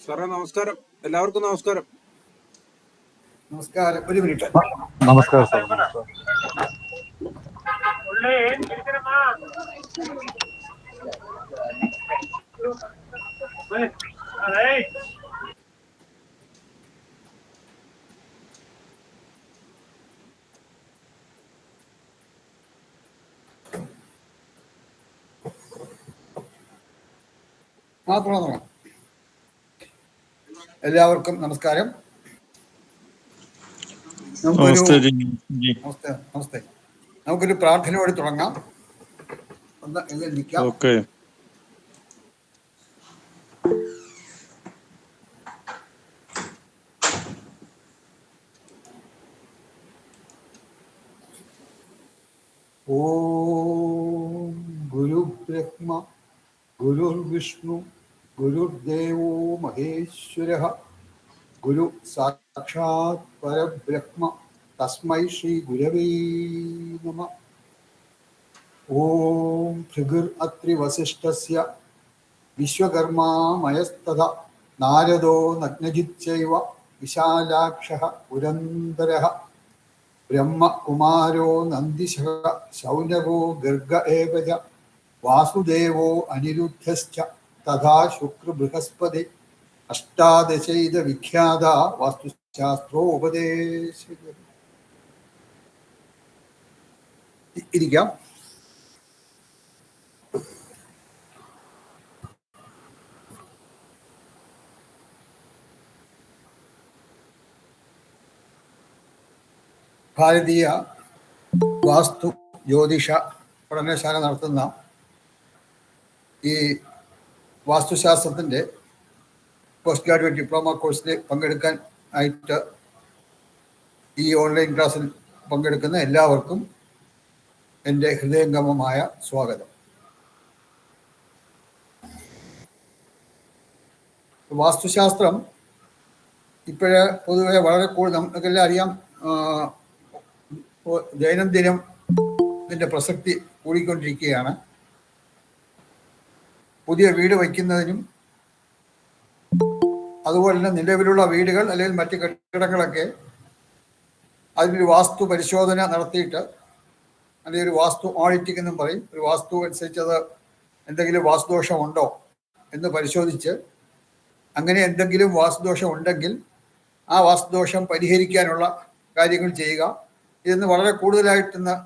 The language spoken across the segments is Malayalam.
സാറേ നമസ്കാരം. എല്ലാവർക്കും നമസ്കാരം. നമസ്കാരം. ഒരു മിനിറ്റ്. നമസ്കാരം സാർ. എല്ലാവർക്കും നമസ്കാരം. നമുക്കൊരു പ്രാർത്ഥനയോട് തുടങ്ങാം. ഓം ഗുരു ബ്രഹ്മ ഗുരുർവിഷ്ണു ഗുരുദേവോ മഹേശ്വരഃ ഗുരു സാക്ഷാത് പരബ്രഹ്മ തസ്മൈ ശ്രീ ഗുരവേ നമഃ. ഓം ഭൃഗുർ അത്രി വസിഷ്ഠസ്യ വിശ്വകർമാ മയസ്തഥാ നാരദോ നഗ്നജിത്ചൈവ വിശാലാക്ഷഃ പുരന്ദരഃ ബ്രഹ്മകുമാരോ നന്ദിശഃ ശൗനകോ ഗർഗ ഏവ ച വാസുദേവോ അനിരുദ്ധശ്ച തഥാ ശുക്ര ബൃഹസ്പതി അഷ്ടാദശൈത വിഖ്യാത വാസ്തുശാസ്ത്രോപദേശ. ഇരിക്കാം. ഭാരതീയ വാസ്തു ജ്യോതിഷ പഠനശാല നടത്തുന്ന ഈ വാസ്തുശാസ്ത്രത്തിൻ്റെ പോസ്റ്റ് ഗ്രാജുവേറ്റ് ഡിപ്ലോമ കോഴ്സിൽ പങ്കെടുക്കാൻ ആയിട്ട് ഈ ഓൺലൈൻ ക്ലാസ്സിൽ പങ്കെടുക്കുന്ന എല്ലാവർക്കും എൻ്റെ ഹൃദയംഗമമായ സ്വാഗതം. വാസ്തുശാസ്ത്രം ഇപ്പോഴ് പൊതുവെ വളരെ കൂടുതൽ നമുക്കെല്ലാം അറിയാം. ദൈനംദിനം ഇതിൻ്റെ പ്രസക്തി കൂടിക്കൊണ്ടിരിക്കുകയാണ്. പുതിയ വീട് വയ്ക്കുന്നതിനും അതുപോലെ തന്നെ നിലവിലുള്ള വീടുകൾ അല്ലെങ്കിൽ മറ്റ് കെട്ടിടങ്ങളൊക്കെ അതിനൊരു വാസ്തു പരിശോധന നടത്തിയിട്ട്, അല്ലെങ്കിൽ ഒരു വാസ്തു ഓഡിറ്റിംഗ് എന്നും പറയും, ഒരു വാസ്തു അനുസരിച്ച് അത് എന്തെങ്കിലും വാസ്തുദോഷമുണ്ടോ എന്ന് പരിശോധിച്ച് അങ്ങനെ എന്തെങ്കിലും വാസ്തുദോഷം ഉണ്ടെങ്കിൽ ആ വാസ്തുദോഷം പരിഹരിക്കാനുള്ള കാര്യങ്ങൾ ചെയ്യുക. ഇതെന്ന് വളരെ കൂടുതലായിട്ടെന്ന്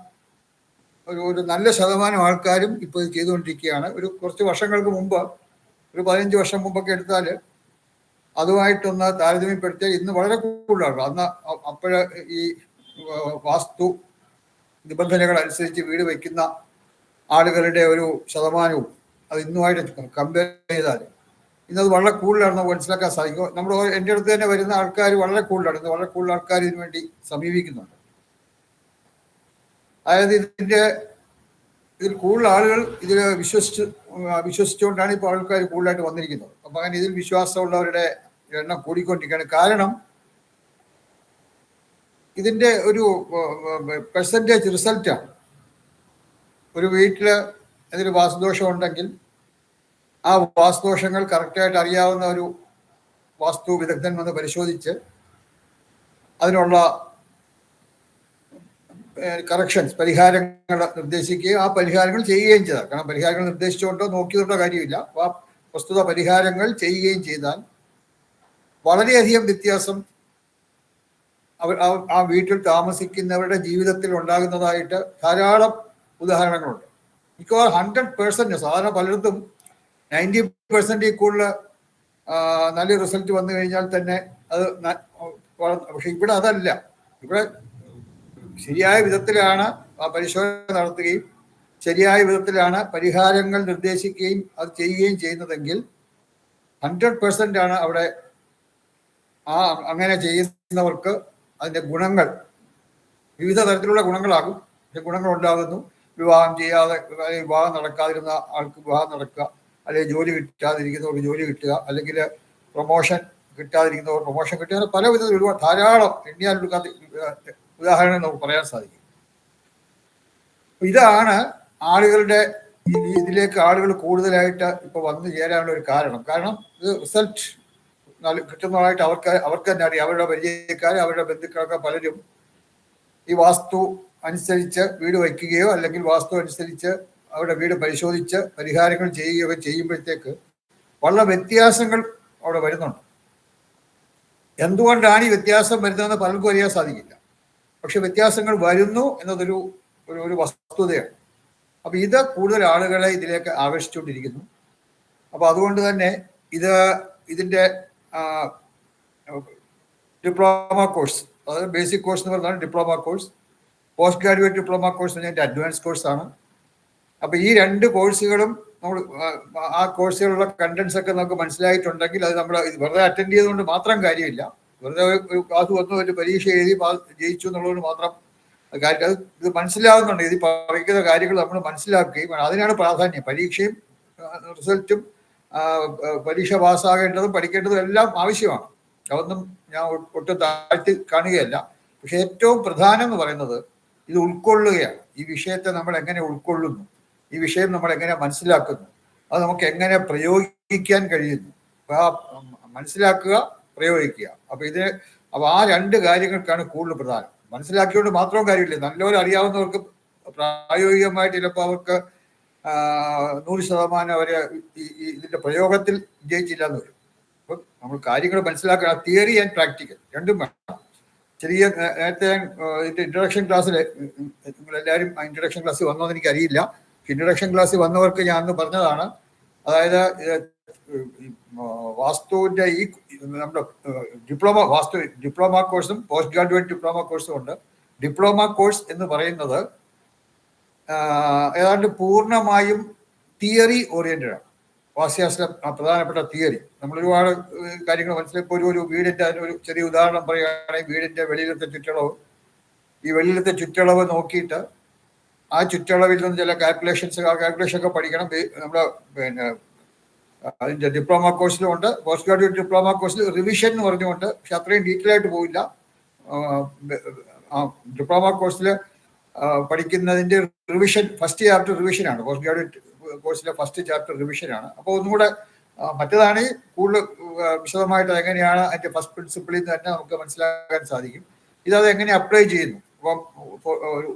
ഒരു നല്ല ശതമാനം ആൾക്കാരും ഇപ്പോൾ ഇത് ചെയ്തുകൊണ്ടിരിക്കുകയാണ്. കുറച്ച് വർഷങ്ങൾക്ക് മുമ്പ്, ഒരു 15 വർഷം മുമ്പൊക്കെ എടുത്താൽ അതുമായിട്ടൊന്ന് താരതമ്യപ്പെടുത്തിയാൽ ഇന്ന് വളരെ കൂടുതലാണ്. അന്ന് അപ്പോഴ് ഈ വാസ്തു നിബന്ധനകൾ അനുസരിച്ച് വീട് വയ്ക്കുന്ന ആളുകളുടെ ഒരു ശതമാനവും അത് ഇന്നുമായിട്ട് കമ്പയർ ചെയ്താൽ ഇന്നത് വളരെ കൂടുതലാണെന്ന് മനസ്സിലാക്കാൻ സാധിക്കും. നമ്മൾ എൻ്റെ അടുത്ത് തന്നെ വരുന്ന ആൾക്കാർ വളരെ കൂടുതലാണ്. ഇന്ന് വളരെ കൂടുതൽ ആൾക്കാർ ഇതിനു വേണ്ടി സമീപിക്കുന്നുണ്ട്. അതായത് ഇതിൽ കൂടുതൽ ആളുകൾ ഇതിൽ വിശ്വസിച്ചുകൊണ്ടാണ് ഇപ്പോൾ ആൾക്കാർ കൂടുതലായിട്ട് വന്നിരിക്കുന്നത്. അപ്പം അങ്ങനെ ഇതിൽ വിശ്വാസമുള്ളവരുടെ എണ്ണം കൂടിക്കൊണ്ടിരിക്കുകയാണ്. കാരണം ഇതിൻ്റെ ഒരു പെർസെൻറ്റേജ് റിസൾട്ടാണ്. ഒരു വീട്ടിൽ എന്തൊരു വാസ്തുദോഷം ഉണ്ടെങ്കിൽ ആ വാസ്തുദോഷങ്ങൾ കറക്റ്റായിട്ട് അറിയാവുന്ന ഒരു വാസ്തു വിദഗ്ധൻ വന്ന് പരിശോധിച്ച് അതിനുള്ള കറക്ഷൻസ്, പരിഹാരങ്ങൾ നിർദ്ദേശിക്കുകയും ആ പരിഹാരങ്ങൾ ചെയ്യുകയും ചെയ്താൽ, കാരണം പരിഹാരങ്ങൾ നിർദ്ദേശിച്ചുകൊണ്ടോ നോക്കിയതുകൊണ്ടോ കാര്യമില്ല, ആ പ്രസ്തുത പരിഹാരങ്ങൾ ചെയ്യുകയും ചെയ്താൽ വളരെയധികം വ്യത്യാസം ആ വീട്ടിൽ താമസിക്കുന്നവരുടെ ജീവിതത്തിൽ ഉണ്ടാകുന്നതായിട്ട് ധാരാളം ഉദാഹരണങ്ങളുണ്ട്. മിക്കവാറും 100%, സാധാരണ പലയിടത്തും 90% കൂടുതൽ നല്ല റിസൾട്ട് വന്നു കഴിഞ്ഞാൽ തന്നെ അത്, പക്ഷെ ഇവിടെ അതല്ല. ഇവിടെ ശരിയായ വിധത്തിലാണ് ആ പരിശോധന നടത്തുകയും ശരിയായ വിധത്തിലാണ് പരിഹാരങ്ങൾ നിർദ്ദേശിക്കുകയും അത് ചെയ്യുകയും ചെയ്യുന്നതെങ്കിൽ 100% ആണ് അവിടെ അങ്ങനെ ചെയ്യുന്നവർക്ക് അതിൻ്റെ ഗുണങ്ങൾ, വിവിധ തരത്തിലുള്ള ഗുണങ്ങളാകും. ഗുണങ്ങൾ ഉണ്ടാകുന്നു. വിവാഹം ചെയ്യാതെ, വിവാഹം നടക്കാതിരുന്ന ആൾക്ക് വിവാഹം നടക്കുക, അല്ലെങ്കിൽ ജോലി കിട്ടാതിരിക്കുന്നവർക്ക് ജോലി കിട്ടുക, അല്ലെങ്കിൽ പ്രൊമോഷൻ കിട്ടാതിരിക്കുന്നവർ പ്രൊമോഷൻ കിട്ടുക, അങ്ങനെ പല വിധത്തിൽ ഒരുപാട് ധാരാളം എണ്ണിയാലെടുക്കാത്ത ഉദാഹരണങ്ങൾ നമുക്ക് പറയാൻ സാധിക്കും. ഇതാണ് ആളുകളുടെ ഇതിലേക്ക് ആളുകൾ കൂടുതലായിട്ട് ഇപ്പോൾ വന്നു ചേരാനുള്ള ഒരു കാരണം. ഇത് റിസൾട്ട് കിട്ടുന്നതായിട്ട് അവർക്ക് തന്നെ അറിയാം. അവരുടെ പരിചയക്കാർ, അവരുടെ ബന്ധുക്കളൊക്കെ പലരും ഈ വാസ്തു അനുസരിച്ച് വീട് വയ്ക്കുകയോ അല്ലെങ്കിൽ വാസ്തു അനുസരിച്ച് അവരുടെ വീട് പരിശോധിച്ച് പരിഹാരങ്ങൾ ചെയ്യുകയോ ചെയ്യുമ്പോഴത്തേക്ക് വളരെ വ്യത്യാസങ്ങൾ അവിടെ വരുന്നുണ്ട്. എന്തുകൊണ്ടാണ് ഈ വ്യത്യാസം വരുന്നതെന്ന് പലർക്കും അറിയാൻ സാധിക്കില്ല. പക്ഷെ വ്യത്യാസങ്ങൾ വരുന്നു എന്നതൊരു ഒരു വസ്തുതയാണ്. അപ്പൊ ഇത് കൂടുതൽ ആളുകളെ ഇതിലേക്ക് ആകർഷിച്ചുകൊണ്ടിരിക്കുന്നു. അപ്പൊ അതുകൊണ്ട് തന്നെ ഇതിന്റെ ഡിപ്ലോമ കോഴ്സ്, അതായത് ബേസിക് കോഴ്സ് എന്ന് പറഞ്ഞാൽ diploma course, post graduate diploma course എന്ന് പറഞ്ഞാൽ അഡ്വാൻസ് കോഴ്സാണ്. അപ്പൊ ഈ രണ്ട് കോഴ്സുകളും നമ്മൾ ആ കോഴ്സുകളുള്ള കണ്ടന്റ്സ് ഒക്കെ നമുക്ക് മനസ്സിലായിട്ടുണ്ടെങ്കിൽ അത് നമ്മൾ വെറുതെ അറ്റൻഡ് ചെയ്തുകൊണ്ട് മാത്രം കാര്യമില്ല. വെറുതെ ഒരു ക്ലാസ് വന്നു ഒരു പരീക്ഷ എഴുതി ജയിച്ചു എന്നുള്ളതുകൊണ്ട് മാത്രം കാര്യം അത് ഇത് മനസ്സിലാവുന്നുണ്ട്. ഇത് പറയുന്ന കാര്യങ്ങൾ നമ്മൾ മനസ്സിലാക്കുകയും അതിനാണ് പ്രാധാന്യം. പരീക്ഷയും റിസൾട്ടും പരീക്ഷ പാസ്സാകേണ്ടതും പഠിക്കേണ്ടതും എല്ലാം ആവശ്യമാണ്. അതൊന്നും ഞാൻ ഒട്ടും താഴ്ത്തി കാണുകയല്ല. പക്ഷെ ഏറ്റവും പ്രധാനം എന്ന് പറയുന്നത് ഇത് ഉൾക്കൊള്ളുകയാണ്. ഈ വിഷയത്തെ നമ്മൾ എങ്ങനെ ഉൾക്കൊള്ളുന്നു, ഈ വിഷയം നമ്മൾ എങ്ങനെ മനസ്സിലാക്കുന്നു, അത് നമുക്ക് എങ്ങനെ പ്രയോഗിക്കാൻ കഴിയുന്നു. മനസ്സിലാക്കുക, പ്രയോഗിക്കുക. അപ്പൊ ആ രണ്ട് കാര്യങ്ങൾക്കാണ് കൂടുതൽ പ്രധാനം. മനസ്സിലാക്കിയോണ്ട് മാത്രം കാര്യമില്ല. നല്ലപോലെ അറിയാവുന്നവർക്ക് പ്രായോഗികമായിട്ട് ചിലപ്പോൾ അവർക്ക് 100% അവരെ ഇതിന്റെ പ്രയോഗത്തിൽ വിജയിച്ചില്ല എന്ന് വരും. അപ്പം നമ്മൾ കാര്യങ്ങൾ മനസ്സിലാക്കുക. തിയറി ആൻഡ് പ്രാക്ടിക്കൽ രണ്ടും വേണം. ചെറിയ നേരത്തെ ഇതിന്റെ ഇൻട്രൊഡക്ഷൻ ക്ലാസ്സിൽ നിങ്ങളെല്ലാവരും ഇൻട്രൊഡക്ഷൻ ക്ലാസ്സിൽ വന്നോന്ന് എനിക്കറിയില്ല. ഇൻട്രൊഡക്ഷൻ ക്ലാസ്സിൽ വന്നവർക്ക് ഞാൻ അന്ന് പറഞ്ഞതാണ്. അതായത് വാസ്തുവിന്റെ ഈ നമ്മുടെ ഡിപ്ലോമ കോഴ്സും പോസ്റ്റ് ഗ്രാജുവേറ്റ് ഡിപ്ലോമ കോഴ്സും ഉണ്ട്. ഡിപ്ലോമ കോഴ്സ് എന്ന് പറയുന്നത് ഏതാണ്ട് പൂർണ്ണമായും തിയറി ഓറിയന്റഡ് ആണ്. വാസ്തുശാസ്ത്രം പ്രധാനപ്പെട്ട തിയറി. നമ്മൾ ഒരുപാട് കാര്യങ്ങൾ മനസ്സിലാക്കി ഒരു വീടിന്റെ ഒരു ചെറിയ ഉദാഹരണം പറയുകയാണെങ്കിൽ വീടിന്റെ വെളിയിലത്തെ ചുറ്റളവ്, ഈ വെളിയിലത്തെ ചുറ്റളവ് നോക്കിയിട്ട് ആ ചുറ്റളവിൽ നിന്ന് ചില കാൽക്കുലേഷൻ ഒക്കെ പഠിക്കണം. നമ്മുടെ അതിന്റെ ഡിപ്ലോമ കോഴ്സിലും ഉണ്ട്. പോസ്റ്റ് ഗ്രാജുവേറ്റ് ഡിപ്ലോമ കോഴ്സിൽ റിവിഷൻ എന്ന് പറഞ്ഞുകൊണ്ട്, പക്ഷെ അത്രയും ഡീറ്റെയിൽ ആയിട്ട് പോയില്ല. ഡിപ്ലോമ കോഴ്സിൽ പഠിക്കുന്നതിന്റെ റിവിഷൻ ഫസ്റ്റ് ചാപ്റ്റർ റിവിഷനാണ്. പോസ്റ്റ് ഗ്രാജുവേറ്റ് കോഴ്സിലെ ഫസ്റ്റ് ചാപ്റ്റർ റിവിഷനാണ്. അപ്പോൾ ഒന്നും കൂടെ മറ്റേതാണ് കൂടുതൽ വിശദമായിട്ട് എങ്ങനെയാണ് അതിന്റെ ഫസ്റ്റ് പ്രിൻസിപ്പിളിൽ നിന്ന് തന്നെ നമുക്ക് മനസ്സിലാക്കാൻ സാധിക്കും. ഇതത് എങ്ങനെ അപ്ലൈ ചെയ്യുന്നു. ഇപ്പം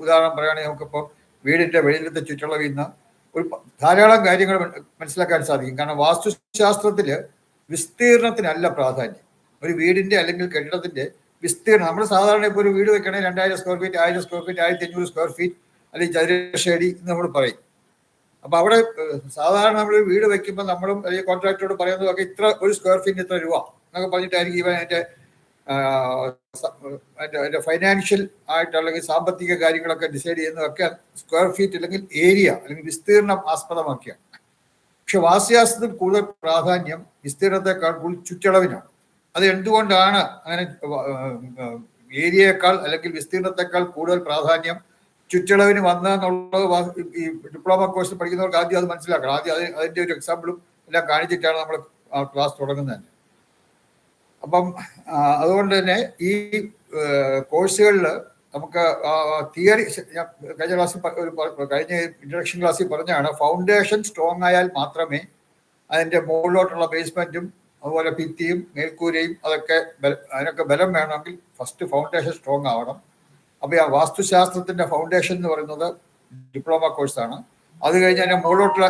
ഉദാഹരണം പറയുകയാണെങ്കിൽ നമുക്കിപ്പോൾ വീടിന്റെ വെളിയിലത്തെ ചുറ്റളവിൽ നിന്ന് ഒരു ധാരാളം കാര്യങ്ങൾ മനസ്സിലാക്കാൻ സാധിക്കും. കാരണം വാസ്തുശാസ്ത്രത്തില് വിസ്തീർണത്തിനല്ല പ്രാധാന്യം. ഒരു വീടിന്റെ അല്ലെങ്കിൽ കെട്ടിടത്തിന്റെ വിസ്തീർണം, നമ്മൾ സാധാരണ ഇപ്പോൾ ഒരു വീട് വെക്കണമെങ്കിൽ 2000 square feet, 1000 square feet, 1500 square feet അല്ലെങ്കിൽ ചതുരശ്രയടി എന്ന് നമ്മൾ പറയും. അപ്പൊ അവിടെ സാധാരണ നമ്മൾ വീട് വെക്കുമ്പോൾ നമ്മളും അല്ലെങ്കിൽ കോൺട്രാക്ടറോട് പറയുന്നതൊക്കെ ഇത്ര ഒരു സ്ക്വയർ ഫീറ്റിന് ഇത്ര രൂപ എന്നൊക്കെ പറഞ്ഞിട്ടായിരിക്കും ഇവൻ അതിന്റെ ഫൈനാൻഷ്യൽ ആയിട്ട് അല്ലെങ്കിൽ സാമ്പത്തിക കാര്യങ്ങളൊക്കെ ഡിസൈഡ് ചെയ്യുന്നതൊക്കെ സ്ക്വയർ ഫീറ്റ് അല്ലെങ്കിൽ ഏരിയ അല്ലെങ്കിൽ വിസ്തീർണം ആസ്പദമാക്കിയാണ്. പക്ഷെ വാസ്തുശാസ്ത്രത്തിൽ കൂടുതൽ പ്രാധാന്യം വിസ്തീർണത്തെക്കാൾ കൂടുതൽ ചുറ്റളവിനാണ്. അത് എന്തുകൊണ്ടാണ് അങ്ങനെ ഏരിയയേക്കാൾ അല്ലെങ്കിൽ വിസ്തീർണത്തെക്കാൾ കൂടുതൽ പ്രാധാന്യം ചുറ്റളവിന് വന്നതെന്നുള്ളത് ഈ ഡിപ്ലോമ കോഴ്സ് പഠിക്കുന്നവർക്ക് ആദ്യം അത് മനസ്സിലാക്കണം. ആദ്യം അതിന്റെ ഒരു എക്സാമ്പിളും എല്ലാം കാണിച്ചിട്ടാണ് നമ്മൾ ക്ലാസ് തുടങ്ങുന്നത് തന്നെ. അപ്പം അതുകൊണ്ട് തന്നെ ഈ കോഴ്സുകളിൽ നമുക്ക് തിയറി, കഴിഞ്ഞ ഇൻട്രൊഡക്ഷൻ ക്ലാസ്സിൽ പറഞ്ഞാണ്, ഫൗണ്ടേഷൻ സ്ട്രോങ് ആയാൽ മാത്രമേ അതിന്റെ മുകളിലോട്ടുള്ള ബേസ്മെന്റും അതുപോലെ ഭിത്തിയും മേൽക്കൂരയും അതിനൊക്കെ ബലം വേണമെങ്കിൽ ഫസ്റ്റ് ഫൗണ്ടേഷൻ സ്ട്രോങ് ആവണം. അപ്പൊ ആ വാസ്തുശാസ്ത്രത്തിന്റെ ഫൗണ്ടേഷൻ എന്ന് പറയുന്നത് ഡിപ്ലോമ കോഴ്സാണ്. അത് കഴിഞ്ഞ് അതിന്റെ മുകളിലോട്ടുള്ള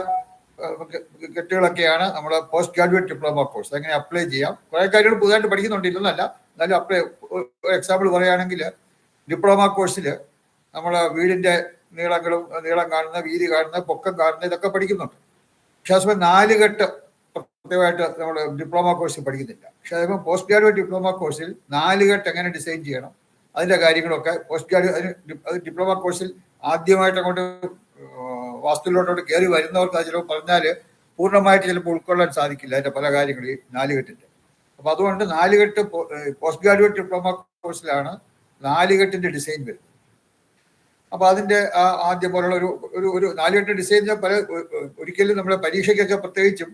കെട്ടുകളൊക്കെയാണ് നമ്മുടെ പോസ്റ്റ് ഗ്രാജുവേറ്റ് ഡിപ്ലോമ കോഴ്സ്. അങ്ങനെ അപ്ലൈ ചെയ്യാം. കുറെ കാര്യങ്ങൾ പുതുതായിട്ട് പഠിക്കുന്നുണ്ടില്ലെന്നല്ല, എന്നാലും അപ്ലൈ. എക്സാമ്പിൾ പറയുകയാണെങ്കിൽ ഡിപ്ലോമ കോഴ്സിൽ നമ്മൾ വീടിന്റെ നീളം കാണുന്ന, വീതി കാണുന്ന, പൊക്കം കാണുന്ന ഇതൊക്കെ പഠിക്കുന്നുണ്ട്. പക്ഷെ അതുപോലെ 4 കെട്ട് പ്രത്യേകമായിട്ട് നമ്മൾ ഡിപ്ലോമ കോഴ്സിൽ പഠിക്കുന്നില്ല. പക്ഷെ അതിപ്പോൾ പോസ്റ്റ് ഗ്രാജുവേറ്റ് ഡിപ്ലോമ കോഴ്സിൽ 4 കെട്ട് എങ്ങനെ ഡിസൈൻ ചെയ്യണം അതിന്റെ കാര്യങ്ങളൊക്കെ പോസ്റ്റ് ഗ്രാജുവേറ്റ് ഡിപ്ലോമ കോഴ്സിൽ ആദ്യമായിട്ട് അങ്ങോട്ട് വാസ്തുവിലോട്ടോട്ട് കയറി വരുന്നവർക്ക് അത് ചിലപ്പോൾ പറഞ്ഞാൽ പൂർണ്ണമായിട്ട് ചിലപ്പോൾ ഉൾക്കൊള്ളാൻ സാധിക്കില്ല അതിന്റെ പല കാര്യങ്ങൾ ഈ 4 കെട്ടിന്റെ. അപ്പൊ അതുകൊണ്ട് 4 കെട്ട് പോസ്റ്റ് ഗ്രാജുവേറ്റ് ഡിപ്ലോമ കോഴ്സിലാണ് 4 കെട്ടിന്റെ ഡിസൈൻ വരുന്നത്. അപ്പൊ അതിന്റെ ആദ്യം പോലുള്ള ഒരു 4 കെട്ട് ഡിസൈൻ ഒരിക്കലും നമ്മുടെ പരീക്ഷയ്ക്കൊക്കെ പ്രത്യേകിച്ചും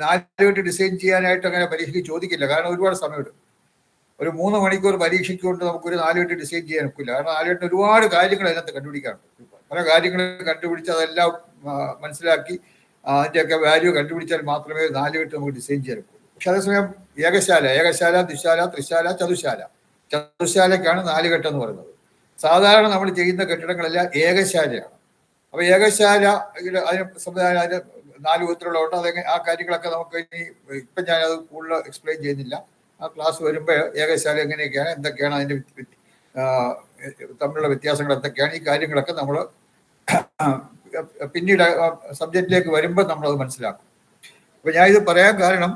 4 കെട്ട് ഡിസൈൻ ചെയ്യാനായിട്ട് അങ്ങനെ പരീക്ഷയ്ക്ക് ചോദിക്കില്ല. കാരണം ഒരുപാട് സമയമെടുക്കും. ഒരു 3 മണിക്കൂർ പരീക്ഷയ്ക്ക് കൊണ്ട് നമുക്കൊരു 4 കെട്ട് ഡിസൈൻ ചെയ്യാൻ ഒക്കില്ല. കാരണം 4 കെട്ട് ഒരുപാട് കാര്യങ്ങൾ അതിനകത്ത് കണ്ടുപിടിക്കാറുണ്ട്. പല കാര്യങ്ങൾ കണ്ടുപിടിച്ച് അതെല്ലാം മനസ്സിലാക്കി അതിൻ്റെയൊക്കെ വാല്യൂ കണ്ടുപിടിച്ചാൽ മാത്രമേ 4 കെട്ട് നമുക്ക് ഡിസൈൻ ചെയ്യാൻ ഒക്കുള്ളൂ. പക്ഷെ അതേസമയം ഏകശാല, ദ്വിശാല, ത്രിശാല, ചതുശാലയ്ക്കാണ് 4 കെട്ട് എന്ന് പറയുന്നത്. സാധാരണ നമ്മൾ ചെയ്യുന്ന കെട്ടിടങ്ങളെല്ലാം ഏകശാലയാണ്. അപ്പൊ ഏകശാല അതിന് സംവിധാനം, അതിന് 4 വിധത്തിലുള്ളതുകൊണ്ട് അതെങ്ങനെ ആ കാര്യങ്ങളൊക്കെ നമുക്ക് ഇനി ഇപ്പം ഞാനത് കൂടുതൽ എക്സ്പ്ലെയിൻ ചെയ്യുന്നില്ല. ആ ക്ലാസ് വരുമ്പോൾ ഏകശാല എങ്ങനെയൊക്കെയാണ്, എന്തൊക്കെയാണ് അതിൻ്റെ തമ്മിലുള്ള വ്യത്യാസങ്ങൾ എന്തൊക്കെയാണ്, ഈ കാര്യങ്ങളൊക്കെ നമ്മൾ പിന്നീട് സബ്ജക്റ്റിലേക്ക് വരുമ്പോൾ നമ്മളത് മനസ്സിലാക്കും. അപ്പൊ ഞാൻ ഇത് പറയാൻ കാരണം,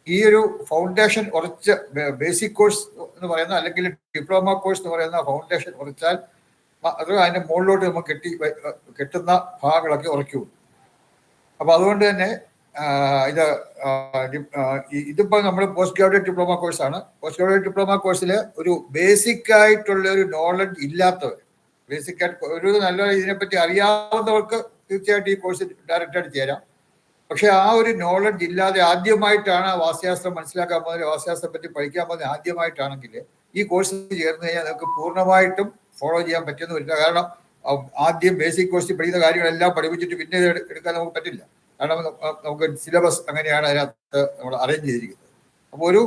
ഈ ഒരു ഫൗണ്ടേഷൻ ഉറച്ച് ബേസിക് കോഴ്സ് എന്ന് പറയുന്ന അല്ലെങ്കിൽ ഡിപ്ലോമ കോഴ്സ് എന്ന് പറയുന്ന ഫൗണ്ടേഷൻ ഉറച്ചാൽ അത് അതിന്റെ മുകളിലോട്ട് നമുക്ക് കെട്ടുന്ന ഭാഗങ്ങളൊക്കെ ഉറയ്ക്കൂ. അപ്പൊ അതുകൊണ്ട് തന്നെ ഇതിപ്പോ നമ്മൾ പോസ്റ്റ് ഗ്രാജുവേറ്റ് ഡിപ്ലോമ കോഴ്സാണ്. പോസ്റ്റ് ഗ്രാജുവേറ്റ് ഡിപ്ലോമ കോഴ്സിൽ ഒരു ബേസിക് ആയിട്ടുള്ള ഒരു നോളജ് ഇല്ലാത്തവർ, ബേസിക് ആയിട്ട് ഒരു നല്ല ഇതിനെപ്പറ്റി അറിയാവുന്നവർക്ക് തീർച്ചയായിട്ടും ഈ കോഴ്സ് ഡയറക്റ്റായിട്ട് ചേരാം. പക്ഷെ ആ ഒരു നോളജ് ഇല്ലാതെ ആദ്യമായിട്ടാണ് വാസ്തുശാസ്ത്രം മനസ്സിലാക്കാൻ പോകുന്നത്, വാസ്തുശാസ്ത്രം പറ്റി പഠിക്കാൻ പോകുന്നത് ആദ്യമായിട്ടാണെങ്കിൽ ഈ കോഴ്സ് ചേർന്ന് കഴിഞ്ഞാൽ നമുക്ക് പൂർണ്ണമായിട്ടും ഫോളോ ചെയ്യാൻ പറ്റുന്ന വരില്ല. കാരണം ആദ്യം ബേസിക് കോഴ്സിൽ പഠിക്കുന്ന കാര്യങ്ങളെല്ലാം പഠിപ്പിച്ചിട്ട് പിന്നെ എടുക്കാൻ നമുക്ക് പറ്റില്ല. കാരണം നമുക്ക് സിലബസ് അങ്ങനെയാണ് അതിനകത്ത് നമ്മൾ അറേഞ്ച് ചെയ്തിരിക്കുന്നത്. അപ്പോൾ ഒരു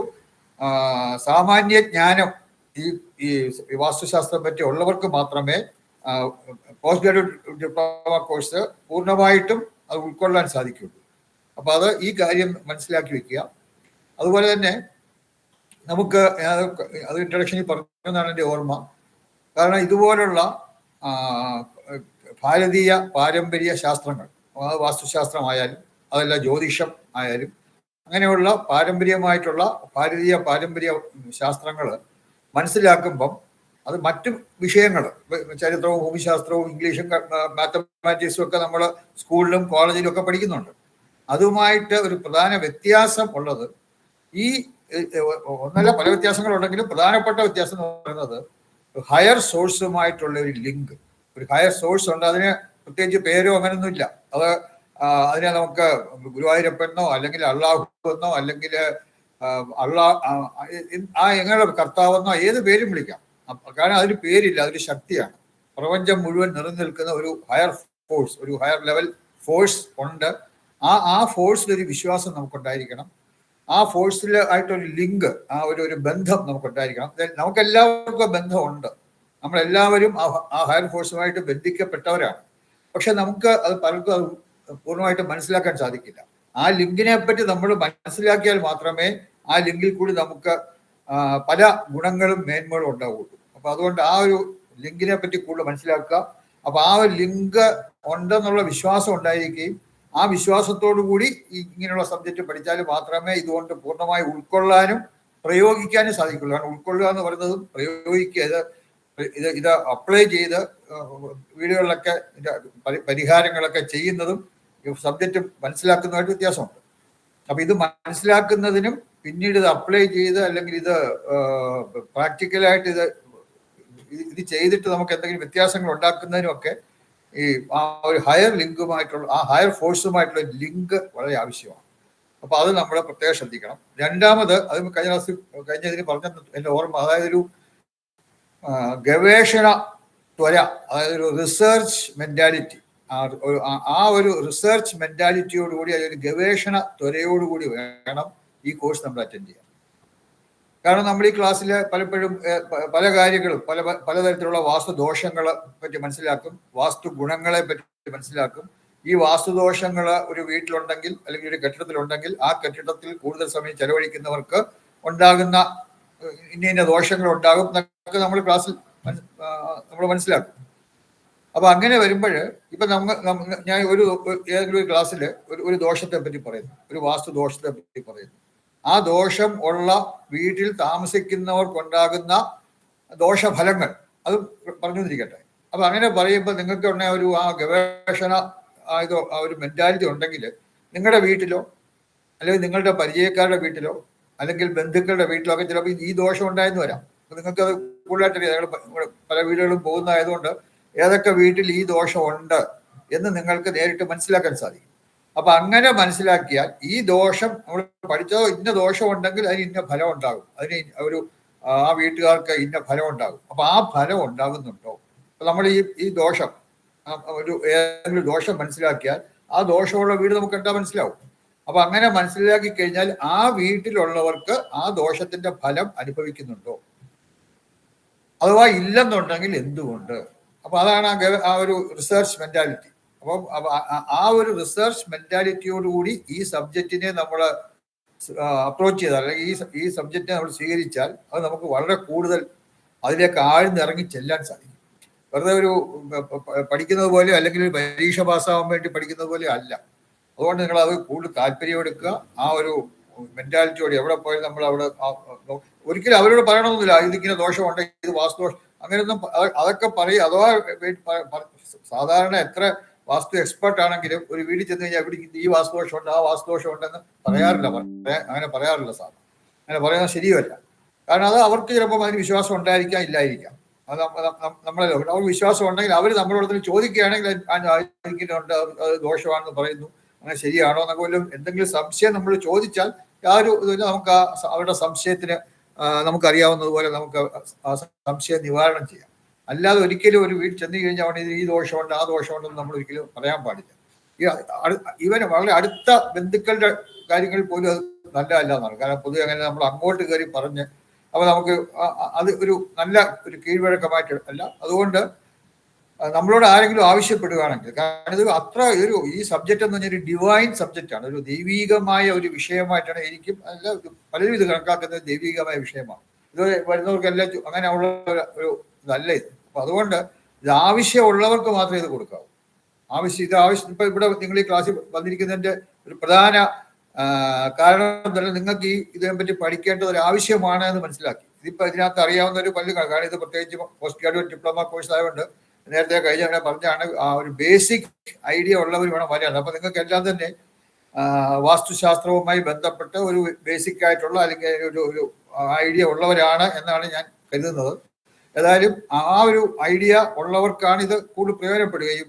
സാമാന്യ ജ്ഞാനം ഈ വാസ്തുശാസ്ത്രം പറ്റി ഉള്ളവർക്ക് മാത്രമേ പോസ്റ്റ് ഗ്രാജുവേറ്റ് ഡിപ്ലോമ കോഴ്സ് പൂർണ്ണമായിട്ടും അത് ഉൾക്കൊള്ളാൻ സാധിക്കുള്ളൂ. അപ്പൊ അത് ഈ കാര്യം മനസ്സിലാക്കി വെക്കുക. അതുപോലെ തന്നെ നമുക്ക് അത് ഇൻട്രഡക്ഷനിൽ പറഞ്ഞതാണ് എൻ്റെ ഓർമ്മ. കാരണം ഇതുപോലുള്ള ഭാരതീയ പാരമ്പര്യ ശാസ്ത്രങ്ങൾ, വാസ്തുശാസ്ത്രമായാലും അതല്ല ജ്യോതിഷം ആയാലും, അങ്ങനെയുള്ള പാരമ്പര്യമായിട്ടുള്ള ഭാരതീയ പാരമ്പര്യ ശാസ്ത്രങ്ങൾ മനസ്സിലാക്കുമ്പം അത് മറ്റു വിഷയങ്ങൾ, ചരിത്രവും ഭൂമിശാസ്ത്രവും ഇംഗ്ലീഷും മാത്തമാറ്റിക്സും ഒക്കെ നമ്മൾ സ്കൂളിലും കോളേജിലും ഒക്കെ പഠിക്കുന്നുണ്ട്. അതുമായിട്ട് ഒരു പ്രധാന വ്യത്യാസം ഉള്ളത്, ഈ ഒന്നല്ല പല വ്യത്യാസങ്ങളുണ്ടെങ്കിലും പ്രധാനപ്പെട്ട വ്യത്യാസം എന്ന് പറയുന്നത് ഹയർ സോഴ്സുമായിട്ടുള്ള ഒരു ലിങ്ക്. ഒരു ഹയർ സോഴ്സ് ഉണ്ട്, അതിന് പ്രത്യേകിച്ച് പേരോ അങ്ങനെയൊന്നുമില്ല. അത് അതിനെ നമുക്ക് ഗുരുവായൂരപ്പനോ അല്ലെങ്കിൽ അള്ളാഹു എന്നോ അല്ലെങ്കിൽ എങ്ങനെ കർത്താവെന്നോ ഏത് പേരും വിളിക്കാം. കാരണം അതിന് പേരില്ല, അതൊരു ശക്തിയാണ്. പ്രപഞ്ചം മുഴുവൻ നിറഞ്ഞു നിൽക്കുന്ന ഒരു ഹയർ ഫോഴ്സ്, ഒരു ഹയർ ലെവൽ ഫോഴ്സ് ഉണ്ട്. ആ ഫോഴ്സിലൊരു വിശ്വാസം നമുക്കുണ്ടായിരിക്കണം. ആ ഫോഴ്സിൽ ആയിട്ടൊരു ലിങ്ക്, ആ ഒരു ബന്ധം നമുക്കുണ്ടായിരിക്കണം. നമുക്കെല്ലാവർക്കും ബന്ധമുണ്ട്, നമ്മളെല്ലാവരും ആ ഹയർ ഫോഴ്സുമായിട്ട് ബന്ധിക്കപ്പെട്ടവരാണ്. പക്ഷെ നമുക്ക് അത് പലർക്കും അത് പൂർണ്ണമായിട്ട് മനസ്സിലാക്കാൻ സാധിക്കില്ല. ആ ലിങ്കിനെ പറ്റി നമ്മൾ മനസ്സിലാക്കിയാൽ മാത്രമേ ആ ലിങ്കിൽ കൂടി നമുക്ക് പല ഗുണങ്ങളും മേന്മകളും ഉണ്ടാവുള്ളൂ. അപ്പൊ അതുകൊണ്ട് ആ ഒരു ലിങ്കിനെ പറ്റി കൂടുതൽ മനസ്സിലാക്കുക. അപ്പൊ ആ ഒരു ലിങ്ക് ഉണ്ടെന്നുള്ള വിശ്വാസം ഉണ്ടായിരിക്കുകയും ആ വിശ്വാസത്തോടു കൂടി ഇങ്ങനെയുള്ള സബ്ജക്റ്റ് പഠിച്ചാൽ മാത്രമേ ഇതുകൊണ്ട് പൂർണ്ണമായി ഉൾക്കൊള്ളാനും പ്രയോഗിക്കാനും സാധിക്കുള്ളൂ. കാരണം ഉൾക്കൊള്ളുക എന്ന് പറയുന്നതും പ്രയോഗിക്കുക, ഇത് അപ്ലൈ ചെയ്ത് വീടുകളിലൊക്കെ പരിഹാരങ്ങളൊക്കെ ചെയ്യുന്നതും സബ്ജക്റ്റ് മനസ്സിലാക്കുന്നതായിട്ട് വ്യത്യാസമുണ്ട്. അപ്പൊ ഇത് മനസ്സിലാക്കുന്നതിനും പിന്നീട് ഇത് അപ്ലൈ ചെയ്ത് അല്ലെങ്കിൽ ഇത് പ്രാക്ടിക്കലായിട്ട് ഇത് ചെയ്തിട്ട് നമുക്ക് എന്തെങ്കിലും വ്യത്യാസങ്ങൾ ഉണ്ടാക്കുന്നതിനും ഒക്കെ ഈ ആ ഒരു ഹയർ ലിങ്കുമായിട്ടുള്ള, ആ ഹയർ ഫോഴ്സുമായിട്ടുള്ള ലിങ്ക് വളരെ ആവശ്യമാണ്. അപ്പൊ അത് നമ്മൾ പ്രത്യേകം ശ്രദ്ധിക്കണം. രണ്ടാമത്, അത് കഴിഞ്ഞതിന് പറഞ്ഞ എൻ്റെ ഓർമ്മ, അതായത് ഒരു ഗവേഷണ ത്വര, അതായത് ഒരു റിസർച്ച് മെന്റാലിറ്റി. ആ ഒരു റിസർച്ച് മെന്റാലിറ്റിയോടുകൂടി, അതൊരു ഗവേഷണ ത്വരയോടുകൂടി വേണം ഈ കോഴ്സ് നമ്മൾ അറ്റൻഡ് ചെയ്യാൻ. കാരണം നമ്മൾ ഈ ക്ലാസ്സിൽ പലപ്പോഴും പല കാര്യങ്ങളും പലതരത്തിലുള്ള വാസ്തുദോഷങ്ങളെ പറ്റി മനസ്സിലാക്കും, വാസ്തു ഗുണങ്ങളെ പറ്റി മനസ്സിലാക്കും. ഈ വാസ്തുദോഷങ്ങൾ ഒരു വീട്ടിലുണ്ടെങ്കിൽ അല്ലെങ്കിൽ ഒരു കെട്ടിടത്തിലുണ്ടെങ്കിൽ ആ കെട്ടിടത്തിൽ കൂടുതൽ സമയം ചെലവഴിക്കുന്നവർക്ക് ഉണ്ടാകുന്ന ഇന്ന ദോഷങ്ങൾ ഉണ്ടാകും എന്നൊക്കെ നമ്മൾ ക്ലാസ്സിൽ നമ്മൾ മനസ്സിലാക്കും. അപ്പൊ അങ്ങനെ വരുമ്പോൾ ഇപ്പൊ ഞാൻ ഏതെങ്കിലും ഒരു ക്ലാസ്സിൽ ഒരു ദോഷത്തെ പറ്റി പറയുന്നു, ഒരു വാസ്തുദോഷത്തെ പറ്റി പറയുന്നു. ആ ദോഷം ഉള്ള വീട്ടിൽ താമസിക്കുന്നവർക്കുണ്ടാകുന്ന ദോഷഫലങ്ങൾ അത് പറഞ്ഞുകൊണ്ടിരിക്കട്ടെ. അപ്പൊ അങ്ങനെ പറയുമ്പോൾ നിങ്ങൾക്ക് ഉടനെ ആ ഗവേഷണ ആ ഒരു മെന്റാലിറ്റി ഉണ്ടെങ്കിൽ നിങ്ങളുടെ വീട്ടിലോ അല്ലെങ്കിൽ നിങ്ങളുടെ പരിചയക്കാരുടെ വീട്ടിലോ അല്ലെങ്കിൽ ബന്ധുക്കളുടെ വീട്ടിലോ ഒക്കെ ചിലപ്പോൾ ഈ ദോഷം ഉണ്ടായെന്ന് വരാം. അപ്പൊ നിങ്ങൾക്ക് അത് കൂടുതലായിട്ടറിയാം. ഞങ്ങൾ പല വീടുകളും പോകുന്നതായതുകൊണ്ട് ഏതൊക്കെ വീട്ടിൽ ഈ ദോഷം ഉണ്ട് എന്ന് നിങ്ങൾക്ക് നേരിട്ട് മനസ്സിലാക്കാൻ സാധിക്കും. അപ്പൊ അങ്ങനെ മനസ്സിലാക്കിയാൽ ഈ ദോഷം നമ്മൾ പഠിച്ചോ, ഇന്ന ദോഷം ഉണ്ടെങ്കിൽ അതിന് ഇന്ന ഫലം ഉണ്ടാകും, അതിന് ആ വീട്ടുകാർക്ക് ഇന്ന ഫലം ഉണ്ടാകും. അപ്പൊ ആ ഫലം ഉണ്ടാകുന്നുണ്ടോ? അപ്പൊ നമ്മൾ ഈ ദോഷം ഏതെങ്കിലും ദോഷം മനസ്സിലാക്കിയാൽ ആ ദോഷമുള്ള വീട് നമുക്ക് എന്താ മനസ്സിലാവും. അപ്പൊ അങ്ങനെ മനസ്സിലാക്കി കഴിഞ്ഞാൽ ആ വീട്ടിലുള്ളവർക്ക് ആ ദോഷത്തിന്റെ ഫലം അനുഭവിക്കുന്നുണ്ടോ, അഥവാ ഇല്ലെന്നുണ്ടെങ്കിൽ എന്തുകൊണ്ട്. അപ്പൊ അതാണ് ആ ഒരു റിസർച്ച് മെന്റാലിറ്റി. അപ്പം ആ ഒരു റിസർച്ച് മെന്റാലിറ്റിയോടുകൂടി ഈ സബ്ജക്റ്റിനെ നമ്മൾ അപ്രോച്ച് ചെയ്താൽ, അല്ലെങ്കിൽ ഈ സബ്ജക്റ്റിനെ നമ്മൾ സ്വീകരിച്ചാൽ അത് നമുക്ക് വളരെ കൂടുതൽ അതിലേക്ക് ആഴ്ന്നിറങ്ങി ചെല്ലാൻ സാധിക്കും. വെറുതെ ഒരു പഠിക്കുന്നത് പോലെ, അല്ലെങ്കിൽ ഒരു പരീക്ഷ പാസ്സാവാൻ വേണ്ടി പഠിക്കുന്നത് പോലെ അല്ല. അതുകൊണ്ട് നിങ്ങൾ അത് കൂടുതൽ താല്പര്യം എടുക്കുക. ആ ഒരു മെന്റാലിറ്റിയോട് എവിടെ പോയാലും നമ്മൾ അവിടെ ഒരിക്കലും അവരോട് പറയണമെന്നില്ല ഇതിങ്ങനെ ദോഷമുണ്ട്, ഇത് വാസ്തുദോഷം, അങ്ങനെയൊന്നും. അതൊക്കെ പറയും. അഥവാ സാധാരണ എത്ര വാസ്തു എക്സ്പെർട്ട് ആണെങ്കിലും ഒരു വീട്ടിൽ ചെന്ന് കഴിഞ്ഞാൽ ഇവിടെ ഈ വാസ്തുദോഷമുണ്ട് ആ വാസ്തുദോഷമുണ്ടെന്ന് പറയാറില്ല. അങ്ങനെ പറയാറില്ല സാർ. അങ്ങനെ പറയുന്നത് ശരിയല്ല. കാരണം അത് അവർക്ക് ചിലപ്പോൾ അതിന് വിശ്വാസം ഉണ്ടായിരിക്കാം, ഇല്ലായിരിക്കാം. അത് നമ്മളെ അവർ വിശ്വാസം ഉണ്ടെങ്കിൽ അവർ നമ്മളോട് ചോദിക്കുകയാണെങ്കിൽ ഉണ്ട്, അത് ദോഷമാണെന്ന് പറയുന്നു, അങ്ങനെ ശരിയാണോ എന്നൊക്കെ വല്ലതും എന്തെങ്കിലും സംശയം നമ്മൾ ചോദിച്ചാൽ യാതൊരു ഇതിന് നമുക്ക് അവരുടെ സംശയത്തിന് നമുക്കറിയാവുന്നതുപോലെ നമുക്ക് ആ സംശയം നിവാരണം ചെയ്യാം. അല്ലാതെ ഒരിക്കലും ഒരു വീട്ടിൽ ചെന്ന് കഴിഞ്ഞാൽ അവിടെ ഈ ദോഷമുണ്ട് ആ ദോഷമുണ്ടെന്ന് നമ്മൾ ഒരിക്കലും പറയാൻ പാടില്ല. ഇവന് വളരെ അടുത്ത ബന്ധുക്കളുടെ കാര്യങ്ങളിൽ പോലും അത് നല്ലതല്ല എന്നാണ്. കാരണം പൊതുവെ അങ്ങനെ നമ്മൾ അങ്ങോട്ട് കയറി പറഞ്ഞ് അപ്പൊ നമുക്ക് അത് ഒരു നല്ല ഒരു കീഴ്വഴക്കമായിട്ട് അല്ല. അതുകൊണ്ട് നമ്മളോട് ആരെങ്കിലും ആവശ്യപ്പെടുകയാണെങ്കിൽ, കാരണം ഇത് അത്ര ഈ സബ്ജക്റ്റ് എന്ന് പറഞ്ഞാൽ ഒരു ഡിവൈൻ സബ്ജക്റ്റാണ്, ഒരു ദൈവികമായ ഒരു വിഷയമായിട്ടാണ് എനിക്കും അല്ല പലരും ഇത് കണക്കാക്കുന്നത് ദൈവികമായ വിഷയമാണ്. ഇത് വരുന്നവർക്കെല്ലാം അങ്ങനെ ഉള്ള ഒരു ഇതല്ല ഇത്. അപ്പൊ അതുകൊണ്ട് ഇത് ആവശ്യമുള്ളവർക്ക് മാത്രമേ ഇത് കൊടുക്കാവൂ. ഇപ്പൊ ഇവിടെ നിങ്ങൾ ഈ ക്ലാസ്സിൽ വന്നിരിക്കുന്നതിന്റെ ഒരു പ്രധാന കാരണം തന്നെ നിങ്ങൾക്ക് ഇതിനെപ്പറ്റി പഠിക്കേണ്ടത് ഒരു ആവശ്യമാണ് എന്ന് മനസ്സിലാക്കി. ഇതിപ്പോ ഇതിനകത്ത് അറിയാവുന്ന ഒരു പല്ല്, കാരണം ഇത് പ്രത്യേകിച്ച് പോസ്റ്റ് ഗ്രാജുവേറ്റ് ഡിപ്ലോമ കോഴ്സ് ആയതുകൊണ്ട് നേരത്തെ കഴിഞ്ഞ പറഞ്ഞാണ് ആ ഒരു ബേസിക് ഐഡിയ ഉള്ളവർ വേണം വരാൻ. അപ്പൊ നിങ്ങൾക്ക് എല്ലാം തന്നെ വാസ്തുശാസ്ത്രവുമായി ബന്ധപ്പെട്ട് ഒരു ബേസിക് ആയിട്ടുള്ള അല്ലെങ്കിൽ ഒരു ഐഡിയ ഉള്ളവരാണ് എന്നാണ് ഞാൻ കരുതുന്നത്. ഏതായാലും ആ ഒരു ഐഡിയ ഉള്ളവർക്കാണ് ഇത് കൂടുതൽ പ്രയോജനപ്പെടുക. ഈ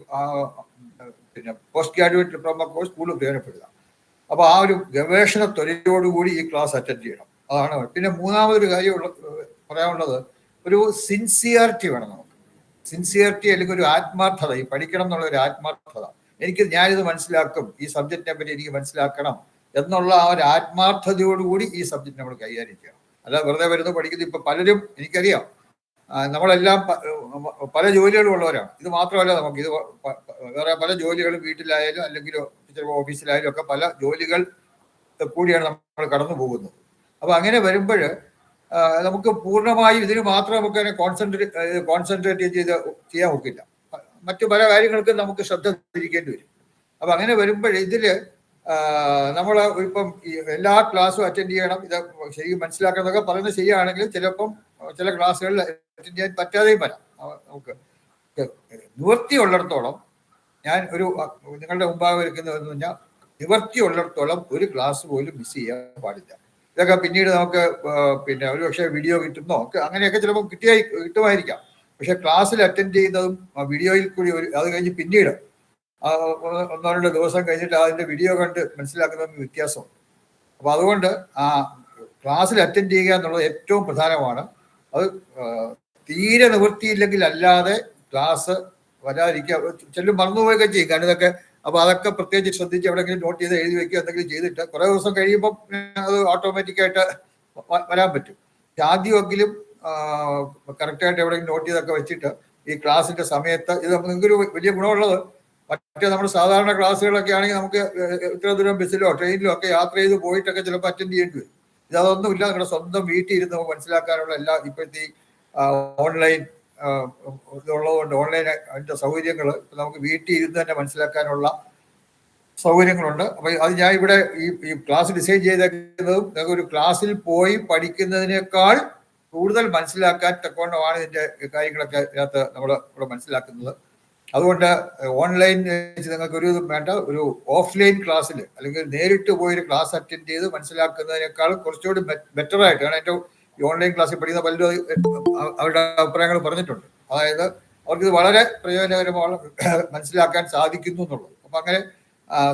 പിന്നെ പോസ്റ്റ് ഗ്രാജുവേറ്റ് ഡിപ്ലോമ കോഴ്സ് കൂടുതൽ പ്രയോജനപ്പെടുക. അപ്പൊ ആ ഒരു ഗവേഷണ ത്വരയോടുകൂടി ഈ ക്ലാസ് അറ്റൻഡ് ചെയ്യണം. അതാണ്. പിന്നെ മൂന്നാമതൊരു കാര്യം പറയാനുള്ളത്, ഒരു സിൻസിയറിറ്റി വേണം നമുക്ക്. സിൻസിയറിറ്റി അല്ലെങ്കിൽ ഒരു ആത്മാർത്ഥത, ഈ പഠിക്കണം എന്നുള്ള ഒരു ആത്മാർത്ഥത. ഞാനിത് മനസ്സിലാക്കും, ഈ സബ്ജക്റ്റിനെ പറ്റി എനിക്ക് മനസ്സിലാക്കണം എന്നുള്ള ആ ഒരു ആത്മാർത്ഥതയോടുകൂടി ഈ സബ്ജക്റ്റ് നമ്മൾ കൈകാര്യം ചെയ്യണം. അല്ല വെറുതെ വരുന്നു പഠിക്കുന്നത്. ഇപ്പൊ പലരും എനിക്കറിയാം, നമ്മളെല്ലാം പല ജോലികളും ഉള്ളവരാണ്. ഇത് മാത്രമല്ല, നമുക്ക് ഇത് വേറെ പല ജോലികളും വീട്ടിലായാലും അല്ലെങ്കിൽ ചിലപ്പോൾ ഓഫീസിലായാലും ഒക്കെ പല ജോലികൾ കൂടിയാണ് നമ്മൾ കടന്നു പോകുന്നത്. അപ്പൊ അങ്ങനെ വരുമ്പോൾ നമുക്ക് പൂർണ്ണമായും ഇതിന് മാത്രം നമുക്ക് അതിനെ കോൺസെൻട്രേറ്റ് ചെയ്ത് ചെയ്യാൻ ഒക്കില്ല. മറ്റു പല കാര്യങ്ങൾക്കും നമുക്ക് ശ്രദ്ധ തിരിക്കേണ്ടി വരും. അപ്പൊ അങ്ങനെ വരുമ്പോൾ ഇതില് നമ്മൾ ഇപ്പം എല്ലാ ക്ലാസ്സും അറ്റൻഡ് ചെയ്യണം, ഇത് ശരിക്കും മനസ്സിലാക്കണം എന്നൊക്കെ പറയുന്നത് ശരിയാണെങ്കിൽ ചിലപ്പം ചില ക്ലാസ്സുകളിൽ അറ്റൻഡ് ചെയ്യാൻ പറ്റാതെയും വരാം. നമുക്ക് നിവൃത്തിയുള്ളിടത്തോളം ഞാൻ നിങ്ങളുടെ മുമ്പാകെ വയ്ക്കുന്നതെന്ന് പറഞ്ഞാൽ, നിവൃത്തിയുള്ളിടത്തോളം ഒരു ക്ലാസ് പോലും മിസ് ചെയ്യാൻ പാടില്ല. ഇതൊക്കെ പിന്നീട് നമുക്ക് പിന്നെ ഒരു പക്ഷേ വീഡിയോ കിട്ടുന്നോ ഒക്കെ അങ്ങനെയൊക്കെ ചിലപ്പോൾ കിട്ടുമായിരിക്കാം. പക്ഷെ ക്ലാസ്സിൽ അറ്റൻഡ് ചെയ്യുന്നതും വീഡിയോയിൽ കൂടി അത് കഴിഞ്ഞ് പിന്നീട് ഒന്നോ രണ്ടോ ദിവസം കഴിഞ്ഞിട്ട് അതിന്റെ വീഡിയോ കണ്ട് മനസ്സിലാക്കുന്നതിന് വ്യത്യാസമുണ്ട്. അപ്പൊ അതുകൊണ്ട് ആ ക്ലാസ്സിൽ അറ്റൻഡ് ചെയ്യുക എന്നുള്ളത് ഏറ്റവും പ്രധാനമാണ്. അത് തീരെ നിവൃത്തിയില്ലെങ്കിൽ അല്ലാതെ ക്ലാസ് വരാതിരിക്കുക. ചെല്ലും മറന്നുപോയൊക്കെ ചെയ്യും. കാരണം ഇതൊക്കെ അപ്പൊ അതൊക്കെ പ്രത്യേകിച്ച് ശ്രദ്ധിച്ച് എവിടെയെങ്കിലും നോട്ട് ചെയ്ത് എഴുതി വെക്കുക, എന്തെങ്കിലും ചെയ്തിട്ട് കുറെ ദിവസം കഴിയുമ്പോൾ അത് ഓട്ടോമാറ്റിക്കായിട്ട് വരാൻ പറ്റും. ആദ്യമെങ്കിലും കറക്റ്റായിട്ട് എവിടെയെങ്കിലും നോട്ട് ചെയ്തൊക്കെ വെച്ചിട്ട് ഈ ക്ലാസ്സിന്റെ സമയത്ത് ഇത് നിങ്ങൾക്കൊരു വലിയ ഗുണമുള്ളത്. മറ്റേ നമ്മുടെ സാധാരണ ക്ലാസ്സുകളൊക്കെ ആണെങ്കിൽ നമുക്ക് ഇത്ര ദൂരം ബസ്സിലോ ട്രെയിനിലോ ഒക്കെ യാത്ര ചെയ്ത് പോയിട്ടൊക്കെ ചിലപ്പോൾ അറ്റൻഡ് ചെയ്യേണ്ടി വരും. ഇതൊന്നുമില്ല, നിങ്ങളുടെ സ്വന്തം വീട്ടിൽ ഇരുന്ന് നമുക്ക് മനസ്സിലാക്കാനുള്ള എല്ലാ ഇപ്പോഴത്തെ ഓൺലൈൻ ഇതുള്ളതുകൊണ്ട് ഓൺലൈൻ അതിൻ്റെ സൗകര്യങ്ങൾ നമുക്ക് വീട്ടിൽ ഇരുന്ന് തന്നെ മനസ്സിലാക്കാനുള്ള സൗകര്യങ്ങളുണ്ട്. അപ്പൊ അത് ഞാൻ ഇവിടെ ഈ ക്ലാസ് ഡിസൈൻ ചെയ്തേക്കുന്നതും നിങ്ങൾക്ക് ഒരു ക്ലാസ്സിൽ പോയി പഠിക്കുന്നതിനേക്കാൾ കൂടുതൽ മനസ്സിലാക്കാൻ തക്കവണ്ണമാണ് ഇതിന്റെ കാര്യങ്ങളൊക്കെ ഇതിനകത്ത് നമ്മൾ ഇവിടെ മനസ്സിലാക്കുന്നത്. അതുകൊണ്ട് ഓൺലൈൻ നിങ്ങൾക്ക് ഒരു ഇതും വേണ്ട, ഒരു ഓഫ്ലൈൻ ക്ലാസ്സിൽ അല്ലെങ്കിൽ നേരിട്ട് പോയൊരു ക്ലാസ് അറ്റൻഡ് ചെയ്ത് മനസ്സിലാക്കുന്നതിനേക്കാൾ കുറച്ചുകൂടി ബെറ്ററായിട്ട്, കാരണം ഏറ്റവും ഈ ഓൺലൈൻ ക്ലാസ്സിൽ പഠിക്കുന്ന പലരും അവരുടെ അഭിപ്രായങ്ങൾ പറഞ്ഞിട്ടുണ്ട്. അതായത് അവർക്കിത് വളരെ പ്രയോജനകരമാണ്, മനസ്സിലാക്കാൻ സാധിക്കുന്നു എന്നുള്ളത്. അപ്പം അങ്ങനെ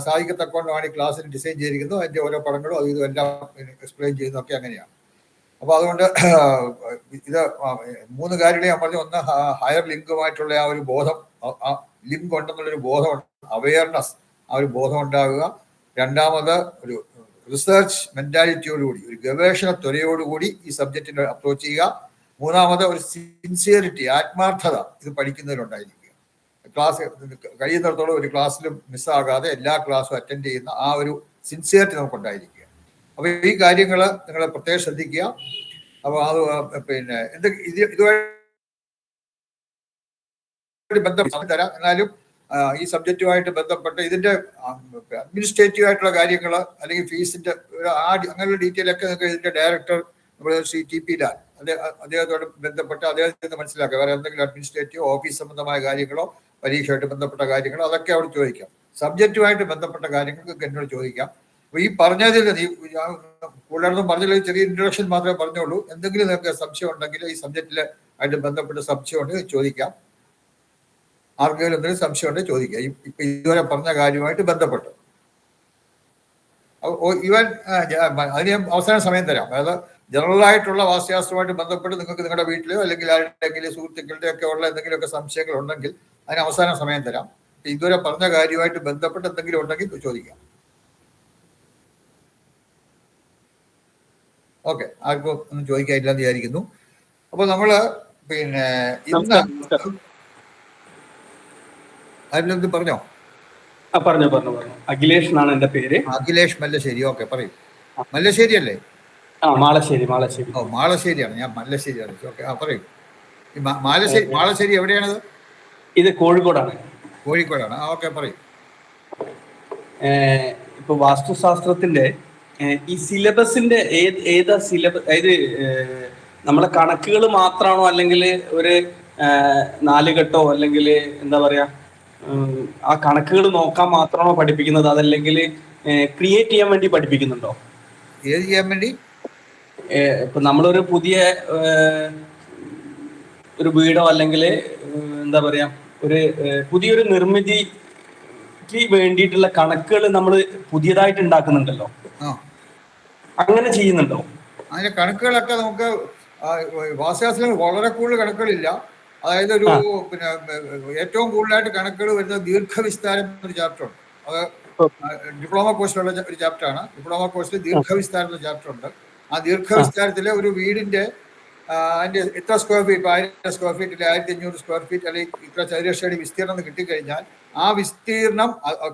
സാധിക്കത്തക്കൊണ്ടാണ് ഈ ക്ലാസ്സിൽ ഡിസൈൻ ചെയ്തിരിക്കുന്നത്. അതിൻ്റെ ഓരോ പടങ്ങളും അതും ഇതും എല്ലാം എക്സ്പ്ലെയിൻ ചെയ്യുന്നതൊക്കെ അങ്ങനെയാണ്. അപ്പോൾ അതുകൊണ്ട് ഇത് 3 കാര്യങ്ങളെ ഞാൻ പറഞ്ഞു. ഒന്ന്, ഹയർ ലിങ്കുമായിട്ടുള്ള ആ ഒരു ബോധം, ലിങ്ക് ഉണ്ടെന്നുള്ളൊരു ബോധം, അവെയർനെസ്, ആ ഒരു ബോധം ഉണ്ടാകുക. രണ്ടാമത് ഒരു റിസർച്ച് മെന്റാലിറ്റിയോടുകൂടി, ഒരു ഗവേഷണ ത്വരയോടുകൂടി ഈ സബ്ജക്റ്റിനെ അപ്രോച്ച് ചെയ്യുക. മൂന്നാമത് ഒരു സിൻസിയറിറ്റി, ആത്മാർത്ഥത ഇത് പഠിക്കുന്നതിലുണ്ടായിരിക്കുക. ക്ലാസ് കഴിയുന്നിടത്തോളം ഒരു ക്ലാസ്സിലും മിസ്സാകാതെ എല്ലാ ക്ലാസ്സും അറ്റൻഡ് ചെയ്യുന്ന ആ ഒരു സിൻസിയറിറ്റി നമുക്കുണ്ടായിരിക്കുക. അപ്പോൾ ഈ കാര്യങ്ങൾ നിങ്ങൾ പ്രത്യേകം ശ്രദ്ധിക്കുക. അപ്പോൾ അത് പിന്നെ ഇതുമായിട്ട് ബന്ധപ്പെട്ട് തരാം. എന്നാലും ഈ സബ്ജക്റ്റുമായിട്ട് ബന്ധപ്പെട്ട് ഇതിന്റെ അഡ്മിനിസ്ട്രേറ്റീവ് ആയിട്ടുള്ള കാര്യങ്ങൾ അല്ലെങ്കിൽ ഫീസിന്റെ അങ്ങനെയുള്ള ഡീറ്റെയിൽ ഒക്കെ നിങ്ങൾക്ക് ഇതിന്റെ director Shri T P Lal അദ്ദേഹത്തോട് ബന്ധപ്പെട്ട് അദ്ദേഹത്തിന് മനസ്സിലാക്കുക. വേറെ എന്തെങ്കിലും അഡ്മിനിസ്ട്രേറ്റീവ് ഓഫീസ് സംബന്ധമായ കാര്യങ്ങളോ പരീക്ഷയായിട്ട് ബന്ധപ്പെട്ട കാര്യങ്ങളോ അതൊക്കെ അവിടെ ചോദിക്കാം. സബ്ജക്റ്റുമായിട്ട് ബന്ധപ്പെട്ട കാര്യങ്ങൾക്ക് എന്നോട് ചോദിക്കാം. അപ്പൊ ഈ പറഞ്ഞതിൽ കൂടുതലൊന്നും പറഞ്ഞില്ല, ചെറിയ ഇൻട്രൊഡക്ഷൻ മാത്രമേ പറഞ്ഞുള്ളൂ. എന്തെങ്കിലും നിങ്ങൾക്ക് സംശയം ഉണ്ടെങ്കിൽ ഈ സബ്ജക്റ്റിൽ ആയിട്ട് ബന്ധപ്പെട്ട സംശയം ഉണ്ടെങ്കിൽ ചോദിക്കാം. ആർക്കെങ്കിലും എന്തെങ്കിലും സംശയം ഉണ്ടെങ്കിൽ ചോദിക്കാം. ഇപ്പൊ ഇതുവരെ പറഞ്ഞ കാര്യമായിട്ട് ബന്ധപ്പെട്ട് ഇവൻ അതിന് ഞാൻ അവസാന സമയം തരാം. അതായത് ജനറലായിട്ടുള്ള വാസ്തുശാസ്ത്രവുമായിട്ട് ബന്ധപ്പെട്ട് നിങ്ങൾക്ക് നിങ്ങളുടെ വീട്ടിലോ അല്ലെങ്കിൽ ആരുടെയെങ്കിലും സുഹൃത്തുക്കളുടെ ഒക്കെ ഉള്ള എന്തെങ്കിലുമൊക്കെ സംശയങ്ങൾ ഉണ്ടെങ്കിൽ അതിന് അവസാന സമയം തരാം. ഇതുവരെ പറഞ്ഞ കാര്യമായിട്ട് ബന്ധപ്പെട്ട് എന്തെങ്കിലും ഉണ്ടെങ്കിൽ ചോദിക്കാം. ഓക്കെ, ആർക്കും ഒന്നും ചോദിക്കാനില്ലെന്ന് വിചാരിക്കുന്നു. അപ്പൊ നമ്മള് പിന്നെ ഇന്ന് അതിലെന്ത് പറഞ്ഞോ? പറഞ്ഞു. അഖിലേഷ് എന്നാണ് എന്റെ പേര്. അഖിലേഷ് മല്ലശ്ശേരി. ഓക്കെ, പറയൂ. മല്ലശ്ശേരി അല്ലേ? മാളശ്ശേരി. ഓ, മാളശ്ശേരിയാണ്. ഞാൻ മല്ലശ്ശേരിയാണ്. ഓക്കെ, പറയൂ. മാളശ്ശേരി എവിടെയാണത്? ഇത് കോഴിക്കോടാണ്. കോഴിക്കോടാണ്. ഓക്കെ, പറയൂ. ഇപ്പൊ വാസ്തുശാസ്ത്രത്തിന്റെ ഈ സിലബസിന്റെ ഏതാ സിലബസ്? അതായത് നമ്മളെ കണക്കുകൾ മാത്രമാണോ, അല്ലെങ്കിൽ ഒരു നാലുകെട്ടോ, അല്ലെങ്കിൽ എന്താ പറയാ, ആ കണക്കുകൾ നോക്കാൻ മാത്രമാണോ പഠിപ്പിക്കുന്നത്? അതല്ലെങ്കിൽ ക്രിയേറ്റ് ചെയ്യാൻ വേണ്ടി പഠിപ്പിക്കുന്നുണ്ടോ? ഏത് ചെയ്യാൻ വേണ്ടി? ഇപ്പൊ നമ്മളൊരു പുതിയ ഒരു വീടോ അല്ലെങ്കിൽ എന്താ പറയാ ഒരു പുതിയൊരു നിർമ്മിതിക്ക് വേണ്ടിയിട്ടുള്ള കണക്കുകൾ നമ്മൾ പുതിയതായിട്ട് ഉണ്ടാക്കുന്നുണ്ടല്ലോ, അങ്ങനെ ചെയ്യുന്നുണ്ടോ? അതിന്റെ കണക്കുകളൊക്കെ നമുക്ക് വാസ്തുശാസ്ത്രത്തിൽ വളരെ കൂടുതൽ കണക്കുകളില്ല. അതായത് ഒരു പിന്നെ ഏറ്റവും കൂടുതലായിട്ട് കണക്കുകൾ വരുന്നത് ദീർഘവിസ്താരം എന്നൊരു ചാപ്റ്റർ ഉണ്ട്. അത് ഡിപ്ലോമ കോഴ്സിലുള്ള ഒരു ചാപ്റ്ററാണ്. ഡിപ്ലോമ കോഴ്സിൽ ദീർഘവിസ്താരം എന്ന ചാപ്റ്റർ ഉണ്ട്. ആ ദീർഘവിസ്താരത്തിലെ ഒരു വീടിന്റെ അതിന്റെ എത്ര സ്ക്വയർ ഫീറ്റ്, 1000 സ്ക്വയർ ഫീറ്റ് അല്ലെങ്കിൽ 1500 സ്ക്വയർ ഫീറ്റ് അല്ലെങ്കിൽ ഇത്ര ചതുരശ്രടി വിസ്തീർണം എന്ന് കിട്ടിക്കഴിഞ്ഞാൽ ആ വിസ്തീർണം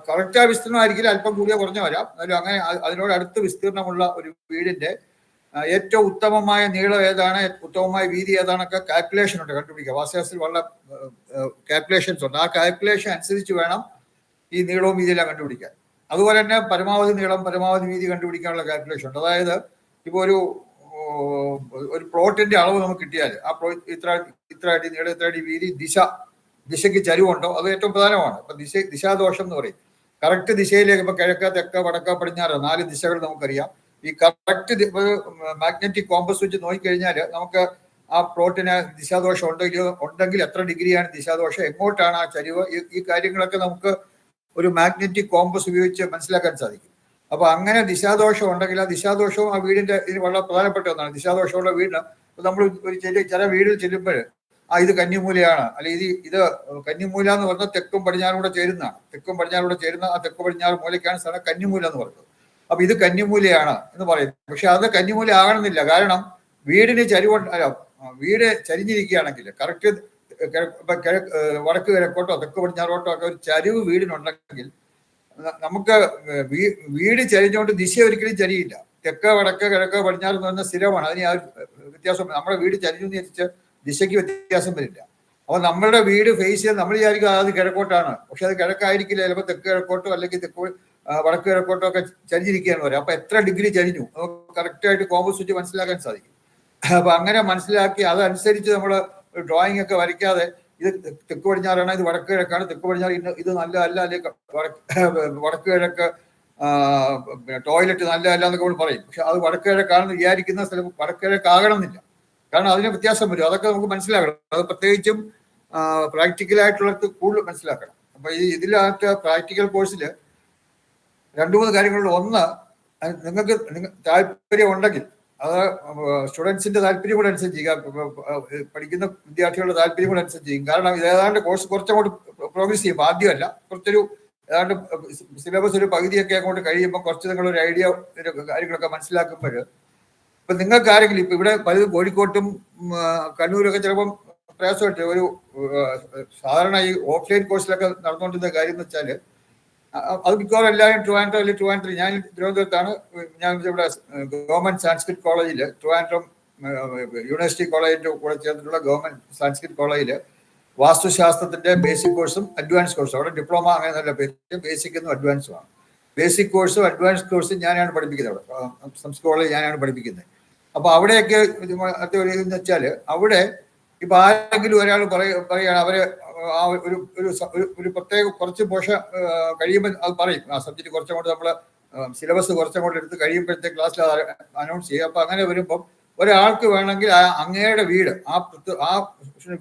കറക്റ്റ് ആ വിസ്തീർണം ആയിരിക്കില്ല, അല്പം കൂടിയ കുറഞ്ഞു വരാം. എന്നാലും അങ്ങനെ അതിനോട് അടുത്ത് വിസ്തീർണമുള്ള ഒരു വീടിന്റെ ഏറ്റവും ഉത്തമമായ നീളം ഏതാണ്, ഉത്തമമായ വീതി ഏതാണൊക്കെ കാൽക്കുലേഷൻ ഉണ്ട്, കണ്ടുപിടിക്കുക. വാസ്തുശാസ്ത്രത്തിൽ വളരെ കാൽക്കുലേഷൻസ് ഉണ്ട്. ആ കാൽക്കുലേഷൻ അനുസരിച്ച് വേണം ഈ നീളവും വീതിയെല്ലാം കണ്ടുപിടിക്കാൻ. അതുപോലെ തന്നെ പരമാവധി നീളം പരമാവധി വീതി കണ്ടുപിടിക്കാനുള്ള കാൽക്കുലേഷൻ ഉണ്ട്. അതായത് ഇപ്പോൾ ഒരു പ്ലോട്ടിന്റെ അളവ് നമുക്ക് കിട്ടിയാൽ ആ ഇത്ര അടി നീളം, ഇത്ര അടി വീതി, ദിശയ്ക്ക് ചരിവുണ്ടോ, അത് ഏറ്റവും പ്രധാനമാണ്. ഇപ്പൊ ദിശാദോഷം എന്ന് പറയും. കറക്റ്റ് ദിശയിലേക്ക് ഇപ്പൊ കിഴക്ക്, തെക്ക്, വടക്ക്, പടിഞ്ഞാറ് 4 ദിശകൾ നമുക്കറിയാം. ഈ കറക്റ്റ് മാഗ്നറ്റിക് കോമ്പസ് വെച്ച് നോക്കിക്കഴിഞ്ഞാൽ നമുക്ക് ആ പ്ലോട്ടിന് ദിശാദോഷം ഉണ്ടെങ്കിൽ എത്ര ഡിഗ്രിയാണ് ദിശാദോഷം, എങ്ങോട്ടാണ് ആ ചരിവ്, ഈ കാര്യങ്ങളൊക്കെ നമുക്ക് ഒരു മാഗ്നറ്റിക് കോമ്പസ് ഉപയോഗിച്ച് മനസ്സിലാക്കാൻ സാധിക്കും. അപ്പൊ അങ്ങനെ ദിശാദോഷം ഉണ്ടെങ്കിൽ ആ ദിശാദോഷവും ആ വീടിന്റെ ഇതിന് വളരെ പ്രധാനപ്പെട്ട ഒന്നാണ്. ദിശാദോഷമുള്ള വീടിന് നമ്മൾ ഒരു ചില വീടിൽ ചെല്ലുമ്പോൾ ഇത് കന്നിമൂലയാണ്, അല്ലെങ്കിൽ ഇത് കന്നിമൂല എന്ന് പറഞ്ഞാൽ തെക്കും പടിഞ്ഞാറും കൂടെ ചേരുന്നതാണ്. തെക്കും പടിഞ്ഞാറും കൂടെ ചേരുന്ന ആ തെക്ക് പടിഞ്ഞാറ് മൂലയ്ക്കാണ് സ്ഥലം കന്നിമൂല എന്ന് പറയുന്നത്. അപ്പൊ ഇത് കന്നിമൂലയാണ് എന്ന് പറയുന്നത്. പക്ഷെ അത് കന്നിമൂല ആകണമെന്നില്ല. കാരണം വീടിന് വീട് ചരിഞ്ഞിരിക്കുകയാണെങ്കിൽ കറക്റ്റ് വടക്ക് കിഴക്കോട്ടോ തെക്ക് പടിഞ്ഞാറോട്ടോ ഒക്കെ ഒരു ചരിവ് വീടിനുണ്ടെങ്കിൽ നമുക്ക് വീട് ചരിഞ്ഞുകൊണ്ട് ദിശ ഒരിക്കലും ചരിയില്ല. തെക്ക് വടക്ക് കിഴക്ക് പടിഞ്ഞാറ് എന്ന് പറഞ്ഞാൽ സ്ഥിരമാണ്. അതിന് ആ വ്യത്യാസം. നമ്മുടെ വീട് ചരിഞ്ഞു തിരിച്ച് ദിശയ്ക്ക് വ്യത്യാസം വരില്ല. അപ്പൊ നമ്മളുടെ വീട് ഫേസ് ചെയ്ത് നമ്മൾ വിചാരിക്കും അത് കിഴക്കോട്ടാണ്, പക്ഷെ അത് കിഴക്കായിരിക്കില്ല. ചിലപ്പോൾ തെക്ക് കിഴക്കോട്ടോ അല്ലെങ്കിൽ വടക്ക് കിഴക്കോട്ടോ ഒക്കെ ചരിഞ്ഞിരിക്കുകയെന്ന് പറയാം. അപ്പൊ എത്ര ഡിഗ്രി ചരിഞ്ഞു നമുക്ക് കറക്റ്റായിട്ട് കോമ്പസ് വെച്ച് മനസ്സിലാക്കാൻ സാധിക്കും. അപ്പൊ അങ്ങനെ മനസ്സിലാക്കി അതനുസരിച്ച് നമ്മൾ ഡ്രോയിങ് ഒക്കെ വരയ്ക്കാതെ ഇത് തെക്ക് പടിഞ്ഞാറാണ്, ഇത് വടക്ക് കിഴക്കാണ്, തെക്ക് പടിഞ്ഞാറ് ഇത് നല്ല അല്ല, അല്ലെങ്കിൽ വടക്ക് കിഴക്ക് ടോയ്ലറ്റ് നല്ല അല്ല എന്നൊക്കെ നമ്മൾ പറയും. പക്ഷെ അത് വടക്ക് കിഴക്കാണെന്ന് വിചാരിക്കുന്ന സ്ഥലം വടക്ക് കിഴക്കാകണം എന്നില്ല. കാരണം അതിന് വ്യത്യാസം വരും. അതൊക്കെ നമുക്ക് മനസ്സിലാക്കണം. അത് പ്രത്യേകിച്ചും പ്രാക്ടിക്കലായിട്ടുള്ളത് കൂടുതൽ മനസ്സിലാക്കണം. അപ്പൊ ഇതിനകത്ത് പ്രാക്ടിക്കൽ കോഴ്സിൽ 2-3 കാര്യങ്ങളുണ്ട്. ഒന്ന്, നിങ്ങൾക്ക് താല്പര്യം ഉണ്ടെങ്കിൽ അത് സ്റ്റുഡൻസിന്റെ താല്പര്യം കൂടെ അനുസരിച്ച് ചെയ്യുക, പഠിക്കുന്ന വിദ്യാർത്ഥികളുടെ താല്പര്യം കൂടെ അനുസരിച്ച് ചെയ്യും. കാരണം ഇത് ഏതാണ്ട് കോഴ്സ് കുറച്ചങ്ങോട്ട് പ്രോഗ്രസ് ചെയ്യും. ആദ്യമല്ല, കുറച്ചൊരു ഏതാണ്ട് സിലബസ് ഒരു പകുതിയൊക്കെ അങ്ങോട്ട് കഴിയുമ്പോൾ കുറച്ച് നിങ്ങളൊരു ഐഡിയ കാര്യങ്ങളൊക്കെ മനസ്സിലാക്കുമ്പോൾ ഇപ്പൊ നിങ്ങൾക്ക് ആരെങ്കിലും ഇപ്പൊ ഇവിടെ പലതും കോഴിക്കോട്ടും കണ്ണൂരൊക്കെ ചിലപ്പം പ്രയാസമായിട്ട് ഒരു സാധാരണ ഈ ഓഫ്ലൈൻ കോഴ്സിലൊക്കെ നടന്നുകൊണ്ടിരുന്ന കാര്യം എന്ന് വെച്ചാൽ അത് മിക്കവാറും എല്ലാവരും ട്രിവാൻഡ്രം അല്ലെങ്കിൽ ട്രിവാൻഡ്രം, ഞാൻ തിരുവനന്തപുരത്താണ്, ഞാൻ ഇവിടെ ഗവൺമെന്റ് സാൻസ്ക്രിറ്റ് കോളേജിൽ ട്രിവാൻഡ്രം യൂണിവേഴ്സിറ്റി കോളേജിന്റെ കൂടെ ചേർന്നിട്ടുള്ള ഗവൺമെന്റ് സാൻസ്ക്രിറ്റ് കോളേജിൽ വാസ്തുശാസ്ത്രത്തിന്റെ ബേസിക് കോഴ്സും അഡ്വാൻസ് കോഴ്സും, അവിടെ ഡിപ്ലോമ അങ്ങനെ നല്ല പേര്, ബേസിക് എന്നും അഡ്വാൻസുമാണ്. ബേസിക് കോഴ്സും അഡ്വാൻസ് കോഴ്സും ഞാനാണ് പഠിപ്പിക്കുന്നത്, അവിടെ സംസ്കൃത കോളേജ് ഞാനാണ് പഠിപ്പിക്കുന്നത്. അപ്പൊ അവിടെയൊക്കെ എന്ന് വെച്ചാൽ അവിടെ ഇപ്പൊ ആരെങ്കിലും ഒരാൾ പറയുകയാണ് അവര് ആ ഒരു പ്രത്യേക കുറച്ച് പോർഷൻ കഴിയുമ്പോൾ അത് പറയും, ആ സബ്ജക്ട് കുറച്ചങ്ങോട്ട് നമ്മള് സിലബസ് കുറച്ചങ്ങോട്ട് എടുത്ത് കഴിയുമ്പോഴത്തെ ക്ലാസ്സിൽ അനൗൺസ് ചെയ്യും. അപ്പൊ അങ്ങനെ വരുമ്പം ഒരാൾക്ക് വേണമെങ്കിൽ അങ്ങയുടെ വീട് ആ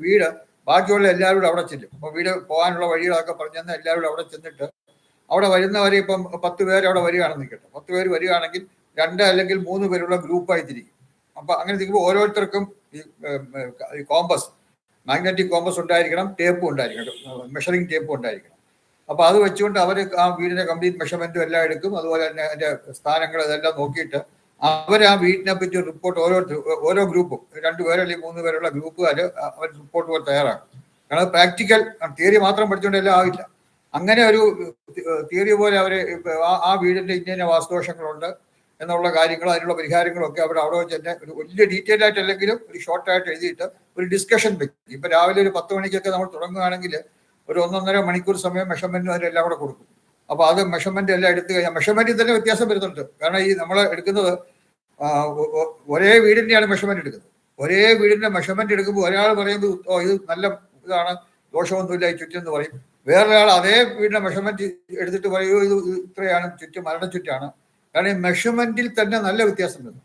വീട് ബാക്കിയുള്ള എല്ലാവരും അവിടെ ചെല്ലും. അപ്പൊ വീട് പോകാനുള്ള വഴികളൊക്കെ പറഞ്ഞു തന്നാൽ എല്ലാവരും അവിടെ ചെന്നിട്ട് അവിടെ വരുന്നവരെ ഇപ്പം 10 പേര് അവിടെ വരികയാണെന്ന് നിൽക്കട്ടെ, 10 പേര് വരികയാണെങ്കിൽ 2 അല്ലെങ്കിൽ 3 പേരുള്ള ഗ്രൂപ്പായി തിരിക്കും. അപ്പൊ അങ്ങനെ തിരിക്കുമ്പോൾ ഓരോരുത്തർക്കും ഈ കോമ്പസ്, മാഗ്നറ്റിക് കോമ്പസ് ഉണ്ടായിരിക്കണം, ടേപ്പും ഉണ്ടായിരിക്കണം, മെഷറിംഗ് ടേപ്പും ഉണ്ടായിരിക്കണം. അപ്പൊ അത് വെച്ചുകൊണ്ട് അവർ ആ വീടിന്റെ കംപ്ലീറ്റ് മെഷർമെന്റും എല്ലാം എടുക്കും. അതുപോലെ തന്നെ അതിന്റെ സ്ഥാനങ്ങൾ ഇതെല്ലാം നോക്കിയിട്ട് അവർ ആ വീടിനെ പറ്റി റിപ്പോർട്ട് ഓരോ ഗ്രൂപ്പും 2 പേര് അല്ലെങ്കിൽ 3 പേരുള്ള ഗ്രൂപ്പുകാർ അവർ റിപ്പോർട്ട് പോലെ തയ്യാറാക്കും. കാരണം പ്രാക്ടിക്കൽ തിയറി മാത്രം പഠിച്ചുകൊണ്ട് എല്ലാം ആവില്ല. അങ്ങനെ ഒരു തിയറി പോലെ അവര് ആ വീടിന്റെ ഇന്ന വാസ്തുദോഷങ്ങളുണ്ട് എന്നുള്ള കാര്യങ്ങളും അതിനുള്ള പരിഹാരങ്ങളും ഒക്കെ അവിടെ വെച്ച് തന്നെ ഒരു വലിയ ഡീറ്റെയിൽ ആയിട്ട് അല്ലെങ്കിലും ഒരു ഷോർട്ടായിട്ട് എഴുതിയിട്ട് ഒരു ഡിസ്കഷൻ വെക്കും. ഇപ്പൊ രാവിലെ ഒരു 10 മണിക്കൊക്കെ നമ്മൾ തുടങ്ങുകയാണെങ്കിൽ ഒരു 1.5 മണിക്കൂർ സമയം മെഷർമെന്റും അതിലെല്ലാം കൂടെ കൊടുക്കും. അപ്പൊ അത് മെഷർമെന്റ് എല്ലാം എടുത്തു കഴിഞ്ഞാൽ മെഷർമെന്റിൽ തന്നെ വ്യത്യാസം വരുന്നുണ്ട്. കാരണം ഈ നമ്മൾ എടുക്കുന്നത് ഒരേ വീടിന്റെയാണ് മെഷർമെന്റ് എടുക്കുന്നത്. ഒരേ വീടിന്റെ മെഷർമെന്റ് എടുക്കുമ്പോൾ ഒരാൾ പറയുന്നത് ഇത് നല്ല ഇതാണ്, ദോഷമൊന്നുമില്ല ഈ ചുറ്റെന്ന് പറയും. വേറൊരാൾ അതേ വീടിന്റെ മെഷർമെന്റ് എടുത്തിട്ട് പറയൂ ഇത് ഇത്രയാണ് ചുറ്റും, മരണ ചുറ്റാണ്. കാരണം ഈ മെഷർമെന്റിൽ തന്നെ നല്ല വ്യത്യാസം വരുന്നു.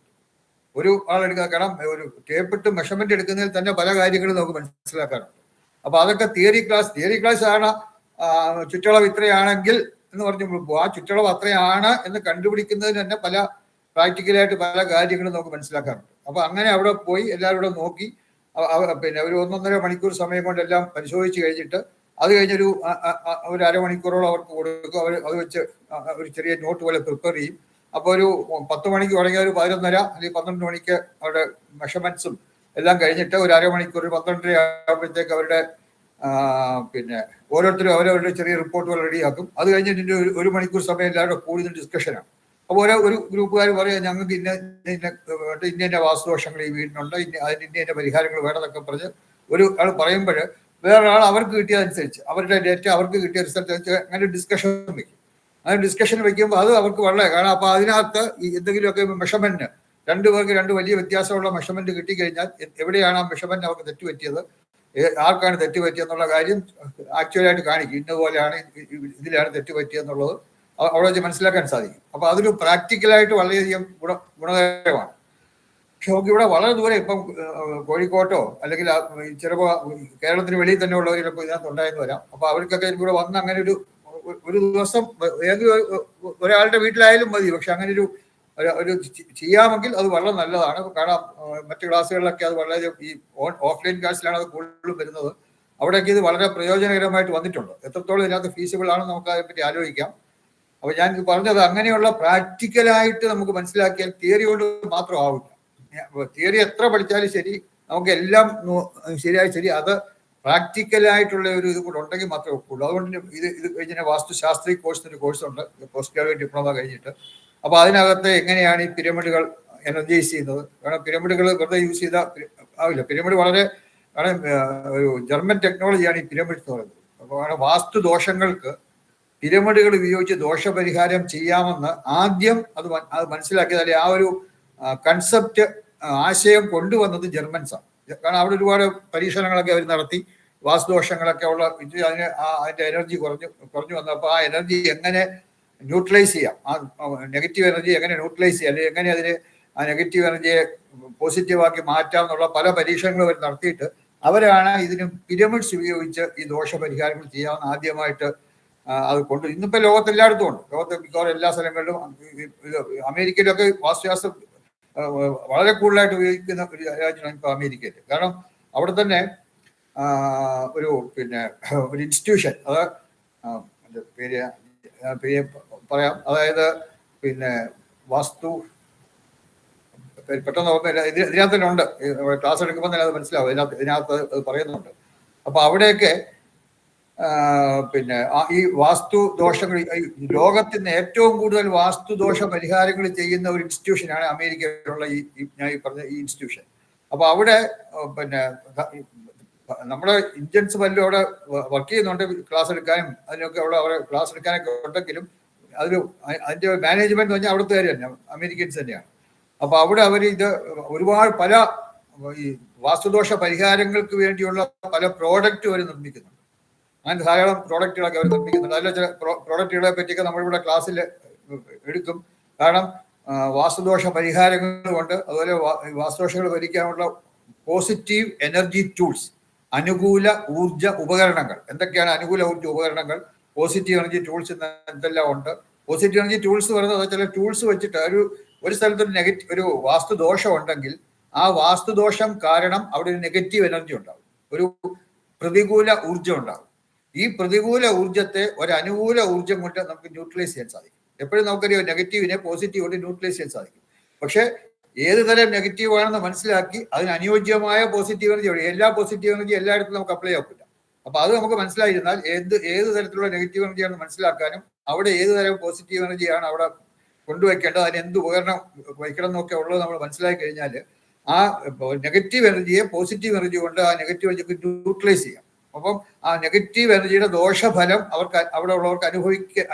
ഒരു ആളെടുക്കുക, കാരണം ഒരു ടേപ്പിട്ട് മെഷർമെന്റ് എടുക്കുന്നതിൽ തന്നെ പല കാര്യങ്ങളും നമുക്ക് മനസ്സിലാക്കാറുണ്ട്. അപ്പൊ അതൊക്കെ തിയറി ക്ലാസ് ആണ്. ചുറ്റളവ് ഇത്രയാണെങ്കിൽ എന്ന് പറഞ്ഞു ആ ചുറ്റളവ് അത്രയാണ് എന്ന് കണ്ടുപിടിക്കുന്നതിന് തന്നെ പല പ്രാക്ടിക്കലായിട്ട് പല കാര്യങ്ങളും നമുക്ക് മനസ്സിലാക്കാറുണ്ട്. അപ്പൊ അങ്ങനെ അവിടെ പോയി എല്ലാവരും കൂടെ നോക്കി പിന്നെ ഒരു 1.5 മണിക്കൂർ സമയം കൊണ്ട് എല്ലാം പരിശോധിച്ച് കഴിഞ്ഞിട്ട് അത് കഴിഞ്ഞൊരു അരമണിക്കൂറോളം അവർക്ക് കൊടുക്കും. അവർ അത് വെച്ച് ഒരു ചെറിയ നോട്ട് പോലെ പ്രിപ്പയർ ചെയ്യും. അപ്പോൾ ഒരു 10 മണിക്ക് തുടങ്ങിയ ഒരു 11:30 അല്ലെങ്കിൽ 12 മണിക്ക് അവരുടെ മെഷർമെന്റ്സും എല്ലാം കഴിഞ്ഞിട്ട് ഒരു അരമണിക്കൂർ 12:30 ആകുമ്പോഴത്തേക്ക് അവരുടെ പിന്നെ ഓരോരുത്തരും അവരവരുടെ ചെറിയ റിപ്പോർട്ടുകൾ റെഡിയാക്കും. അത് കഴിഞ്ഞിട്ട് ഒരു മണിക്കൂർ സമയം എല്ലാവരുടെ കൂടുതൽ ഡിസ്കഷനാണ്. അപ്പോൾ ഒരു ഗ്രൂപ്പുകാർ പറയാം ഞങ്ങൾക്ക് ഇന്ന വാസ്തുദോഷങ്ങൾ ഈ വീടിനുണ്ട്, അതിന് ഇന്ന പരിഹാരങ്ങൾ വേണമെന്നൊക്കെ പറഞ്ഞ് ഒരു ആൾ പറയുമ്പോൾ വേറൊരാൾ അവർക്ക് കിട്ടിയതനുസരിച്ച് അവരുടെ ഡേറ്റ അവർക്ക് കിട്ടിയ റിസൾട്ട് വെച്ച് അങ്ങനെ ഡിസ്കഷൻ വെക്കും. അങ്ങനെ ഡിസ്കഷൻ വെക്കുമ്പോൾ അത് അവർക്ക് വളരെ, കാരണം അപ്പൊ അതിനകത്ത് എന്തെങ്കിലുമൊക്കെ മെഷർമെന്റിന് 2 പേർക്ക് 2 വലിയ വ്യത്യാസമുള്ള മെഷർമെന്റ് കിട്ടിക്കഴിഞ്ഞാൽ എവിടെയാണ് ആ മെഷർമെന്റ് അവർക്ക് തെറ്റുപറ്റിയത്, ആർക്കാണ് തെറ്റുപറ്റിയെന്നുള്ള കാര്യം ആക്ച്വലായിട്ട് കാണിക്കും. ഇന്നതുപോലെയാണ് ഇതിലാണ് തെറ്റുപറ്റിയെന്നുള്ളത് അവിടെ വെച്ച് മനസ്സിലാക്കാൻ സാധിക്കും. അപ്പൊ അതൊരു പ്രാക്ടിക്കലായിട്ട് വളരെയധികം ഗുണകരമാണ്. പക്ഷെ നമുക്ക് ഇവിടെ വളരെ ദൂരെ ഇപ്പം കോഴിക്കോട്ടോ അല്ലെങ്കിൽ ചിലപ്പോൾ കേരളത്തിന് വെളിയിൽ തന്നെ ഉള്ളവർ ചിലപ്പോൾ ഇതിനകത്ത് ഉണ്ടായെന്ന് വരാം. അപ്പൊ അവർക്കൊക്കെ ഇവിടെ വന്ന് അങ്ങനെ ഒരു ദിവസം ഒരാളുടെ വീട്ടിലായാലും മതി. പക്ഷെ അങ്ങനെ ഒരു ചെയ്യാമെങ്കിൽ അത് വളരെ നല്ലതാണ്. കാരണം മറ്റു ക്ലാസ്സുകളിലൊക്കെ അത് വളരെ ഈ ഓഫ്ലൈൻ ക്ലാസ്സിലാണ് അത് കൂടുതലും വരുന്നത്. അവിടേക്ക് ഇത് വളരെ പ്രയോജനകരമായിട്ട് വന്നിട്ടുണ്ട്. എത്രത്തോളം ഇതിനകത്ത് ഫീസിബിൾ ആണെന്ന് നമുക്ക് അതിനെപ്പറ്റി ആലോചിക്കാം. അപ്പൊ ഞാൻ പറഞ്ഞത് അങ്ങനെയുള്ള പ്രാക്ടിക്കലായിട്ട് നമുക്ക് മനസ്സിലാക്കിയാൽ തിയറി കൊണ്ട് മാത്രം ആവില്ല. തിയറി എത്ര പഠിച്ചാലും ശരി, നമുക്ക് എല്ലാം ശരിയായി ശരി, അത് പ്രാക്ടിക്കലായിട്ടുള്ള ഒരു ഇത് കൂടെ ഉണ്ടെങ്കിൽ മാത്രമേ ഒക്കുള്ളൂ. അതുകൊണ്ട് ഇത് കഴിഞ്ഞ വാസ്തുശാസ്ത്രി കോഴ്സിന് ഒരു കോഴ്സുണ്ട്, പോസ്റ്റ് ഗ്രാജുവേറ്റ് ഡിപ്ലോമ കഴിഞ്ഞിട്ട്. അപ്പൊ അതിനകത്ത് എങ്ങനെയാണ് ഈ പിരമിഡുകൾ എനർജൈസ് ചെയ്യുന്നത്. കാരണം പിരമിഡുകൾ വെറുതെ യൂസ് ചെയ്താൽ ആവില്ല. പിരമിഡ് വളരെ ഒരു ജർമ്മൻ ടെക്നോളജിയാണ് ഈ പിരമിഡ് എന്ന് പറയുന്നത്. അപ്പോൾ വാസ്തു ദോഷങ്ങൾക്ക് പിരമിഡുകൾ ഉപയോഗിച്ച് ദോഷപരിഹാരം ചെയ്യാമെന്ന് ആദ്യം അത് മനസ്സിലാക്കിയത്, അല്ലെങ്കിൽ ആ ഒരു കൺസെപ്റ്റ് ആശയം കൊണ്ടുവന്നത് ജർമ്മൻസാണ്. കാരണം അവിടെ ഒരുപാട് പരീക്ഷണങ്ങളൊക്കെ അവർ നടത്തി, വാസ്തുദോഷങ്ങളൊക്കെ ഉള്ള അതിന്റെ എനർജി കുറഞ്ഞു വന്നപ്പോൾ ആ എനർജി എങ്ങനെ ന്യൂട്രലൈസ് ചെയ്യാം, ആ നെഗറ്റീവ് എനർജി എങ്ങനെ ന്യൂട്രലൈസ് ചെയ്യാം, അല്ലെങ്കിൽ എങ്ങനെ അതിന് ആ നെഗറ്റീവ് എനർജിയെ പോസിറ്റീവാക്കി മാറ്റാം എന്നുള്ള പല പരീക്ഷണങ്ങളും അവർ നടത്തിയിട്ട് അവരാണ് ഇതിന് പിരമിഡ്സ് ഉപയോഗിച്ച് ഈ ദോഷപരിഹാരങ്ങൾ ചെയ്യാമെന്ന് ആദ്യമായിട്ട് അത് കൊണ്ട്. ഇന്നിപ്പോൾ ലോകത്തെല്ലായിടത്തും ഉണ്ട്. ലോകത്തെ മിക്കവാറും എല്ലാ സ്ഥലങ്ങളിലും, അമേരിക്കയിലൊക്കെ വാസ്തുശാസ്ത്രം വളരെ കൂടുതലായിട്ട് ഉപയോഗിക്കുന്ന ഒരു രാജ്യമാണ് ഇപ്പോൾ അമേരിക്കയിൽ. കാരണം അവിടെ തന്നെ ഒരു ഇൻസ്റ്റിറ്റ്യൂഷൻ, അത് പേര് പറയാം. അതായത് പിന്നെ വാസ്തു പെട്ടെന്ന് ഓർമ്മയില്ല, ഇതിനകത്ത് തന്നെ ഉണ്ട്, ക്ലാസ് എടുക്കുമ്പോൾ തന്നെ അത് മനസ്സിലാവും, ഇതിനകത്ത് പറയുന്നുണ്ട്. അപ്പൊ അവിടെയൊക്കെ പിന്നെ ഈ വാസ്തു ദോഷങ്ങൾ, ലോകത്തിന് ഏറ്റവും കൂടുതൽ വാസ്തുദോഷ പരിഹാരങ്ങൾ ചെയ്യുന്ന ഒരു ഇൻസ്റ്റിറ്റ്യൂഷനാണ് അമേരിക്കയിലുള്ള ഞാൻ ഈ പറഞ്ഞ ഈ ഇൻസ്റ്റിറ്റ്യൂഷൻ. അപ്പൊ അവിടെ പിന്നെ നമ്മുടെ ഇന്ത്യൻസ് വല്ലതും അവിടെ വർക്ക് ചെയ്യുന്നുണ്ട്, ക്ലാസ് എടുക്കാനും അതിനൊക്കെ അവിടെ ക്ലാസ് എടുക്കാനൊക്കെ ഉണ്ടെങ്കിലും അതിന്റെ മാനേജ്മെന്റ് എന്ന് പറഞ്ഞാൽ അവിടുത്തെ തന്നെ അമേരിക്കൻസ് തന്നെയാണ്. അപ്പൊ അവിടെ അവർ ഇത് ഒരുപാട് പല ഈ വാസ്തുദോഷ പരിഹാരങ്ങൾക്ക് വേണ്ടിയുള്ള പല പ്രോഡക്റ്റ് അവർ നിർമ്മിക്കുന്നുണ്ട്. അങ്ങനെ ധാരാളം പ്രോഡക്റ്റുകളൊക്കെ അവർ നിർമ്മിക്കുന്നുണ്ട്. അതിലെ ചില പ്രോഡക്റ്റുകളെ പറ്റിയൊക്കെ നമ്മളിവിടെ ക്ലാസ്സിൽ എടുക്കും. കാരണം വാസ്തുദോഷ പരിഹാരങ്ങൾ കൊണ്ട്, അതുപോലെ വാസ്തുദോഷങ്ങൾ പരിഹരിക്കാനുള്ള പോസിറ്റീവ് എനർജി ടൂൾസ്, അനുകൂല ഊർജ ഉപകരണങ്ങൾ. എന്തൊക്കെയാണ് അനുകൂല ഊർജ ഉപകരണങ്ങൾ? പോസിറ്റീവ് എനർജി ടൂൾസ് എന്തെല്ലാം ഉണ്ട്? പോസിറ്റീവ് എനർജി ടൂൾസ് പറയുന്നത് ചില ടൂൾസ് വെച്ചിട്ട് ഒരു സ്ഥലത്തൊരു ഒരു വാസ്തുദോഷം ഉണ്ടെങ്കിൽ ആ വാസ്തുദോഷം കാരണം അവിടെ ഒരു നെഗറ്റീവ് എനർജി ഉണ്ടാവും, ഒരു പ്രതികൂല ഊർജം ഉണ്ടാവും. ഈ പ്രതികൂല ഊർജത്തെ ഒരു അനുകൂല ഊർജം കൊണ്ട് നമുക്ക് ന്യൂട്രലൈസ് ചെയ്യാൻ സാധിക്കും. എപ്പോഴും നമുക്കറിയാം നെഗറ്റീവിനെ പോസിറ്റീവ് കൊണ്ട് ന്യൂട്രലൈസ് ചെയ്യാൻ സാധിക്കും. പക്ഷെ ഏത് തരം നെഗറ്റീവ് ആണെന്ന് മനസ്സിലാക്കി അതിന് അനുയോജ്യമായ പോസിറ്റീവ് എനർജി, എല്ലാ പോസിറ്റീവ് എനർജി എല്ലായിടത്തും നമുക്ക് അപ്ലൈ ആക്കില്ല. അപ്പൊ അത് നമുക്ക് മനസ്സിലായിരുന്നാൽ ഏത് തരത്തിലുള്ള നെഗറ്റീവ് എനർജിയാണെന്ന് മനസ്സിലാക്കാനും അവിടെ ഏത് തരം പോസിറ്റീവ് എനർജിയാണ് അവിടെ കൊണ്ടുവയ്ക്കേണ്ടത്, അതിന് എന്ത് ഉപകരണം വയ്ക്കണം എന്നൊക്കെ ഉള്ളത് നമ്മൾ മനസ്സിലാക്കി കഴിഞ്ഞാൽ ആ നെഗറ്റീവ് എനർജിയെ പോസിറ്റീവ് എനർജി കൊണ്ട് ആ നെഗറ്റീവ് എനർജിക്ക് ന്യൂട്രലൈസ് ചെയ്യാം. അപ്പം ആ നെഗറ്റീവ് എനർജിയുടെ ദോഷഫലം അവിടെ ഉള്ളവർക്ക്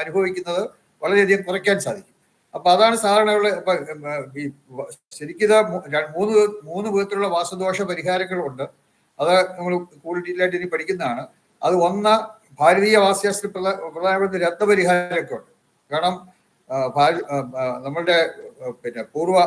അനുഭവിക്കുന്നത് വളരെയധികം കുറയ്ക്കാൻ സാധിക്കും. അപ്പൊ അതാണ് സാധാരണയുള്ള ശരിക്കും മൂന്ന് വിധത്തിലുള്ള വാസ്തുദോഷ പരിഹാരങ്ങളുണ്ട്. അത് നമ്മൾ കൂടുതലായിട്ട് ഇനി പഠിക്കുന്നതാണ്. അത് ഒന്ന്, ഭാരതീയ വാസ്തുശാസ്ത്ര പ്രധാനപ്പെട്ട രത്നപരിഹാരമൊക്കെ ഉണ്ട്. കാരണം നമ്മളുടെ പിന്നെ പൂർവ്വ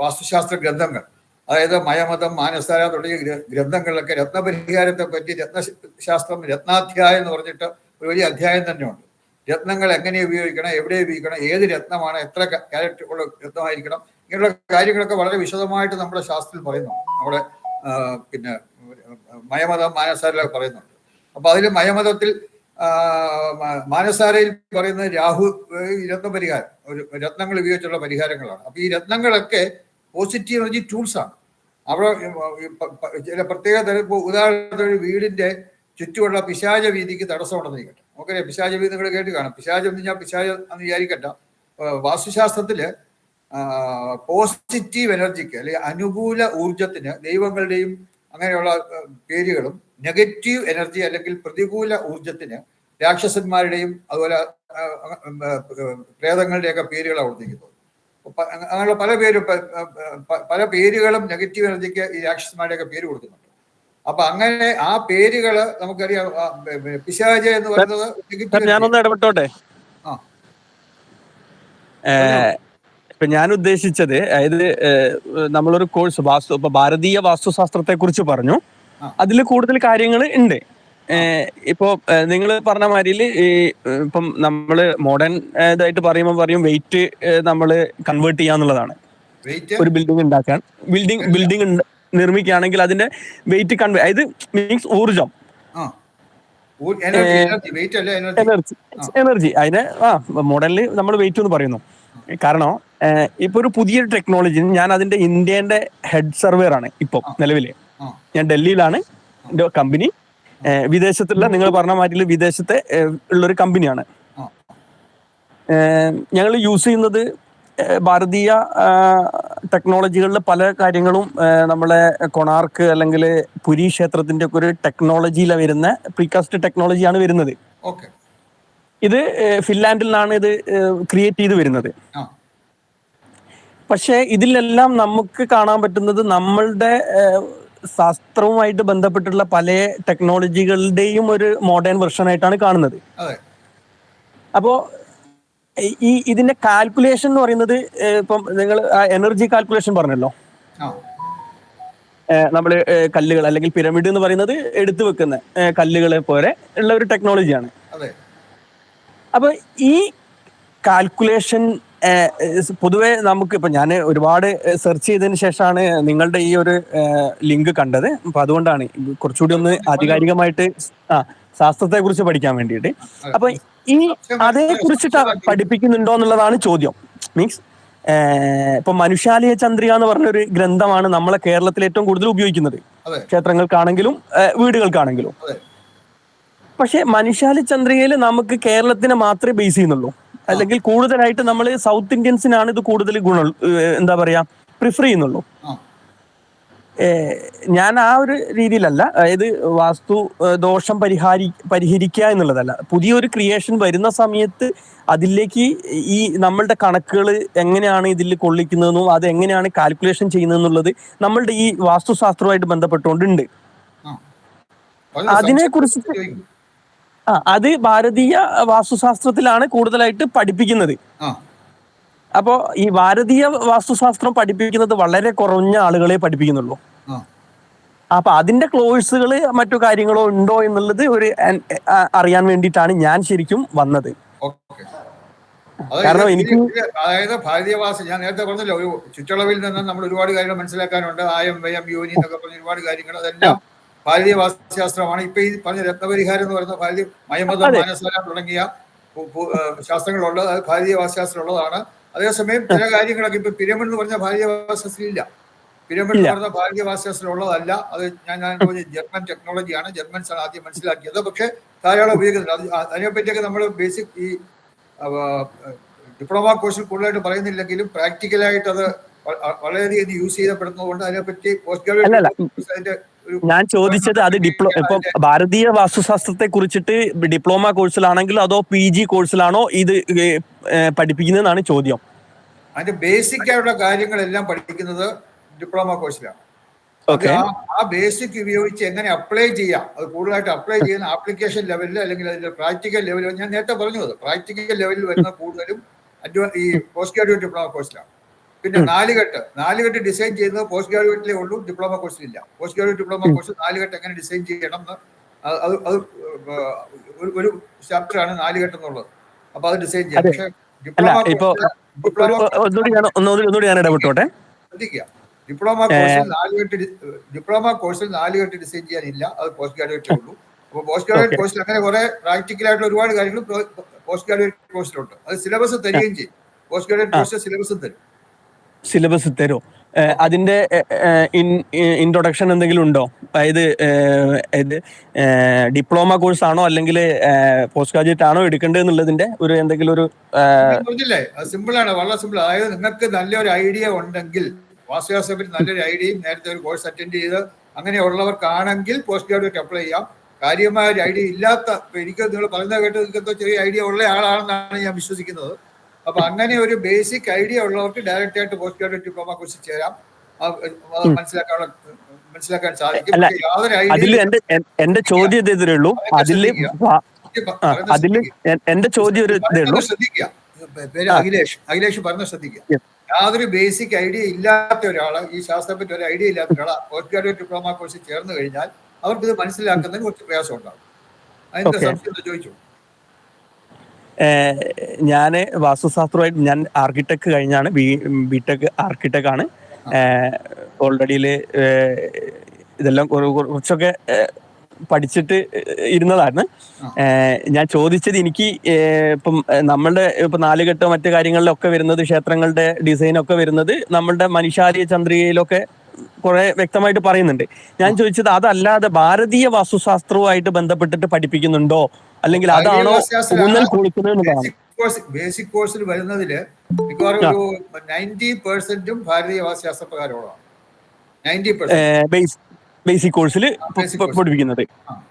വാസ്തുശാസ്ത്ര ഗ്രന്ഥങ്ങൾ, അതായത് മയമതം, മാനസാര തുടങ്ങിയ ഗ്രന്ഥങ്ങളിലൊക്കെ രത്നപരിഹാരത്തെ പറ്റി രത്നശാസ്ത്രം, രത്നാധ്യായം എന്ന് പറഞ്ഞിട്ട് ഒരു വലിയ അധ്യായം തന്നെയുണ്ട്. രത്നങ്ങൾ എങ്ങനെ ഉപയോഗിക്കണം, എവിടെ ഉപയോഗിക്കണം, ഏത് രത്നമാണ്, എത്ര ക്യാരറ്റ് ഉള്ള രത്നമായിരിക്കണം, ഇങ്ങനെയുള്ള കാര്യങ്ങളൊക്കെ വളരെ വിശദമായിട്ട് നമ്മുടെ ശാസ്ത്രത്തിൽ പറയുന്നുണ്ട്. നമ്മുടെ പിന്നെ മയമതം, മാനസാരയിലൊക്കെ പറയുന്നുണ്ട്. അപ്പൊ അതിൽ മയമതത്തിൽ മാനസാരയിൽ പറയുന്നത് രാഹു രത്നപരിഹാരം, രത്നങ്ങൾ ഉപയോഗിച്ചുള്ള പരിഹാരങ്ങളാണ്. അപ്പൊ ഈ രത്നങ്ങളൊക്കെ പോസിറ്റീവ് എനർജി ടൂൾസ് ആണ്. അവിടെ ചില പ്രത്യേക തരം, ഉദാഹരണത്തിന് വീടിന്റെ ചുറ്റുമുള്ള പിശാച വീതിക്ക് തടസ്സമുണ്ടെന്ന് ഇരിക്കട്ടെ. നമുക്കറിയാം പിശാച വീതി നിങ്ങൾ കേട്ട് കാണും. പിശാചം എന്ന് പറഞ്ഞാൽ പിശാച എന്ന് വിചാരിക്കട്ട. വാസ്തുശാസ്ത്രത്തില് പോസിറ്റീവ് എനർജിക്ക് അല്ലെങ്കിൽ അനുകൂല ഊർജത്തിന് ദൈവങ്ങളുടെയും അങ്ങനെയുള്ള പേരുകളും, നെഗറ്റീവ് എനർജി അല്ലെങ്കിൽ പ്രതികൂല ഊർജത്തിന് രാക്ഷസന്മാരുടെയും അതുപോലെ പ്രേതങ്ങളുടെയൊക്കെ പേരുകളാണ് കൊടുത്തിരിക്കുന്നത്. അങ്ങനെയുള്ള പല പേരുകളും നെഗറ്റീവ് എനർജിക്ക് ഈ രാക്ഷസന്മാരുടെയൊക്കെ പേര് കൊടുക്കുന്നുണ്ട്. അപ്പൊ അങ്ങനെ ആ പേരുകള് നമുക്കറിയാം. പിശാച എന്ന് പറയുന്നത് ഞാനൊന്ന് ഇടപെട്ടോട്ടെ. ഇപ്പൊ ഞാൻ ഉദ്ദേശിച്ചത്, അതായത് നമ്മളൊരു കോഴ്സ് ഇപ്പൊ ഭാരതീയ വാസ്തുശാസ്ത്രത്തെ കുറിച്ച് പറഞ്ഞു. അതിൽ കൂടുതൽ കാര്യങ്ങൾ ഉണ്ട്. ഇപ്പോ നിങ്ങൾ പറഞ്ഞ മാതിരി ഇപ്പം നമ്മള് മോഡേൺ ഇതായിട്ട് പറയും വെയിറ്റ് നമ്മൾ കൺവേർട്ട് ചെയ്യാന്നുള്ളതാണ്. ഒരു ബിൽഡിംഗ് ഉണ്ടാക്കാൻ, ബിൽഡിംഗ് നിർമ്മിക്കുകയാണെങ്കിൽ അതിന്റെ വെയിറ്റ് അതായത് മീൻസ് ഊർജം, എനർജി. അതിനെ മോഡലിൽ നമ്മൾ വെയിറ്റ് എന്ന് പറയുന്നു. കാരണം ഇപ്പൊ ഒരു പുതിയൊരു ടെക്നോളജി, ഞാൻ അതിന്റെ ഇന്ത്യന്റെ ഹെഡ് സർവേയർ ആണ് ഇപ്പൊ നിലവില്. ഞാൻ ഡൽഹിയിലാണ് എന്റെ കമ്പനി. വിദേശത്തുള്ള, നിങ്ങൾ പറഞ്ഞ മാതിരി വിദേശത്തെ ഉള്ളൊരു കമ്പനിയാണ്. ഞങ്ങൾ യൂസ് ചെയ്യുന്നത് ഭാരതീയ ടെക്നോളജികളിലെ പല കാര്യങ്ങളും നമ്മളെ കൊണാർക്ക് അല്ലെങ്കിൽ പുരി ക്ഷേത്രത്തിന്റെ ഒക്കെ ഒരു ടെക്നോളജിയിലാണ് വരുന്ന, പ്രീകാസ്റ്റ് ടെക്നോളജിയാണ് വരുന്നത്. ഇത് ഫിൻലാൻഡിൽ നിന്നാണ് ഇത് ക്രിയേറ്റ് ചെയ്ത് വരുന്നത്. പക്ഷെ ഇതിലെല്ലാം നമുക്ക് കാണാൻ പറ്റുന്നത് നമ്മളുടെ ശാസ്ത്രവുമായിട്ട് ബന്ധപ്പെട്ടുള്ള പല ടെക്നോളജികളുടെയും ഒരു മോഡേൺ വെർഷൻ ആയിട്ടാണ് കാണുന്നത്. അപ്പോ ഇതിന്റെ കാൽക്കുലേഷൻ എന്ന് പറയുന്നത്, ഇപ്പം നിങ്ങൾ എനർജി കാൽക്കുലേഷൻ പറഞ്ഞല്ലോ, നമ്മള് കല്ലുകൾ അല്ലെങ്കിൽ പിരമിഡ് എന്ന് പറയുന്നത് എടുത്തു വെക്കുന്ന കല്ലുകളെ പോലെ ഉള്ള ഒരു ടെക്നോളജിയാണ്. അപ്പൊ ഈ കാൽക്കുലേഷൻ പൊതുവെ നമുക്ക് ഇപ്പൊ ഞാൻ ഒരുപാട് സെർച്ച് ചെയ്തതിന് ശേഷമാണ് നിങ്ങളുടെ ഈ ഒരു ലിങ്ക് കണ്ടത്. അപ്പൊ അതുകൊണ്ടാണ് കുറച്ചുകൂടി ഒന്ന് ആധികാരികമായിട്ട് ശാസ്ത്രത്തെ കുറിച്ച് പഠിക്കാൻ വേണ്ടിയിട്ട്. അതെ. അപ്പൊ ഈ അതേ കുറിച്ചിട്ട് പഠിപ്പിക്കുന്നുണ്ടോ എന്നുള്ളതാണ് ചോദ്യം. മീൻസ് ഇപ്പൊ മനുഷ്യാലയ ചന്ദ്രിക എന്ന് പറഞ്ഞൊരു ഗ്രന്ഥമാണ് നമ്മളെ കേരളത്തിൽ ഏറ്റവും കൂടുതൽ ഉപയോഗിക്കുന്നത്, അതെ ക്ഷേത്രങ്ങൾക്കാണെങ്കിലും വീടുകൾക്കാണെങ്കിലും. അതെ പക്ഷെ മനുഷ്യാലയ ചന്ദ്രികയിൽ നമുക്ക് കേരളത്തിനെ മാത്രമേ ബേസ് ചെയ്യുന്നുള്ളൂ, അല്ലെങ്കിൽ കൂടുതലായിട്ട് നമ്മൾ സൗത്ത് ഇന്ത്യൻസിനാണ് ഇത് കൂടുതൽ എന്താ പറയാ പ്രിഫർ ചെയ്യുന്നുള്ളൂ. ആ ഞാൻ ആ ഒരു രീതിയിലല്ല, അതായത് വാസ്തു ദോഷം പരിഹരിക്കുക എന്നുള്ളതല്ല. പുതിയൊരു ക്രിയേഷൻ വരുന്ന സമയത്ത് അതിലേക്ക് ഈ നമ്മളുടെ കണക്കുകൾ എങ്ങനെയാണ് ഇതിൽ കൊള്ളിക്കുന്നതെന്നും അത് എങ്ങനെയാണ് കാൽക്കുലേഷൻ ചെയ്യുന്നതെന്നുള്ളത് നമ്മളുടെ ഈ വാസ്തുശാസ്ത്രവുമായിട്ട് ബന്ധപ്പെട്ടുകൊണ്ടുണ്ട്. ആ പറഞ്ഞോ, അതിനെ കുറിച്ചിട്ട് ചോദിക്കൂ. അത് ഭാരതീയ വാസ്തുശാസ്ത്രത്തിലാണ് കൂടുതലായിട്ട് പഠിപ്പിക്കുന്നത്. ആ അപ്പോൾ ഈ ഭാരതീയ വാസ്തുശാസ്ത്രം പഠിപ്പിക്കുന്നത് വളരെ കുറഞ്ഞ ആളുകളെ പഠിപ്പിക്കുന്നുള്ളൂ. ആ അപ്പൊ അതിന്റെ ക്ലോഴ്സുകൾ മറ്റു കാര്യങ്ങളോ ഉണ്ടോ എന്നുള്ളത് ഒരു അറിയാൻ വേണ്ടിയിട്ടാണ് ഞാൻ ശരിക്കും വന്നത്. ഓക്കെ. കാരണം എനിക്ക് അതായത് ഭാരതീയവാസം ഞാൻ നേരത്തെ പറഞ്ഞല്ലോ, ഒരു ചുറ്റളവിൽ നിന്ന് നമ്മൾ ഒരുപാട് കാര്യങ്ങൾ മനസ്സിലാക്കാനുണ്ട്. ആയം വ്യയം യോനി എന്നൊക്കെ പറഞ്ഞ ഒരുപാട് കാര്യങ്ങൾ, അതെല്ലാം ഭാരതീയ വാസ്തുശാസ്ത്രമാണ്. ഇപ്പൊ ഈ പറഞ്ഞ രത്നപരിഹാരം എന്ന് പറയുന്ന ഭാരതീയ മയമതം മാനസാല തുടങ്ങിയ ശാസ്ത്രങ്ങളുള്ളത്, അത് ഭാരതീയ വാസ്തുശാസ്ത്രമുള്ളതാണ്. അതേസമയം ചില കാര്യങ്ങളൊക്കെ ഇപ്പൊ പിരമിഡ് എന്ന് പറഞ്ഞ ഭാരതീയ വാസ്തുശാസ്ത്രം ഇല്ല. പിരമിഡ് എന്ന് പറഞ്ഞ ഭാരതീയ വാസ്തുശാസ്ത്രം ഉള്ളതല്ല. അത് ഞാൻ ജർമ്മൻ ടെക്നോളജിയാണ്, ജർമ്മൻസ് ആണ് ആദ്യം മനസ്സിലാക്കിയത്. പക്ഷെ ധാരാളം ഉപയോഗിക്കുന്നുണ്ട്. അതിനെപ്പറ്റിയൊക്കെ നമ്മൾ ബേസിക് ഈ ഡിപ്ലോമ കോഴ്സിൽ കൂടുതലായിട്ട് പറയുന്നില്ലെങ്കിലും പ്രാക്ടിക്കലായിട്ട് അത് വളരെയധികം യൂസ് ചെയ്യപ്പെടുന്നതുകൊണ്ട് അതിനെപ്പറ്റി പോസ്റ്റ് ഗ്രാജുവേറ്റ് ഞാൻ ചോദിച്ചത് അത് ഇപ്പൊ ഭാരതീയ വാസ്തുശാസ്ത്രത്തെ കുറിച്ചിട്ട് ഡിപ്ലോമ കോഴ്സിലാണെങ്കിലും അതോ PG കോഴ്സിലാണോ ഇത് പഠിപ്പിക്കുന്നതെന്നാണ് ചോദ്യം. അതിന്റെ ബേസിക് ആയിട്ടുള്ള കാര്യങ്ങളെല്ലാം പഠിക്കുന്നത് ഡിപ്ലോമ കോഴ്സിലാണ്. ആ ബേസിക് ഉപയോഗിച്ച് എങ്ങനെ അപ്ലൈ ചെയ്യാം, അത് കൂടുതലായിട്ട് അപ്ലൈ ചെയ്യുന്ന ആപ്ലിക്കേഷൻ ലെവലിൽ അല്ലെങ്കിൽ അതിന്റെ പ്രാക്ടിക്കൽ ലെവലിൽ, ഞാൻ നേരത്തെ പറഞ്ഞത് പ്രാക്ടിക്കൽ ലെവലിൽ വരുന്ന കൂടുതലും ഈ പോസ്റ്റ് ഗ്രാജുവേറ്റ് ഡിപ്ലോമ കോഴ്സിലാണ്. പിന്നെ നാലുകെട്ട് ഡിസൈൻ ചെയ്യുന്നത് പോസ്റ്റ് ഗ്രാജുവേറ്റിലേ ഉള്ളൂ, ഡിപ്ലോമ കോഴ്സിലില്ല. പോസ്റ്റ് ഗ്രാജുവേറ്റ് ഡിപ്ലോമ കോഴ്സ് നാലുകെട്ട് എങ്ങനെ ഡിസൈൻ ചെയ്യണം എന്ന് അത് ഒരു ചാപ്റ്ററാണ് നാലുകെട്ട് എന്നുള്ളത്. അപ്പൊ അത് ഡിസൈൻ ചെയ്യാം. പക്ഷെ ഒന്നുകൂടി ഞാൻ ഇടപെട്ടോട്ടെ. ശ്രദ്ധിക്കുക, ഡിപ്ലോമ കോഴ്സിൽ നാലുകെട്ട് ഡിസൈൻ ചെയ്യാനില്ല, അത് പോസ്റ്റ് ഗ്രാജുവേറ്റേ ഉള്ളൂ. അപ്പോൾ പോസ്റ്റ് ഗ്രാജുവേറ്റ് കോഴ്സിൽ അങ്ങനെ കുറെ പ്രാക്ടിക്കലായിട്ടുള്ള ഒരുപാട് കാര്യങ്ങൾ പോസ്റ്റ് ഗ്രാജുവേറ്റ് കോഴ്സിലുണ്ട്. അത് സിലബസ് തരികയും ചെയ്യും. പോസ്റ്റ് ഗ്രാജുവേറ്റ് കോഴ്സ് സിലബസും തരും. സിലബസ് തരോ? അതിന്റെ ഇൻട്രൊഡക്ഷൻ എന്തെങ്കിലും ഉണ്ടോ? അതായത് ഡിപ്ലോമ കോഴ്സ് ആണോ അല്ലെങ്കിൽ പോസ്റ്റ് ഗ്രാജുവേറ്റ് ആണോ എടുക്കേണ്ടത് എന്നുള്ളതിന്റെ ഒരു എന്തെങ്കിലും ഒരു പറഞ്ഞില്ലേ? അത് സിമ്പിൾ ആണ്, വളരെ സിമ്പിൾ. അതായത് നിങ്ങൾക്ക് നല്ലൊരു ഐഡിയ ഉണ്ടെങ്കിൽ, വാസ്തുശാസ്ത്രത്തെ പറ്റി നല്ലൊരു ഐഡിയയും നേരത്തെ ഒരു കോഴ്സ് അറ്റൻഡ് ചെയ്ത് അങ്ങനെയുള്ളവർക്കാണെങ്കിൽ പോസ്റ്റ് ഗ്രാജുവേറ്റ് അപ്ലൈ ചെയ്യാം. കാര്യമായ ഒരു ഐഡിയ ഇല്ലാത്ത, എനിക്ക് നിങ്ങൾ പറയുന്നത് കേട്ട് നിങ്ങൾക്ക് ചെറിയ ഐഡിയ ഉള്ള ആളാണെന്നാണ് ഞാൻ വിശ്വസിക്കുന്നത്. അപ്പൊ അങ്ങനെ ഒരു ബേസിക് ഐഡിയ ഉള്ളവർക്ക് ഡയറക്റ്റ് ആയിട്ട് പോസ്റ്റ് ഗ്രാജുവേറ്റ് ഡിപ്ലോമ കോഴ്സ് ചേരാം. മനസ്സിലാക്കാൻ സാധിക്കും. യാതൊരു ഐഡിയ എന്റെ ചോദ്യം ഇതേ ഉള്ളൂ. എന്റെ ചോദ്യം ശ്രദ്ധിക്കുക, പേര് അഖിലേഷ് പറഞ്ഞ ശ്രദ്ധിക്കുക. യാതൊരു ബേസിക് ഐഡിയ ഇല്ലാത്ത ഒരാള്, ഈ ശാസ്ത്രത്തെ പറ്റി ഒരു ഐഡിയ ഇല്ലാത്ത ഒരാള് പോസ്റ്റ് ഗ്രാജുവേറ്റ് ഡിപ്ലോമ കോഴ്സ് ചേർന്ന് കഴിഞ്ഞാൽ അവർക്ക് ഇത് മനസ്സിലാക്കുന്നതിന് കുറച്ച് പ്രയാസം ഉണ്ടാകും. അതിന്റെ സംശയം ചോദിച്ചു. ഞാൻ വാസ്തുശാസ്ത്രമായിട്ട് ഞാൻ ആർക്കിടെക്ട് കഴിഞ്ഞാണ്, ബിടെക് ആർക്കിടെക്ട് ആണ്. ഓൾറെഡി ഇതെല്ലാം കുറച്ചൊക്കെ പഠിച്ചിട്ട് ഇരുന്നതാണ്. ഞാൻ ചോദിച്ചത്, എനിക്ക് ഇപ്പം നമ്മളുടെ ഇപ്പൊ നാലുകെട്ടോ മറ്റു കാര്യങ്ങളിലൊക്കെ വരുന്നത്, ക്ഷേത്രങ്ങളുടെ ഡിസൈനൊക്കെ വരുന്നത് നമ്മളുടെ മനുഷ്യാലയ ചന്ദ്രികയിലൊക്കെ കുറെ വ്യക്തമായിട്ട് പറയുന്നുണ്ട്. ഞാൻ ചോദിച്ചത് അതല്ലാതെ ഭാരതീയ വാസ്തുശാസ്ത്രവുമായിട്ട് ബന്ധപ്പെട്ടിട്ട് പഠിപ്പിക്കുന്നുണ്ടോ, അല്ലെങ്കിൽ അതാണോ ഊന്നൽ കൊടുക്കുന്നത്? ബേസിക് കോഴ്സിൽ വരുന്നതില് മിക്കവാറും ഒരു 90% ഭാരതീയ വാസ്തുശാസ്ത്ര പ്രകാരമുള്ളതാണ്. 90% ബേസിക് കോഴ്സിൽ പഠിപ്പിക്കുന്നത്.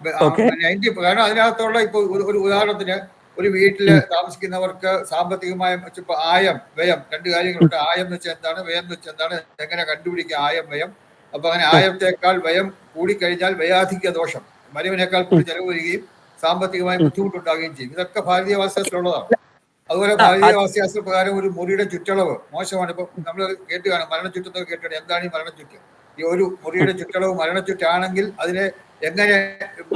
90, കാരണം അതിനകത്തുള്ള ഇപ്പൊ ഒരു ഉദാഹരണത്തിന്, ഒരു വീട്ടില് താമസിക്കുന്നവർക്ക് സാമ്പത്തികമായ ഇപ്പൊ ആയം വ്യയം രണ്ട് കാര്യങ്ങളുണ്ട്. ആയം എന്ന് വെച്ചാൽ എന്താണ്, വ്യയം എന്ന് വെച്ചാൽ എന്താണ്, എങ്ങനെ കണ്ടുപിടിക്കുക ആയം വ്യയം. അപ്പൊ അങ്ങനെ ആയത്തേക്കാൾ വ്യയം കൂടിക്കഴിഞ്ഞാൽ വ്യയാധിക്യ ദോഷം, വരവിനേക്കാൾ കൂടി ചെലവ് വരികയും സാമ്പത്തികമായി ബുദ്ധിമുട്ടുണ്ടാകുകയും ചെയ്യും. ഇതൊക്കെ ഭാരതീയ വാസ്തുശാസ്ത്രമുള്ളതാണ്. അതുപോലെ ഭാരതീയ വാസ്തുശാസ്ത്ര പ്രകാരം ഒരു മുറിയുടെ ചുറ്റളവ് മോശമാണ്. ഇപ്പൊ നമ്മൾ കേട്ടുകാണും, മരണച്ചുറ്റത്തൊക്കെ കേട്ടുകയാണ്. എന്താണ് ഈ മരണച്ചുറ്റ്? ഈ ഒരു മുറിയുടെ ചുറ്റളവ് മരണച്ചുറ്റാണെങ്കിൽ അതിനെ എങ്ങനെ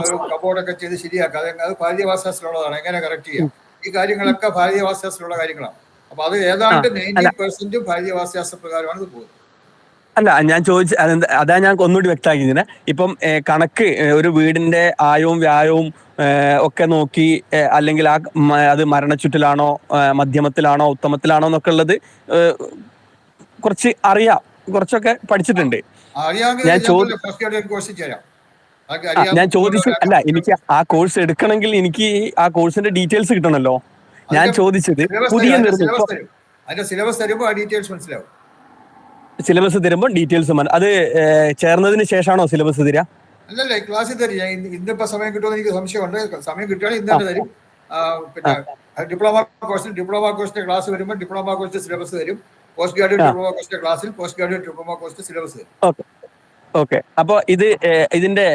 ഒരു കബോർഡൊക്കെ ചെയ്ത് ശരിയാക്കുക, അത് ഭാരതീയ വാസ്തുശാസ്ത്രമുള്ളതാണ്. എങ്ങനെ കറക്റ്റ് ചെയ്യാം, ഈ കാര്യങ്ങളൊക്കെ ഭാരതീയ വാസ്തുശാസ്ത്രമുള്ള കാര്യങ്ങളാണ്. അപ്പൊ അത് ഏതാണ്ട് 90% ഭാരതീയ വാസ്തുശാസ്ത്ര പ്രകാരമാണ് ഇത് പോകുന്നത്. അല്ല ഞാൻ അതാ ഞാൻ ഒന്നുകൂടി വ്യക്തമാക്കിയതിനെ. ഇപ്പം കണക്ക് ഒരു വീടിന്റെ ആയവും വ്യായവും ഒക്കെ നോക്കി അല്ലെങ്കിൽ അത് മരണച്ചുറ്റിലാണോ മധ്യമത്തിലാണോ ഉത്തമത്തിലാണോ എന്നൊക്കെ ഉള്ളത് കുറച്ച് അറിയാം, കുറച്ചൊക്കെ പഠിച്ചിട്ടുണ്ട്. ഞാൻ ചോദിച്ചു അല്ല, എനിക്ക് ആ കോഴ്സ് എടുക്കണമെങ്കിൽ എനിക്ക് ആ കോഴ്സിന്റെ ഡീറ്റെയിൽസ് കിട്ടണമല്ലോ. ഞാൻ ചോദിച്ചത് പുതിയ സിലബസ് തരുമ്പോൾ ഡീറ്റെയിൽസ് മനസ്സിലാവും. സിലബസ് തരുമ്പോൾ ഡീറ്റെയിൽസ് അത് ചേർന്നതിന് ശേഷമാണോ സിലബസ് തരിക? അല്ലല്ല, ക്ലാസ്സിൽ തരും. ഞാൻ ഇന്നിപ്പോ സമയം കിട്ടുമെന്ന് എനിക്ക് സംശയമുണ്ട്. സമയം കിട്ടുകയാണെങ്കിൽ ഇന്ന് തന്നെ തരും. പിന്നെ ഡിപ്ലോമ കോഴ്സിന്റെ ക്ലാസ് വരുമ്പോൾ ഡിപ്ലോമ കോഴ്സിന്റെ സിലബസ് തരും. പോസ്റ്റ് ഗ്രാജുവേറ്റ് ഡിപ്ലോമ കോഴ്സിന്റെ ക്ലാസ്സിൽ പോസ്റ്റ് ഗ്രാജുവേറ്റ് ഡിപ്ലോമ കോഴ്സിന്റെ സിലബസ് തരും. ഓക്കെ. അപ്പൊ ഇതിന്റെ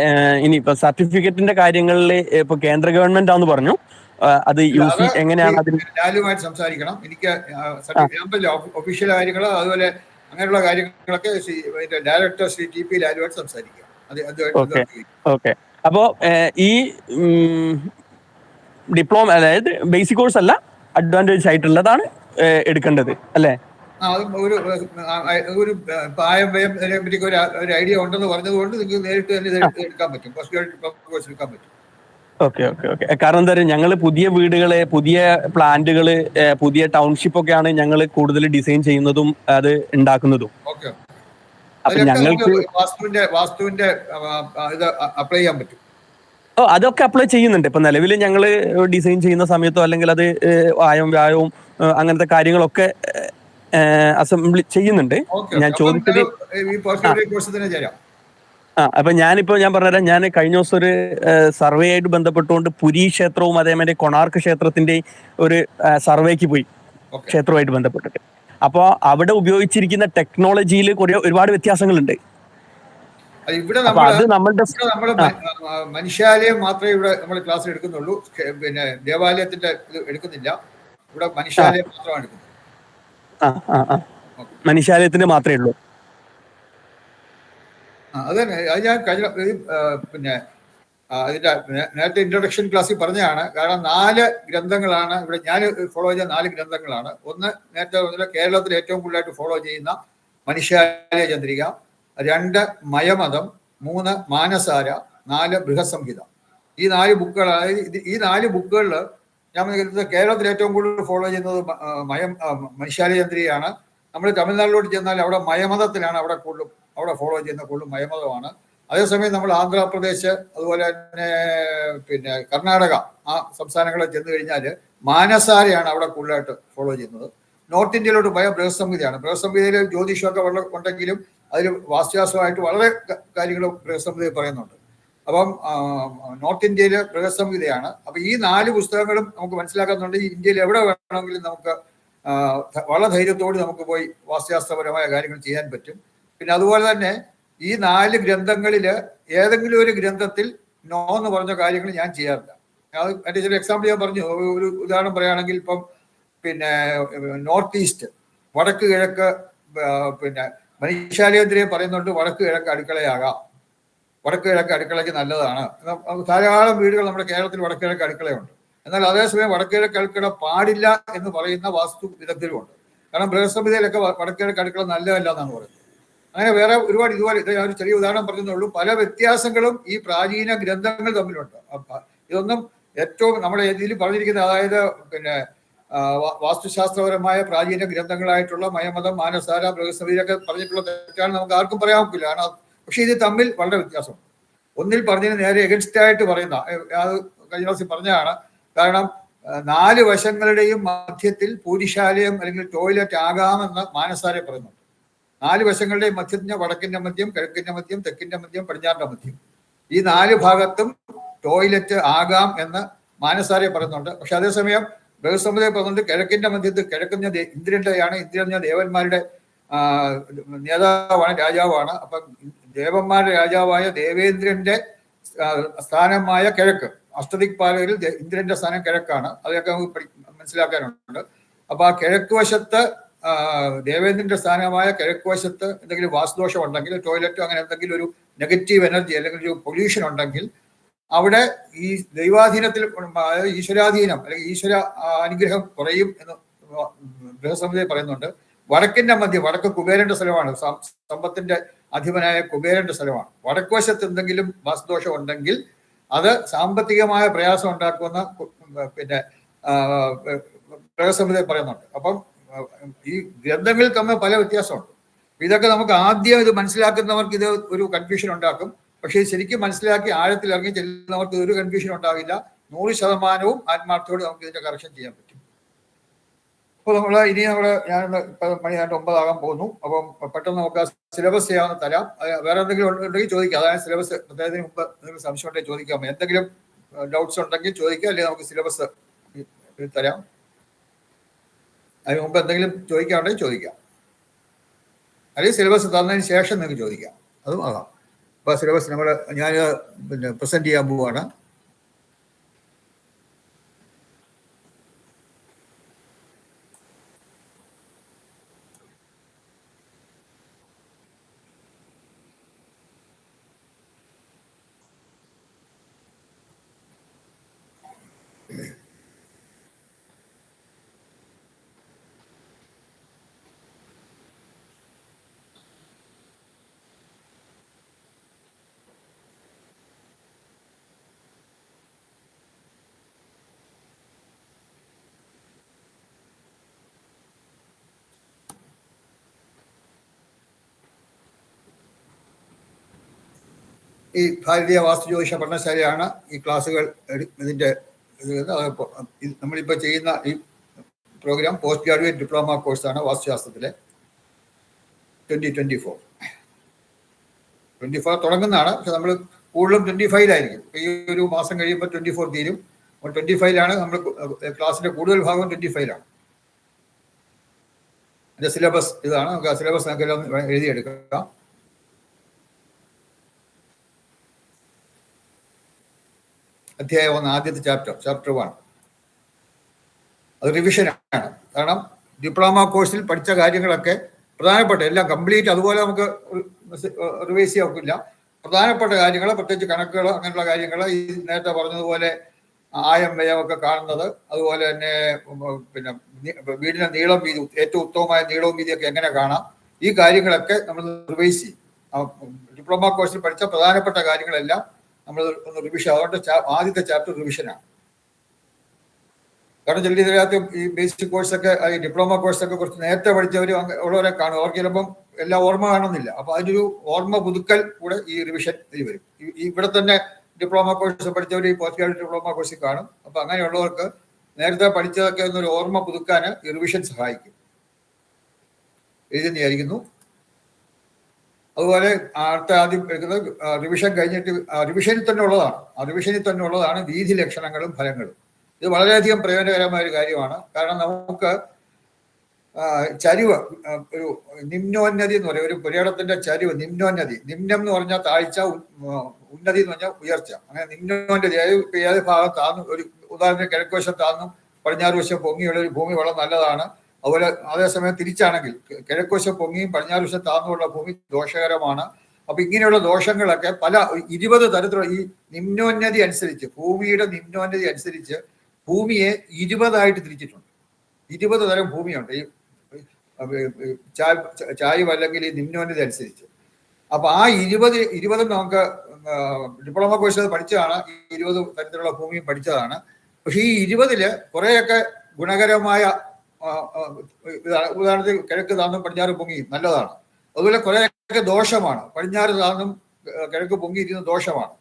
ഇനിയിപ്പോ സർട്ടിഫിക്കറ്റിന്റെ കാര്യങ്ങളിൽ ഇപ്പൊ കേന്ദ്ര ഗവൺമെന്റ് ആണെന്ന് പറഞ്ഞു. അത് യൂസ് എങ്ങനെയാണ് ലാലുമായിട്ട് സംസാരിക്കണം. എനിക്ക് ഒഫീഷ്യൽ കാര്യങ്ങൾ അതുപോലെ അങ്ങനെയുള്ള കാര്യങ്ങളൊക്കെ ഡയറക്ടർ ശ്രീ ടി പി ലാലുമായിട്ട് സംസാരിക്കാം. ഓക്കെ. അപ്പോ ഈ ഡിപ്ലോമ, അതായത് ബേസിക് കോഴ്സ് അല്ല, അഡ്വാൻറ്റേജ് ആയിട്ടുള്ളതാണ് എടുക്കേണ്ടത് അല്ലേ? ഒരു ഐഡിയ ഉണ്ടെന്ന് പറഞ്ഞതുകൊണ്ട് നിങ്ങൾക്ക് നേരിട്ട് തന്നെ എടുക്കാൻ പറ്റും. പോസ്റ്റ് ഗ്രാജുവേറ്റ് കോഴ്സ് എടുക്കാൻ പറ്റും. ഓക്കെ. കാരണം എന്താ പറയുക, ഞങ്ങൾ പുതിയ വീടുകള്, പുതിയ പ്ലാന്റുകള്, പുതിയ ടൗൺഷിപ്പ് ഒക്കെയാണ് ഞങ്ങൾ കൂടുതൽ ഡിസൈൻ ചെയ്യുന്നതും അത് ഉണ്ടാക്കുന്നതും. അപ്പൊ ഞങ്ങൾക്ക് വാസ്തുവിന്റെ ഇത് അപ്ലൈ ചെയ്യാൻ പറ്റും. അതൊക്കെ അപ്ലൈ ചെയ്യുന്നുണ്ട്. ഇപ്പൊ നിലവിൽ ഞങ്ങൾ ഡിസൈൻ ചെയ്യുന്ന സമയത്തോ അല്ലെങ്കിൽ അത് ആയവും വ്യായവും അങ്ങനത്തെ കാര്യങ്ങളൊക്കെ അസംബ്ലി ചെയ്യുന്നുണ്ട്. ഞാൻ ചോദിച്ചത് അപ്പൊ ഞാൻ പറഞ്ഞുതരാം. ഞാൻ കഴിഞ്ഞ ദിവസം ഒരു സർവേ ആയിട്ട് ബന്ധപ്പെട്ടുകൊണ്ട് പുരി ക്ഷേത്രവും അതേമാതിരി കൊണാർക്ക് ക്ഷേത്രത്തിന്റെ ഒരു സർവേക്ക് പോയി, ക്ഷേത്രവുമായിട്ട് ബന്ധപ്പെട്ടിട്ട്. അപ്പോൾ അവിടെ ഉപയോഗിച്ചിരിക്കുന്ന ടെക്നോളജിയിൽ ഒരുപാട് വ്യത്യാസങ്ങളുണ്ട്. മനുഷ്യാലയം മാത്രമേ ഇവിടെ നമ്മൾ ക്ലാസ് എടുക്കുന്നുള്ളൂ. പിന്നെ ദേവാലയത്തിന്റെ ഇത് എടുക്കുന്നില്ല. ഇവിടെ മനുഷ്യാലയം മാത്രമാണ് എടുക്കുന്നത്. മനുഷ്യാലയത്തിന് മാത്രമേ ഉള്ളൂ. അത് തന്നെ. അത് ഞാൻ കഴിഞ്ഞ പിന്നെ അതിന്റെ നേരത്തെ ഇൻട്രൊഡക്ഷൻ ക്ലാസ്സിൽ പറഞ്ഞതാണ്. കാരണം 4 ഗ്രന്ഥങ്ങളാണ് ഇവിടെ ഞാൻ ഫോളോ ചെയ്യുന്ന 4 ഗ്രന്ഥങ്ങളാണ്. ഒന്ന് നേരത്തെ പറഞ്ഞ കേരളത്തിൽ ഏറ്റവും കൂടുതലായിട്ട് ഫോളോ ചെയ്യുന്ന മനുഷ്യാലയ ചന്ദ്രിക, 2 മയമതം, 3 മാനസാര, 4 ബൃഹസംഹിത. ഈ 4 ബുക്കുകളാണ്. ഈ 4 ബുക്കുകളിൽ ഞാൻ കേരളത്തിൽ ഏറ്റവും കൂടുതൽ ഫോളോ ചെയ്യുന്നത് മനുഷ്യാലയ ചന്ദ്രികയാണ്. നമ്മൾ തമിഴ്നാട്ടിലോട്ട് ചെന്നാൽ അവിടെ മയമതത്തിലാണ് അവിടെ ഫോളോ ചെയ്യുന്ന കൂടുതൽ മയമതമാണ്. അതേസമയം നമ്മൾ ആന്ധ്രാപ്രദേശ് അതുപോലെ തന്നെ പിന്നെ കർണാടക ആ സംസ്ഥാനങ്ങളിൽ ചെന്ന് കഴിഞ്ഞാൽ മാനസാരയാണ് അവിടെ കൂടുതലായിട്ട് ഫോളോ ചെയ്യുന്നത്. നോർത്ത് ഇന്ത്യയിലോട്ട് പോയ ബൃഹസംഹിതയാണ്. ബൃഹസംഹിതയിൽ ജ്യോതിഷമൊക്കെ ഉണ്ടെങ്കിലും അതിൽ വാസ്തുശാസ്ത്രമായിട്ട് വളരെ കാര്യങ്ങൾ ബൃഹസംഹിതയിൽ പറയുന്നുണ്ട്. അപ്പം നോർത്ത് ഇന്ത്യയിൽ ബൃഹസംഹിതയാണ്. അപ്പൊ ഈ 4 പുസ്തകങ്ങളും നമുക്ക് മനസ്സിലാക്കുന്നുണ്ടെങ്കിൽ ഇന്ത്യയിൽ എവിടെ വേണമെങ്കിലും നമുക്ക് വളരെ ധൈര്യത്തോടെ നമുക്ക് പോയി വാസ്തുശാസ്ത്രപരമായ കാര്യങ്ങൾ ചെയ്യാൻ പറ്റും. പിന്നെ അതുപോലെ തന്നെ ഈ 4 ഗ്രന്ഥങ്ങളിൽ ഏതെങ്കിലും ഒരു ഗ്രന്ഥത്തിൽ നോ എന്ന് പറഞ്ഞ കാര്യങ്ങൾ ഞാൻ ചെയ്യാറില്ല. അതിന്റെ ചില എക്സാമ്പിൾ ഞാൻ പറഞ്ഞു. ഒരു ഉദാഹരണം പറയുകയാണെങ്കിൽ ഇപ്പം പിന്നെ നോർത്ത് ഈസ്റ്റ്, വടക്ക് കിഴക്ക്, പിന്നെ മനുഷ്യാലയത്തിനെ പറയുന്നുണ്ട് വടക്ക് കിഴക്ക് അടുക്കളയാകാം, വടക്ക് കിഴക്ക് അടുക്കളയ്ക്ക് നല്ലതാണ്. ധാരാളം വീടുകൾ നമ്മുടെ കേരളത്തിൽ വടക്ക് കിഴക്ക് അടുക്കളയുണ്ട്. എന്നാൽ അതേസമയം വടക്ക് കിഴക്ക് അടുക്കള പാടില്ല എന്ന് പറയുന്ന വാസ്തു വിദഗ്ധരുമുണ്ട്. കാരണം ബൃഹസ്പതിയിലൊക്കെ വടക്ക് കിഴക്ക് അടുക്കള നല്ലതല്ല എന്നാണ് പറയുന്നത്. അങ്ങനെ വേറെ ഒരുപാട് ഇതുപോലെ ഞാൻ ഒരു ചെറിയ ഉദാഹരണം പറഞ്ഞതേ. പല വ്യത്യാസങ്ങളും ഈ പ്രാചീന ഗ്രന്ഥങ്ങൾ തമ്മിലുണ്ട്. ഇതൊന്നും ഏറ്റവും നമ്മുടെ ഇതിൽ പറഞ്ഞിരിക്കുന്ന, അതായത് പിന്നെ വാസ്തുശാസ്ത്രപരമായ പ്രാചീന ഗ്രന്ഥങ്ങളായിട്ടുള്ള മയമതം, മാനസാര, ബൃഹസ്പതിയിലൊക്കെ പറഞ്ഞിട്ടുള്ള തെറ്റാണ് നമുക്ക് ആർക്കും പറയാൻ പറ്റില്ല. കാരണം പക്ഷെ ഇത് തമ്മിൽ വളരെ വ്യത്യാസമുണ്ട്. ഒന്നിൽ പറഞ്ഞതിന് നേരെ എഗൻസ്റ്റ് ആയിട്ട് പറയുന്ന, അത് കഴിഞ്ഞ ദിവസം പറഞ്ഞതാണ്. കാരണം 4 വശങ്ങളുടെയും മധ്യത്തിൽ പൂരിശാലയം അല്ലെങ്കിൽ ടോയ്ലറ്റ് ആകാമെന്ന് മാനസാരെ പറയുന്നുണ്ട്. 4 വശങ്ങളുടെയും മധ്യത്തിന് വടക്കിന്റെ മധ്യം, കിഴക്കിന്റെ മധ്യം, തെക്കിന്റെ മധ്യം, പടിഞ്ഞാറിന്റെ മധ്യം, ഈ 4 ഭാഗത്തും ടോയ്ലറ്റ് ആകാം എന്ന് മാനസാരെ പറയുന്നുണ്ട്. പക്ഷെ അതേസമയം ബൃഹസ്പതിയെ പറയുന്നുണ്ട് കിഴക്കിന്റെ മധ്യത്ത് കിഴക്കുന്ന ഇന്ദ്രന്റെയാണ്. ഇന്ദ്രൻ ദേവന്മാരുടെ നേതാവാണ്, രാജാവാണ്. അപ്പം ദേവന്മാരുടെ രാജാവായ ദേവേന്ദ്രന്റെ സ്ഥാനമായ കിഴക്ക്, അഷ്ടദിക്പാലകരിൽ ഇന്ദ്രന്റെ സ്ഥാനം കിഴക്കാണ്. അതൊക്കെ നമുക്ക് മനസ്സിലാക്കാനുണ്ട്. അപ്പൊ ആ കിഴക്ക് വശത്ത് ദേവേന്ദ്രന്റെ സ്ഥാനമായ കിഴക്ക് വശത്ത് എന്തെങ്കിലും വാസ്തുദോഷം ഉണ്ടെങ്കിൽ, ടോയ്ലറ്റോ അങ്ങനെ എന്തെങ്കിലും ഒരു നെഗറ്റീവ് എനർജി അല്ലെങ്കിൽ ഒരു പൊല്യൂഷൻ ഉണ്ടെങ്കിൽ അവിടെ ഈ ദൈവാധീനത്തിൽ, ഈശ്വരാധീനം അല്ലെങ്കിൽ ഈശ്വര അനുഗ്രഹം കുറയും എന്ന് ബൃഹസ്പതി പറയുന്നുണ്ട്. വടക്കിന്റെ മധ്യം, വടക്ക് കുബേരന്റെ സ്ഥലമാണ്, സമ്പത്തിന്റെ അധിപനായ കുബേരന്റെ സ്ഥലമാണ്. വടക്ക് വശത്ത് എന്തെങ്കിലും വാസ്തുദോഷം ഉണ്ടെങ്കിൽ അത് സാമ്പത്തികമായ പ്രയാസം ഉണ്ടാക്കുന്ന പിന്നെ പ്രയോഗസമിതി പറയുന്നുണ്ട്. അപ്പം ഈ ഗ്രന്ഥങ്ങളിൽ തമ്മിൽ പല വ്യത്യാസമുണ്ട്. ഇതൊക്കെ നമുക്ക് ആദ്യം ഇത് മനസ്സിലാക്കുന്നവർക്ക് ഇത് ഒരു കൺഫ്യൂഷൻ ഉണ്ടാക്കും. പക്ഷേ ശരിക്കും മനസ്സിലാക്കി ആഴത്തിൽ ഇറങ്ങി ചെല്ലുന്നവർക്ക് ഒരു കൺഫ്യൂഷൻ ഉണ്ടാകില്ല. 100% ആത്മാർത്ഥത്തോട് നമുക്ക് ഇതിന്റെ കറക്ഷൻ ചെയ്യാൻ പറ്റും. അപ്പോൾ ഞാൻ മണി 9 പോകുന്നു. അപ്പം പെട്ടെന്ന് നമുക്ക് സിലബസ് ചെയ്യാവുന്ന തരാം. വേറെ എന്തെങ്കിലും ഉണ്ടെങ്കിൽ ചോദിക്കാം. അതായത് സിലബസ് അതായതിന് മുമ്പ് എന്തെങ്കിലും സംശയം ഉണ്ടെങ്കിൽ ചോദിക്കാം. എന്തെങ്കിലും ഡൗട്ട്സ് ഉണ്ടെങ്കിൽ ചോദിക്കാം, അല്ലെങ്കിൽ നമുക്ക് സിലബസ് തരാം. അതിന് മുമ്പ് എന്തെങ്കിലും ചോദിക്കാനുണ്ടെങ്കിൽ ചോദിക്കാം, അല്ലെങ്കിൽ സിലബസ് തന്നതിന് ശേഷം നിങ്ങൾക്ക് ചോദിക്കാം, അതും ആകാം. അപ്പോൾ സിലബസ് ഞാൻ പ്രസന്റ് ചെയ്യാൻ പോവുകയാണ്. ഈ ഭാരതീയ വാസ്തു ജ്യോതിഷ പഠനശാലയാണ് ഈ ക്ലാസ്സുകൾ ഇതിൻ്റെ നമ്മളിപ്പോൾ ചെയ്യുന്ന ഈ പ്രോഗ്രാം പോസ്റ്റ് ഗ്രാജുവേറ്റ് ഡിപ്ലോമ കോഴ്സാണ് വാസ്തുശാസ്ത്രത്തിലെ 2024 തുടങ്ങുന്നതാണ്. പക്ഷെ നമ്മൾ കൂടുതലും 25-ലായിരിക്കും. ഈ ഒരു മാസം കഴിയുമ്പോൾ 24 തീരും. അപ്പോൾ 25-ലാണ് നമ്മൾ ക്ലാസ്സിൻ്റെ കൂടുതൽ ഭാഗം 25-ലാണ്. അതിൻ്റെ സിലബസ് ഇതാണ്. നമുക്ക് ആ സിലബസ് നമുക്കെല്ലാം എഴുതിയെടുക്കാം. അധ്യായം 1 ആദ്യത്തെ ചാപ്റ്റർ 1 അത് റിവിഷനാണ്. കാരണം ഡിപ്ലോമ കോഴ്സിൽ പഠിച്ച കാര്യങ്ങളൊക്കെ പ്രധാനപ്പെട്ട എല്ലാം കംപ്ലീറ്റ് അതുപോലെ നമുക്ക് റിവൈസ് ചെയ്യാൻ ഒക്കില്ല. പ്രധാനപ്പെട്ട കാര്യങ്ങൾ, പ്രത്യേകിച്ച് കണക്കുകൾ, അങ്ങനെയുള്ള കാര്യങ്ങൾ, ഈ നേരത്തെ പറഞ്ഞതുപോലെ ആയം വ്യയമൊക്കെ കാണുന്നത്, അതുപോലെ തന്നെ പിന്നെ വീടിന്റെ നീളം വീതി, ഏറ്റവും ഉത്തമമായ നീളവും വീതിയൊക്കെ എങ്ങനെ കാണാം, ഈ കാര്യങ്ങളൊക്കെ നമ്മൾ റിവൈസ് ചെയ്യും. ഡിപ്ലോമ കോഴ്സിൽ പഠിച്ച പ്രധാനപ്പെട്ട കാര്യങ്ങളെല്ലാം നമ്മൾ ഒന്ന് റിവിഷൻ. അതുകൊണ്ട് ആദ്യത്തെ ചാപ്റ്റർ റിവിഷനാണ്. കാരണം ഇതിനകത്ത് ഈ ബേസിക് കോഴ്സൊക്കെ, ഈ ഡിപ്ലോമ കോഴ്സൊക്കെ കുറച്ച് നേരത്തെ പഠിച്ചവർ ഉള്ളവരെ കാണും. അവർക്ക് ചിലപ്പം എല്ലാം ഓർമ്മ കാണുന്നില്ല. അപ്പോൾ അതിനൊരു ഓർമ്മ പുതുക്കൽ കൂടെ ഈ റിവിഷൻ വരും. ഇവിടെ തന്നെ ഡിപ്ലോമ കോഴ്സ് പഠിച്ചവർ ഈ പോസ്റ്റ് ഗ്രാജുവേറ്റ് ഡിപ്ലോമ കോഴ്സിൽ കാണും. അപ്പോൾ അങ്ങനെയുള്ളവർക്ക് നേരത്തെ പഠിച്ചതൊക്കെ ഒന്നൊരു ഓർമ്മ പുതുക്കാൻ ഈ റിവിഷൻ സഹായിക്കും. എഴുതുന്നതായിരിക്കുന്നു. അതുപോലെ ആദ്യം എടുക്കുന്നത് റിവിഷൻ കഴിഞ്ഞിട്ട് റിവിഷനിൽ തന്നെ ഉള്ളതാണ്. ആ റിവിഷനിൽ തന്നെ ഉള്ളതാണ് വീതി ലക്ഷണങ്ങളും ഫലങ്ങളും. ഇത് വളരെയധികം പ്രയോജനകരമായ ഒരു കാര്യമാണ്. കാരണം നമുക്ക് ചരിവ്, ഒരു നിമ്നോന്നതി എന്ന് പറയും, ഒരു പുരയിടത്തിന്റെ ചരിവ്, നിമ്നോന്നതി. നിമ്നം എന്ന് പറഞ്ഞാൽ താഴ്ച, ഉന്നതി എന്ന് പറഞ്ഞാൽ ഉയർച്ച. അങ്ങനെ നിമ്നോന്നതി, അതായത് ഏത് ഭാഗം താന്നും, ഒരു ഉദാഹരണത്തിന് കിഴക്ക് വശം താന്നും പടിഞ്ഞാറ് വശം പൊങ്ങിയുള്ള ഒരു ഭൂമി വളരെ നല്ലതാണ്. അതുപോലെ അതേസമയം തിരിച്ചാണെങ്കിൽ കിഴക്ക് വശം പൊങ്ങിയും പടിഞ്ഞാറ് വശം താന്നുമുള്ള ഭൂമി ദോഷകരമാണ്. അപ്പൊ ഇങ്ങനെയുള്ള ദോഷങ്ങളൊക്കെ 20 തരത്തിലുള്ള ഈ നിമ്നോന്നതി അനുസരിച്ച്, ഭൂമിയുടെ നിമ്നോന്നതി അനുസരിച്ച് ഭൂമിയെ 20 തിരിച്ചിട്ടുണ്ട്. 20 തരം ഭൂമിയുണ്ട് ഈ ചായ്വ് അല്ലെങ്കിൽ ഈ നിമ്നോന്നതി അനുസരിച്ച്. അപ്പൊ ആ 20 നമുക്ക് ഡിപ്ലോമ കോഴ്സ് പഠിച്ചതാണ്. ഈ 20 തരത്തിലുള്ള ഭൂമിയും പഠിച്ചതാണ്. പക്ഷെ ഈ 20 കുറെയൊക്കെ ഗുണകരമായ, ഉദാഹരണത്തിൽ കിഴക്ക് താന്നും പടിഞ്ഞാറ് പൊങ്ങിയും നല്ലതാണ്. അതുപോലെ കുറെയൊക്കെ ദോഷമാണ്. പടിഞ്ഞാറ് താന്നും കിഴക്ക് പൊങ്ങിയിരിക്കുന്ന ദോഷമാണ്.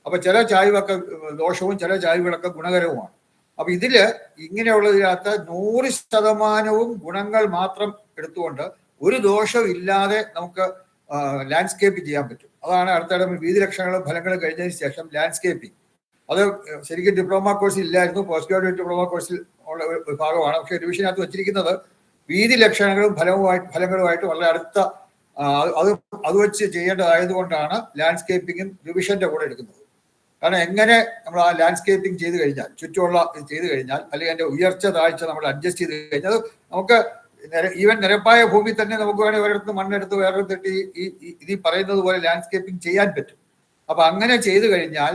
അപ്പൊ ചില ചായ്വൊക്കെ ദോഷവും ചില ചായ്വുകളൊക്കെ ഗുണകരവുമാണ്. അപ്പൊ ഇതില് ഇങ്ങനെയുള്ളതിനകത്ത് 100% ഗുണങ്ങൾ മാത്രം എടുത്തുകൊണ്ട് ഒരു ദോഷവും ഇല്ലാതെ നമുക്ക് ലാൻഡ്സ്കേപ്പ് ചെയ്യാൻ പറ്റും. അതാണ് അടുത്തിടെ വീതി ലക്ഷണങ്ങളും ഫലങ്ങളും കഴിഞ്ഞതിന് ശേഷം ലാൻഡ്സ്കേപ്പിംഗ്. അത് ശരിക്കും ഡിപ്ലോമ കോഴ്സിൽ ഇല്ലായിരുന്നു, പോസ്റ്റ് ഗ്രാജുവേറ്റ് ഡിപ്ലോമ കോഴ്സിൽ ഉള്ള ഒരു ഭാഗമാണ്. പക്ഷേ റിവിഷനകത്ത് വെച്ചിരിക്കുന്നത് വീതി ലക്ഷണങ്ങളും ഫലങ്ങളുമായിട്ട് വളരെ അടുത്ത അത് വെച്ച് ചെയ്യേണ്ടതായതുകൊണ്ടാണ് ലാൻഡ്സ്കേപ്പിങ്ങും റിവിഷന്റെ കൂടെ എടുക്കുന്നത്. കാരണം എങ്ങനെ നമ്മൾ ആ ലാൻഡ്സ്കേപ്പിംഗ് ചെയ്ത് കഴിഞ്ഞാൽ, ചുറ്റുമുള്ള ചെയ്ത് കഴിഞ്ഞാൽ, അല്ലെങ്കിൽ അതിന്റെ ഉയർച്ച താഴ്ച നമ്മൾ അഡ്ജസ്റ്റ് ചെയ്ത് കഴിഞ്ഞാൽ, നമുക്ക് ഈവൻ നിരപ്പായ ഭൂമി തന്നെ നമുക്ക് വേണമെങ്കിൽ ഒരിടത്ത് മണ്ണെടുത്ത് വേറൊരിടത്തിട്ട് ഈ പറയുന്നത് പോലെ ലാൻഡ്സ്കേപ്പിംഗ് ചെയ്യാൻ പറ്റും. അപ്പൊ അങ്ങനെ ചെയ്തു കഴിഞ്ഞാൽ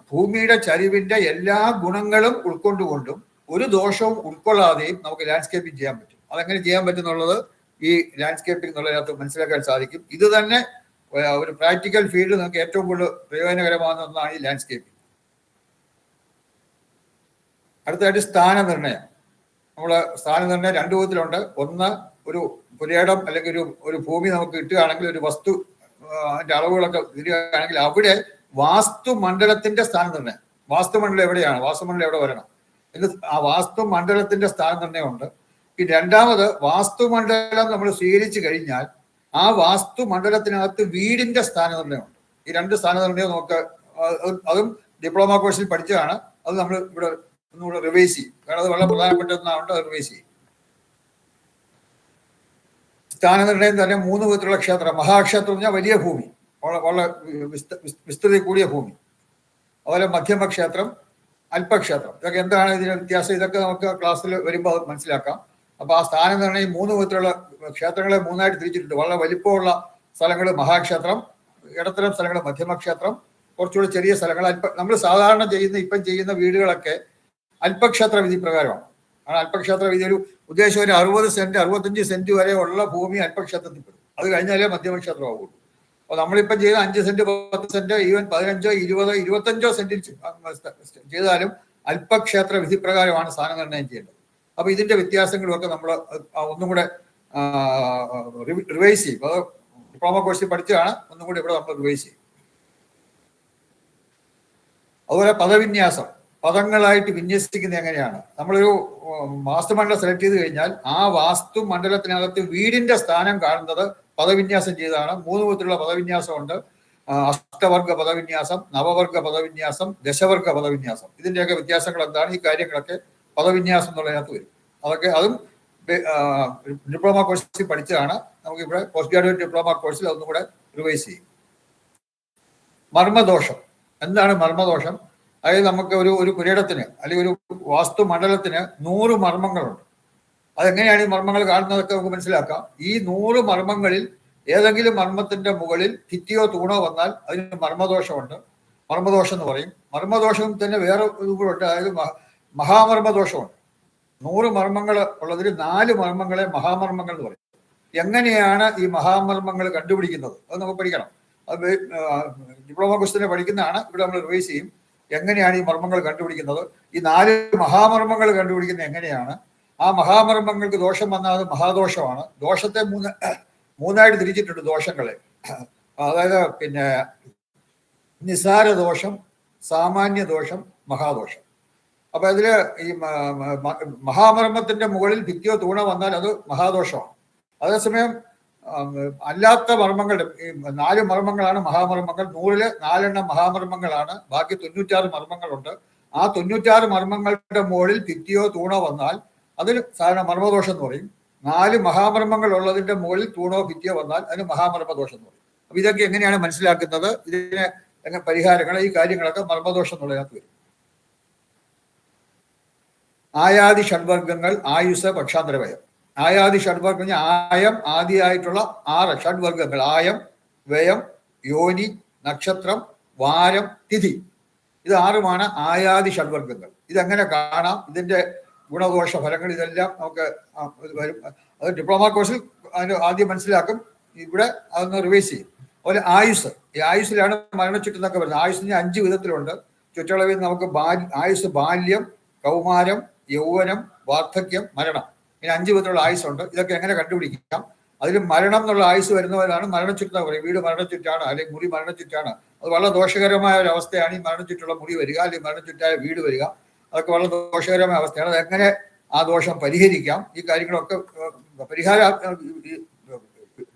ഭൂമിയുടെ ചരിവിന്റെ എല്ലാ ഗുണങ്ങളും ഉൾക്കൊണ്ടുകൊണ്ടും ഒരു ദോഷവും ഉൾക്കൊള്ളാതെയും നമുക്ക് ലാൻഡ്സ്കേപ്പിംഗ് ചെയ്യാൻ പറ്റും. അതെങ്ങനെ ചെയ്യാൻ പറ്റും എന്നുള്ളത് ഈ ലാൻഡ്സ്കേപ്പിംഗ് എന്നുള്ളതിനകത്ത് മനസ്സിലാക്കാൻ സാധിക്കും. ഇത് തന്നെ ഒരു പ്രാക്ടിക്കൽ ഫീൽഡ് നമുക്ക് ഏറ്റവും കൂടുതൽ പ്രയോജനകരമാകുന്ന ഒന്നാണ് ഈ ലാൻഡ്സ്കേപ്പിംഗ്. അടുത്തതായിട്ട് സ്ഥാനനിർണയം. നമ്മൾ സ്ഥാനനിർണയം രണ്ടു വിധത്തിലുണ്ട്. ഒന്ന്, ഒരു പുരയിടം അല്ലെങ്കിൽ ഒരു ഭൂമി നമുക്ക് കിട്ടുകയാണെങ്കിൽ, ഒരു വസ്തു അതിന്റെ അളവുകളൊക്കെ തരികയാണെങ്കിൽ അവിടെ വാസ്തുമണ്ഡലത്തിന്റെ സ്ഥാനനിർണയം. വാസ്തുമണ്ഡലം എവിടെയാണ്, വാസ്തുമണ്ഡലം എവിടെ വരണം എന്ന് ആ വാസ്തുമണ്ഡലത്തിന്റെ സ്ഥാനനിർണയമുണ്ട്. പിന്നെ രണ്ടാമത്, വാസ്തുമണ്ഡലം നമ്മൾ സ്വീകരിച്ചു കഴിഞ്ഞാൽ ആ വാസ്തുമണ്ഡലത്തിനകത്ത് വീടിന്റെ സ്ഥാനനിർണയമുണ്ട്. ഈ രണ്ട് സ്ഥാനനിർണയം നമുക്ക് അതും ഡിപ്ലോമ കോഴ്സിൽ പഠിച്ചതാണ്. അത് നമ്മൾ ഇവിടെ ഒന്നുകൂടെ റിവൈസ് ചെയ്യും. കാരണം അത് വളരെ പ്രധാനപ്പെട്ട ഒന്നാണ്, അത് റിവൈസ് ചെയ്യും. സ്ഥാനനിർണയം തന്നെ 3 വിധത്തിലുള്ള ക്ഷേത്രം. മഹാക്ഷേത്രം പറഞ്ഞാൽ വലിയ ഭൂമി, വളരെ വിസ്തൃതി കൂടിയ ഭൂമി. അതുപോലെ മധ്യമക്ഷേത്രം, അല്പക്ഷേത്രം. ഇതൊക്കെ എന്താണ് ഇതിന്റെ വ്യത്യാസം, ഇതൊക്കെ നമുക്ക് ക്ലാസ്സിൽ വരുമ്പോൾ മനസ്സിലാക്കാം. അപ്പൊ ആ സ്ഥാനനിർണയം 3 വിധത്തിലുള്ള ക്ഷേത്രങ്ങളെ 3ആയിട്ട് തിരിച്ചിട്ടുണ്ട്. വളരെ വലിപ്പമുള്ള സ്ഥലങ്ങൾ മഹാക്ഷേത്രം, ഇടത്തരം സ്ഥലങ്ങൾ മധ്യമക്ഷേത്രം, കുറച്ചുകൂടി ചെറിയ സ്ഥലങ്ങൾ നമ്മൾ സാധാരണ ഇപ്പം ചെയ്യുന്ന വീടുകളൊക്കെ അല്പക്ഷേത്ര വിധി പ്രകാരമാണ്. കാരണം അല്പക്ഷേത്ര വിധി ഒരു ഉദ്ദേശം ഒരു 60 സെന്റ് 65 സെന്റ് വരെ ഉള്ള ഭൂമി അല്പക്ഷേത്രത്തിൽ പെടും. അത് കഴിഞ്ഞാലേ മധ്യമക്ഷേത്രം ആവുള്ളൂ. അപ്പോൾ നമ്മളിപ്പം ചെയ്ത 5 സെന്റ് 10 സെന്റ് ഈവൻ 15 20 25 സെന്റിൽ ചെയ്താലും അല്പക്ഷേത്ര വിധി പ്രകാരമാണ് സ്ഥാനനിർണ്ണയം ചെയ്യേണ്ടത്. അപ്പൊ ഇതിന്റെ വ്യത്യാസങ്ങളും ഒക്കെ നമ്മൾ ഒന്നും കൂടെ റിവൈസ് ചെയ്യും. അത് ഡിപ്ലോമ കോഴ്സിൽ പഠിച്ചതാണ്, ഒന്നും കൂടി ഇവിടെ നമ്മൾ റിവൈസ് ചെയ്യും. അതുപോലെ പദവിന്യാസം, പദങ്ങളായിട്ട് വിന്യസിക്കുന്നത് എങ്ങനെയാണ്. നമ്മളൊരു വാസ്തുമണ്ഡലം സെലക്ട് ചെയ്ത് കഴിഞ്ഞാൽ ആ വാസ്തുമണ്ഡലത്തിനകത്ത് വീടിന്റെ സ്ഥാനം കാണുന്നത് പദവിന്യാസം ചെയ്താണ്. 3 വിധത്തിലുള്ള പദവിന്യാസമുണ്ട്. അഷ്ടവർഗ പദവിന്യാസം, നവവർഗ പദവിന്യാസം, ദശവർഗ പദവിന്യാസം. ഇതിന്റെയൊക്കെ വ്യത്യാസങ്ങൾ എന്താണ്, ഈ കാര്യങ്ങളൊക്കെ പദവിന്യാസം എന്നുള്ളതിനകത്ത് വരും. അതും ഡിപ്ലോമ കോഴ്സിൽ പഠിച്ചതാണ്. നമുക്ക് ഇവിടെ പോസ്റ്റ് ഗ്രാജുവേറ്റ് ഡിപ്ലോമ കോഴ്സിൽ അതൊന്നും കൂടെ റിവൈസ് ചെയ്യും. മർമ്മദോഷം. എന്താണ് മർമ്മദോഷം? അതായത് നമുക്ക് ഒരു പുരയിടത്തിന് അല്ലെങ്കിൽ ഒരു വാസ്തുമണ്ഡലത്തിന് 100 മർമ്മങ്ങളുണ്ട്. അതെങ്ങനെയാണ് ഈ മർമ്മങ്ങൾ കാണുന്നതൊക്കെ നമുക്ക് മനസ്സിലാക്കാം. ഈ 100 മർമ്മങ്ങളിൽ ഏതെങ്കിലും മർമ്മത്തിന്റെ മുകളിൽ ഭിത്തിയോ തൂണോ വന്നാൽ അതിന് മർമ്മദോഷമുണ്ട്. മർമ്മദോഷം എന്ന് പറയും. മർമ്മദോഷം തന്നെ വേറെ ഇതുകൂടെ, അതായത് മഹാമർമ്മദോഷമുണ്ട്. 100 മർമ്മങ്ങൾ ഉള്ളതിൽ 4 മർമ്മങ്ങളെ മഹാമർമ്മങ്ങൾ എന്ന് പറയും. എങ്ങനെയാണ് ഈ മഹാമർമ്മങ്ങൾ കണ്ടുപിടിക്കുന്നത് അത് നമുക്ക് പഠിക്കണം. അത് ഡിപ്ലോമ കോഴ്സിനെ പഠിക്കുന്നതാണ്. ഇവിടെ നമ്മൾ റിവൈസ് ചെയ്യും. എങ്ങനെയാണ് ഈ മർമ്മങ്ങൾ കണ്ടുപിടിക്കുന്നത്, ഈ 4 മഹാമർമ്മങ്ങൾ കണ്ടുപിടിക്കുന്നത് എങ്ങനെയാണ്. ആ മഹാമർമ്മങ്ങൾക്ക് ദോഷം വന്നാൽ അത് മഹാദോഷമാണ്. ദോഷത്തെ മൂന്നായിട്ട് തിരിച്ചിട്ടുണ്ട് ദോഷങ്ങളെ. അതായത് പിന്നെ നിസാര ദോഷം, സാമാന്യ ദോഷം, മഹാദോഷം. അപ്പൊ അതില് ഈ മഹാമർമ്മത്തിന്റെ മുകളിൽ ഭിത്തിയോ തൂണോ വന്നാൽ അത് മഹാദോഷമാണ്. അതേസമയം അല്ലാത്ത മർമ്മങ്ങളുടെ 4 മർമ്മങ്ങളാണ് മഹാമർമ്മങ്ങൾ. 100-ല് 4 മഹാമർമ്മങ്ങളാണ്. ബാക്കി 96 മർമ്മങ്ങളുണ്ട്. ആ 96 മർമ്മങ്ങളുടെ മുകളിൽ ഭിത്തിയോ തൂണോ വന്നാൽ അതിന് സാധാരണ മർമ്മദോഷം എന്ന് പറയും. 4 മഹാമർമ്മങ്ങൾ ഉള്ളതിന്റെ മുകളിൽ തൂണോ ഭിത്തിയോ വന്നാൽ അതിന് മഹാമർമ്മദോഷം എന്ന് പറയും. അപ്പൊ ഇതൊക്കെ എങ്ങനെയാണ് മനസ്സിലാക്കുന്നത്, ഇതിന് പരിഹാരങ്ങൾ, ഈ കാര്യങ്ങളൊക്കെ മർമ്മദോഷം എന്നുള്ളതിനകത്ത് വരും. ആയാദി ഷഡ്വർഗങ്ങൾ, ആയുസ്, പക്ഷാന്തരവയം. ആയാദി ഷഡ്വർഗം ആയം ആദിയായിട്ടുള്ള 6 ഷഡ്വർഗങ്ങൾ. ആയം, വ്യയം, യോനി, നക്ഷത്രം, വാരം, തിഥി. ഇത് 6മാണ് ആയാദി ഷഡ്വർഗങ്ങൾ. ഇതെങ്ങനെ കാണാം, ഇതിന്റെ ഗുണദോഷ ഫലങ്ങൾ ഇതെല്ലാം നമുക്ക് വരും. അത് ഡിപ്ലോമ കോഴ്സിൽ അതിന് ആദ്യം മനസ്സിലാക്കും. ഇവിടെ അതൊന്ന് റിവൈസ് ചെയ്യും. അതുപോലെ ആയുസ്. ഈ ആയുസ്സിലാണ് മരണച്ചുറ്റെന്നൊക്കെ വരുന്നത്. ആയുസ്സിന് 5 വിധത്തിലുണ്ട്. ചുറ്റളവിൽ നമുക്ക് ആയുസ് ബാല്യം, കൗമാരം, യൗവനം, വാർദ്ധക്യം, മരണം. ഇനി 5 വിധത്തിലുള്ള ആയുസ്സുണ്ട്. ഇതൊക്കെ എങ്ങനെ കണ്ടുപിടിക്കാം? അതിൽ മരണം എന്നുള്ള ആയുസ് വരുന്നവരാണ് മരണച്ചുറ്റെന്ന് പറയും. വീട് മരണച്ചുറ്റാണ് അല്ലെങ്കിൽ മുറി മരണച്ചുറ്റാണ്. അത് വളരെ ദോഷകരമായ ഒരു അവസ്ഥയാണ് ഈ മരണച്ചുറ്റുള്ള മുറി വരിക അല്ലെങ്കിൽ മരണച്ചുറ്റായ വീട് വരിക. അതൊക്കെ വളരെ ദോഷകരമായ അവസ്ഥയാണ്. അതെങ്ങനെ ആ ദോഷം പരിഹരിക്കാം, ഈ കാര്യങ്ങളൊക്കെ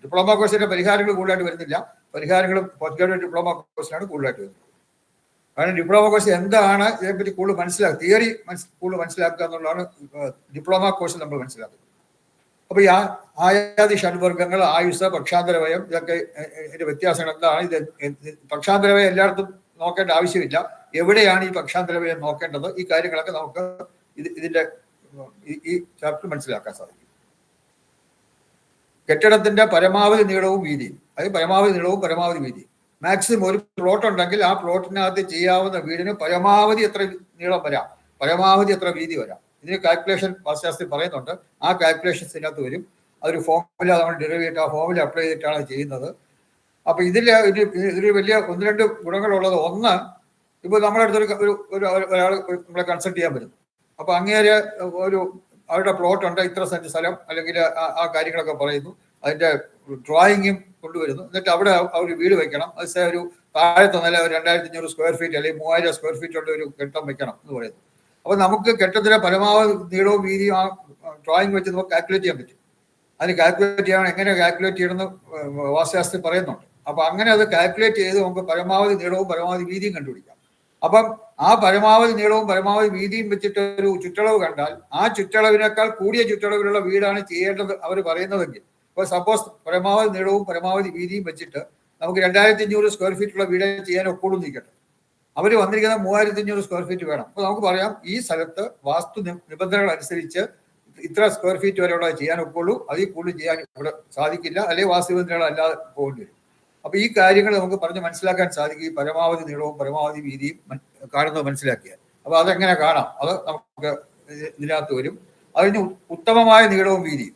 ഡിപ്ലോമ കോഴ്സിന്റെ പരിഹാരങ്ങൾ കൂടുതലായിട്ട് വരുന്നില്ല. പരിഹാരങ്ങളും പോസ്റ്റ് ഗ്രാജുവേറ്റ് ഡിപ്ലോമ കോഴ്സിലാണ് കൂടുതലായിട്ട് വരുന്നത്. കാരണം ഡിപ്ലോമ കോഴ്സ് എന്താണ്, ഇതിനെപ്പറ്റി കൂടുതൽ മനസ്സിലാക്കുക, തിയറി കൂടുതൽ മനസ്സിലാക്കുക എന്നുള്ളതാണ് ഡിപ്ലോമ കോഴ്സിൽ നമ്മൾ മനസ്സിലാക്കുന്നത്. അപ്പൊ ഈ ആയാദി ഷഡ്വർഗങ്ങൾ, ആയുസ്, പക്ഷാന്തരവയം, ഇതൊക്കെ ഇതിന്റെ വ്യത്യാസങ്ങൾ എന്താണ്? ഇത് പക്ഷാന്തരവയം എല്ലായിടത്തും നോക്കേണ്ട ആവശ്യമില്ല. എവിടെയാണ് ഈ പക്ഷാന്തരവയം നോക്കേണ്ടത്, ഈ കാര്യങ്ങളൊക്കെ നമുക്ക് ഇതിന്റെ ഈ ചാപ്റ്റർ മനസ്സിലാക്കാൻ സാധിക്കും. കെട്ടിടത്തിന്റെ പരമാവധി നീളവും വീതിയും. അത് പരമാവധി നീളവും പരമാവധി വീതിയും. മാക്സിമം ഒരു പ്ലോട്ട് ഉണ്ടെങ്കിൽ ആ പ്ലോട്ടിനകത്ത് ചെയ്യാവുന്ന വീടിന് പരമാവധി എത്ര നീളം വരാം, പരമാവധി എത്ര വീതി വരാം. ഇതിന് കാൽക്കുലേഷൻ വാസ്തുശാസ്ത്രി പറയുന്നുണ്ട്. ആ കാൽക്കുലേഷൻസ് ഇതിനകത്ത് വരും. അതൊരു ഫോമുല നമ്മൾ ഡെറിവ് ചെയ്തിട്ട് ആ ഫോമുല അപ്ലൈ ചെയ്തിട്ടാണ് ചെയ്യുന്നത്. അപ്പൊ ഇതിൽ വലിയ 1-2 ഗുണങ്ങളുള്ളത്. ഒന്ന്, ഇപ്പോൾ നമ്മുടെ അടുത്തൊരു ഒരാൾ നമ്മളെ കൺസൾട്ട് ചെയ്യാൻ പറ്റും. അപ്പൊ അങ്ങേര് അവരുടെ പ്ലോട്ട് ഉണ്ട്, ഇത്ര സെന്റ് സ്ഥലം, അല്ലെങ്കിൽ ആ കാര്യങ്ങളൊക്കെ പറയുന്നു, അതിന്റെ ഡ്രോയിങ്ങും കൊണ്ടുവരുന്നു. എന്നിട്ട് അവിടെ ഒരു വീട് വെക്കണം. അത് ഒരു താഴത്തെ നില 2500 സ്ക്വയർ ഫീറ്റ് അല്ലെങ്കിൽ 3000 സ്ക്വയർ ഫീറ്റ് ഉള്ള ഒരു കെട്ടിടം വെക്കണം എന്ന് പറയുന്നു. അപ്പൊ നമുക്ക് കെട്ടിടത്തിന്റെ പരമാവധി നീളവും വീതിയും ആ ഡ്രോയിങ് വെച്ച് നമുക്ക് കാൽക്കുലേറ്റ് ചെയ്യാൻ പറ്റും. അതിന് കാൽക്കുലേറ്റ് ചെയ്യാൻ എങ്ങനെ കാൽക്കുലേറ്റ് ചെയ്യണമെന്ന് വാസ്തുശാസ്ത്രി പറയുന്നുണ്ട്. അപ്പൊ അങ്ങനെ അത് കാൽക്കുലേറ്റ് ചെയ്ത് നമുക്ക് പരമാവധി നീളവും പരമാവധി വീതിയും കണ്ടുപിടിക്കാം. അപ്പം ആ പരമാവധി നീളവും പരമാവധി വീതിയും വെച്ചിട്ട് ഒരു ചുറ്റളവ് കണ്ടാൽ ആ ചുറ്റളവിനേക്കാൾ കൂടിയ ചുറ്റളവിലുള്ള വീടാണ് ചെയ്യേണ്ടത് അവർ പറയുന്നതെങ്കിൽ, ഇപ്പൊ സപ്പോസ് പരമാവധി നീളവും പരമാവധി വീതിയും വെച്ചിട്ട് നമുക്ക് 2500 സ്ക്വയർ ഫീറ്റുള്ള വീട് ചെയ്യാൻ ഒക്കൂടും നിൽക്കട്ടെ. അവർ വന്നിരിക്കുന്നത് 3500 സ്ക്വയർ ഫീറ്റ് വേണം. അപ്പൊ നമുക്ക് പറയാം ഈ സ്ഥലത്ത് വാസ്തു നിബന്ധനകൾ അനുസരിച്ച് ഇത്ര സ്ക്വയർ ഫീറ്റ് വരെയുള്ള ചെയ്യാൻ ഒക്കുള്ളൂ, അതിൽ കൂടുതൽ ചെയ്യാൻ ഇവിടെ സാധിക്കില്ല, അല്ലെങ്കിൽ വാസ്തു നിബന്ധനകൾ അല്ലാതെ പോകേണ്ടി വരും. അപ്പൊ ഈ കാര്യങ്ങൾ നമുക്ക് പറഞ്ഞ് മനസ്സിലാക്കാൻ സാധിക്കും. പരമാവധി നീളവും പരമാവധി വീതിയും കാണുന്നത് മനസ്സിലാക്കിയാൽ. അപ്പൊ അതെങ്ങനെ കാണാം, അത് നമുക്ക് ഇതിനകത്ത് വരും. അതിന് ഉത്തമമായ നീളവും വീതിയും,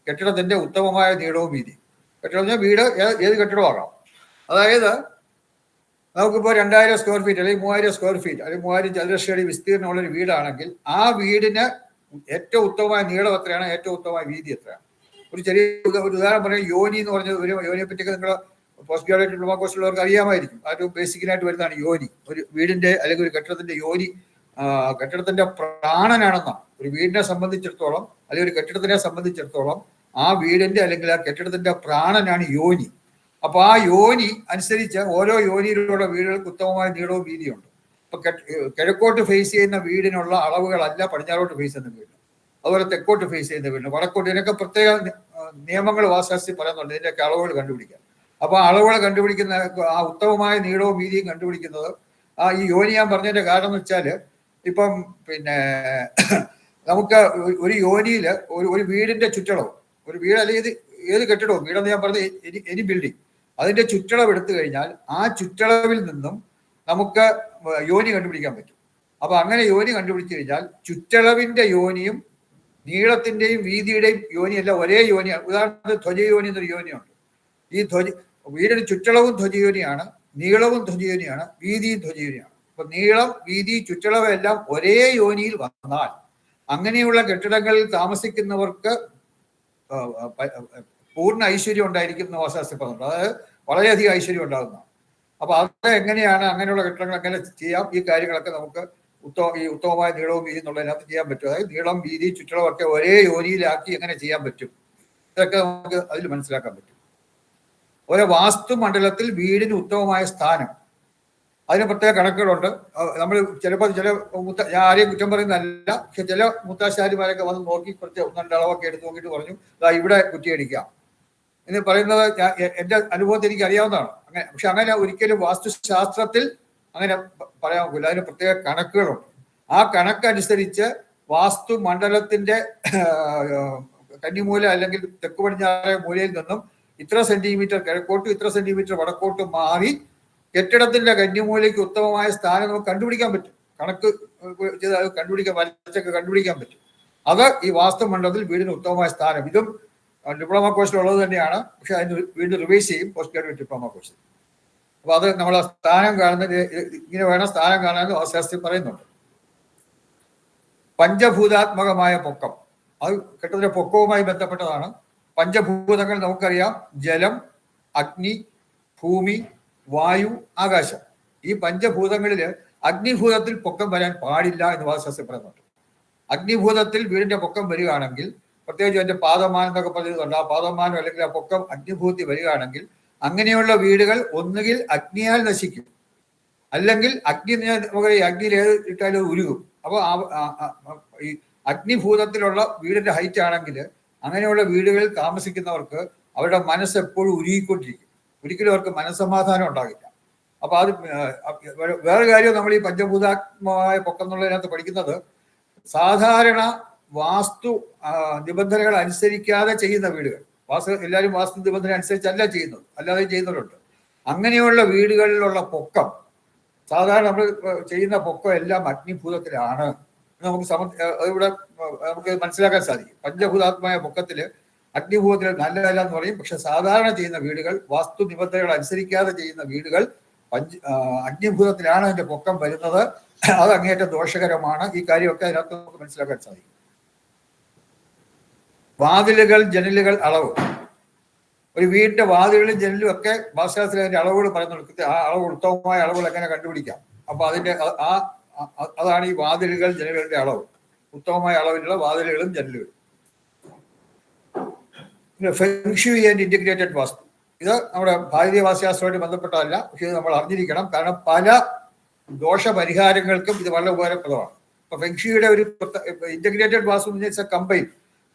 കെട്ടിടത്തിന്റെ ഉത്തമമായ നീളവും വീതിയും. കെട്ടിടം വീട് ഏത് കെട്ടിടമാകാം. അതായത് നമുക്കിപ്പോൾ 2000 സ്ക്വയർ ഫീറ്റ് അല്ലെങ്കിൽ 3000 സ്ക്വയർ ഫീറ്റ് അല്ലെങ്കിൽ 3000 ചതുരശ്രടി വിസ്തീർണമുള്ളൊരു വീടാണെങ്കിൽ ആ വീടിന് ഏറ്റവും ഉത്തമമായ നീളം എത്രയാണ്, ഏറ്റവും ഉത്തമമായ വീതി എത്രയാണ്. ഒരു ചെറിയ ഉദാഹരണം പറയാം. യോനി എന്ന് പറഞ്ഞ ഒരു യോനിയെ പറ്റിയൊക്കെ നിങ്ങൾ പോസ്റ്റ് ഗ്രാജുവേറ്റ് ഡിപ്ലോമ കോഴ്സുള്ളവർക്ക് അറിയാമായിരിക്കും. ഒരു ബേസിക്കലായിട്ട് വരുന്നതാണ് യോനി. ഒരു വീടിന്റെ അല്ലെങ്കിൽ ഒരു കെട്ടിടത്തിന്റെ യോനി കെട്ടിടത്തിന്റെ പ്രാണനാണെന്നാണ്. ഒരു വീടിനെ സംബന്ധിച്ചിടത്തോളം അല്ലെങ്കിൽ ഒരു കെട്ടിടത്തിനെ സംബന്ധിച്ചിടത്തോളം ആ വീടിന്റെ അല്ലെങ്കിൽ ആ കെട്ടിടത്തിന്റെ പ്രാണനാണ് യോനി. അപ്പൊ ആ യോനി അനുസരിച്ച് ഓരോ യോനിയിലുള്ള വീടുകൾക്ക് ഉത്തമമായ നീളവും വീതിയുണ്ട്. ഇപ്പൊ കിഴക്കോട്ട് ഫേസ് ചെയ്യുന്ന വീടിനുള്ള അളവുകളല്ല പടിഞ്ഞാറോട്ട് ഫേസ് ചെയ്യുന്ന വീടിന്, അതുപോലെ തെക്കോട്ട് ഫേസ് ചെയ്യുന്ന വീടിന്, വടക്കോട്ട്, ഇതിനൊക്കെ പ്രത്യേക നിയമങ്ങൾ വാസ്തുശാസ്ത്രി പറയുന്നുണ്ട് ഇതിന്റെയൊക്കെ അളവുകൾ കണ്ടുപിടിക്കാൻ. അപ്പൊ അളവുകൾ കണ്ടുപിടിക്കുന്ന ആ ഉത്തമമായ നീളവും വീതിയും കണ്ടുപിടിക്കുന്നത് ഈ യോനി ഞാൻ പറഞ്ഞതിന്റെ കാരണം എന്ന് വെച്ചാൽ, ഇപ്പം പിന്നെ നമുക്ക് ഒരു യോനിയിൽ ഒരു വീടിന്റെ ചുറ്റളവ്, ഒരു വീട് അല്ലെങ്കിൽ ഏത് കെട്ടിടവും, വീടെന്ന് ഞാൻ പറഞ്ഞത് എനി ബിൽഡിംഗ്, അതിന്റെ ചുറ്റളവ് എടുത്തു കഴിഞ്ഞാൽ ആ ചുറ്റളവിൽ നിന്നും നമുക്ക് യോനി കണ്ടുപിടിക്കാൻ പറ്റും. അപ്പൊ അങ്ങനെ യോനി കണ്ടുപിടിച്ചു കഴിഞ്ഞാൽ ചുറ്റളവിന്റെ യോനിയും നീളത്തിന്റെയും വീതിയുടെയും യോനിയല്ല ഒരേ യോനിയാണ്. ഉദാഹരണത്തിന് ധ്വജയോനി എന്നൊരു യോനിയുണ്ട്. ഈ വീടിന് ചുറ്റളവും ധ്വജയോനിയാണ്, നീളവും ധ്വജയോനിയാണ്, വീതിയും ധ്വജയോനിയാണ്. അപ്പൊ നീളം, വീതി, ചുറ്റളവ് എല്ലാം ഒരേ യോനിയിൽ വന്നാൽ അങ്ങനെയുള്ള കെട്ടിടങ്ങളിൽ താമസിക്കുന്നവർക്ക് പൂർണ്ണ ഐശ്വര്യം ഉണ്ടായിരിക്കും എന്ന് വാസ്തുശാസ്ത്രം പറഞ്ഞിട്ടുണ്ട്. അതായത് വളരെയധികം ഐശ്വര്യം ഉണ്ടാകുന്നതാണ്. അപ്പൊ അത് എങ്ങനെയാണ്, അങ്ങനെയുള്ള കെട്ടിടങ്ങൾ എങ്ങനെ ചെയ്യാം, ഈ കാര്യങ്ങളൊക്കെ നമുക്ക് ഈ ഉത്തമമായ നീളവും വീതി എന്നുള്ളതിനകത്ത് ചെയ്യാൻ പറ്റും. അതായത് നീളം, വീതി, ചുറ്റളവൊക്കെ ഒരേ യോനിയിലാക്കി എങ്ങനെ ചെയ്യാൻ പറ്റും, ഇതൊക്കെ നമുക്ക് അതിൽ മനസ്സിലാക്കാൻ പറ്റും. ഓരോ വാസ്തു മണ്ഡലത്തിൽ വീടിന് ഉത്തമമായ സ്ഥാനം, അതിന് പ്രത്യേക കണക്കുകളുണ്ട്. നമ്മൾ ചിലപ്പോൾ ഞാൻ ആരെയും കുറ്റം പറയുന്നതല്ല, പക്ഷെ ചില മുത്താശാരിമാരൊക്കെ വന്ന് നോക്കി കുറച്ച് 1-2 അളവൊക്കെ എടുത്ത് നോക്കിയിട്ട് പറഞ്ഞു ഇവിടെ കുറ്റിയടിക്കാം എന്ന് പറയുന്നത് എൻ്റെ അനുഭവത്തിൽ എനിക്ക് അറിയാവുന്നതാണ്. പക്ഷെ അങ്ങനെ ഒരിക്കലും വാസ്തുശാസ്ത്രത്തിൽ അങ്ങനെ പറയാൻ പറ്റില്ല. അതിന് പ്രത്യേക കണക്കുകളുണ്ട്. ആ കണക്കനുസരിച്ച് വാസ്തു മണ്ഡലത്തിന്റെ കന്നിമൂല അല്ലെങ്കിൽ തെക്ക് പടിഞ്ഞാറേ മൂലയിൽ നിന്നും ഇത്ര സെന്റിമീറ്റർ കിഴക്കോട്ടും ഇത്ര സെന്റിമീറ്റർ വടക്കോട്ടും മാറി കെട്ടിടത്തിന്റെ കന്നിമൂലയ്ക്ക് ഉത്തമമായ സ്ഥാനം നമുക്ക് കണ്ടുപിടിക്കാൻ പറ്റും. കണക്ക് ചെയ്ത് അത് വരച്ചൊക്കെ കണ്ടുപിടിക്കാൻ പറ്റും. അത് ഈ വാസ്തു മണ്ഡലത്തിൽ വീടിന് ഉത്തമമായ സ്ഥാനം. ഇതും ഡിപ്ലോമ കോഴ്സിലുള്ളത് തന്നെയാണ്, പക്ഷെ അതിന് വീണ്ടും റിവൈസ് ചെയ്യും പോസ്റ്റ് ഗ്രാജുവേറ്റ് ഡിപ്ലോമ കോഴ്സിൽ. അപ്പൊ അത് നമ്മളെ സ്ഥാനം കാണുന്നത് ഇങ്ങനെ വേണം സ്ഥാനം കാണാൻ വാസ്തുശാസ്ത്രം പറയുന്നുണ്ട്. പഞ്ചഭൂതാത്മകമായ പൊക്കം, അത് കെട്ടിടത്തിന്റെ പൊക്കവുമായി ബന്ധപ്പെട്ടതാണ്. പഞ്ചഭൂതങ്ങൾ നമുക്കറിയാം: ജലം, അഗ്നി, ഭൂമി, വായു, ആകാശം. ഈ പഞ്ചഭൂതങ്ങളില് അഗ്നിഭൂതത്തിൽ പൊക്കം വരാൻ പാടില്ല എന്ന് വാസ്തുശാസ്ത്രം പറയുന്നുണ്ട്. അഗ്നിഭൂതത്തിൽ വീടിന്റെ പൊക്കം വരികയാണെങ്കിൽ, പ്രത്യേകിച്ച് അതിന്റെ പാദമാനം എന്നൊക്കെ പറഞ്ഞിട്ടുണ്ട്, ആ പാദമാനം അല്ലെങ്കിൽ ആ പൊക്കം അഗ്നിഭൂതത്തിൽ വരികയാണെങ്കിൽ അങ്ങനെയുള്ള വീടുകൾ ഒന്നുകിൽ അഗ്നിയാൽ നശിക്കും, അല്ലെങ്കിൽ അഗ്നിയിൽ ഏത് ഇട്ടാലും ഉരുകും. അപ്പോൾ ഈ അഗ്നിഭൂതത്തിലുള്ള വീടിന്റെ ഹൈറ്റ് ആണെങ്കിൽ അങ്ങനെയുള്ള വീടുകളിൽ താമസിക്കുന്നവർക്ക് അവരുടെ മനസ്സ് എപ്പോഴും ഉരുകിക്കൊണ്ടിരിക്കും, ഒരിക്കലും അവർക്ക് മനസ്സമാധാനം ഉണ്ടാകില്ല. അപ്പൊ അത് വേറെ കാര്യം, നമ്മൾ ഈ പഞ്ചഭൂതാത്മകമായ പൊക്കം എന്നുള്ളതിനകത്ത് പഠിക്കുന്നത് സാധാരണ വാസ്തു നിബന്ധനകൾ അനുസരിക്കാതെ ചെയ്യുന്ന വീടുകൾ, എല്ലാവരും വാസ്തു നിബന്ധന അനുസരിച്ചല്ല ചെയ്യുന്നത്, അല്ലാതെ ചെയ്യുന്നവരുണ്ട്. അങ്ങനെയുള്ള വീടുകളിലുള്ള പൊക്കം, സാധാരണ നമ്മൾ ചെയ്യുന്ന പൊക്കം എല്ലാം അഗ്നിഭൂതത്തിലാണ്. നമുക്ക് ഇവിടെ നമുക്ക് മനസ്സിലാക്കാൻ സാധിക്കും. പഞ്ചഭൂതാത്മായ പൊക്കത്തില് അഗ്നിഭൂതത്തിൽ നല്ലതല്ല എന്ന് പറയും. പക്ഷെ സാധാരണ ചെയ്യുന്ന വീടുകൾ, വാസ്തു നിബന്ധനകൾ അനുസരിക്കാതെ ചെയ്യുന്ന വീടുകൾ അഗ്നിഭൂതത്തിലാണ് അതിന്റെ പൊക്കം വരുന്നത്. അത് അങ്ങേയറ്റം ദോഷകരമാണ്. ഈ കാര്യമൊക്കെ അതിനകത്ത് നമുക്ക് മനസ്സിലാക്കാൻ സാധിക്കും. വാതിലുകൾ, ജനലുകൾ, അളവ്. ഒരു വീടിന്റെ വാതിലുകളും ജനലും ഒക്കെ വാസ്തുശാസ്ത്രത്തിൽ അതിന്റെ അളവുകൾ പറയുന്നത്. ആ അളവ് ഉത്തമമായ അളവുകൾ എങ്ങനെ കണ്ടുപിടിക്കാം? അപ്പൊ അതിന്റെ അതാണ് ഈ വാതിലുകൾ, ജനലുകളുടെ അളവ്. ഉത്തമമായ അളവിലുള്ള വാതിലുകളും ജനലുകളും. ഫെങ്ഷുയി ആൻഡ് ഇന്റഗ്രേറ്റഡ് വാസ്തു, ഇത് നമ്മുടെ ഭാരതീയ വാസ്തുശാസ്ത്രവുമായിട്ട് ബന്ധപ്പെട്ടതല്ല. പക്ഷെ ഇത് നമ്മൾ അറിഞ്ഞിരിക്കണം. കാരണം പല ദോഷപരിഹാരങ്ങൾക്കും ഇത് വളരെ ഉപകാരപ്രദമാണ്. ഇപ്പൊ ഫെങ്ഷുയിയുടെ ഒരു ഇന്റഗ്രേറ്റഡ് വാസ്തു കമ്പൈൻ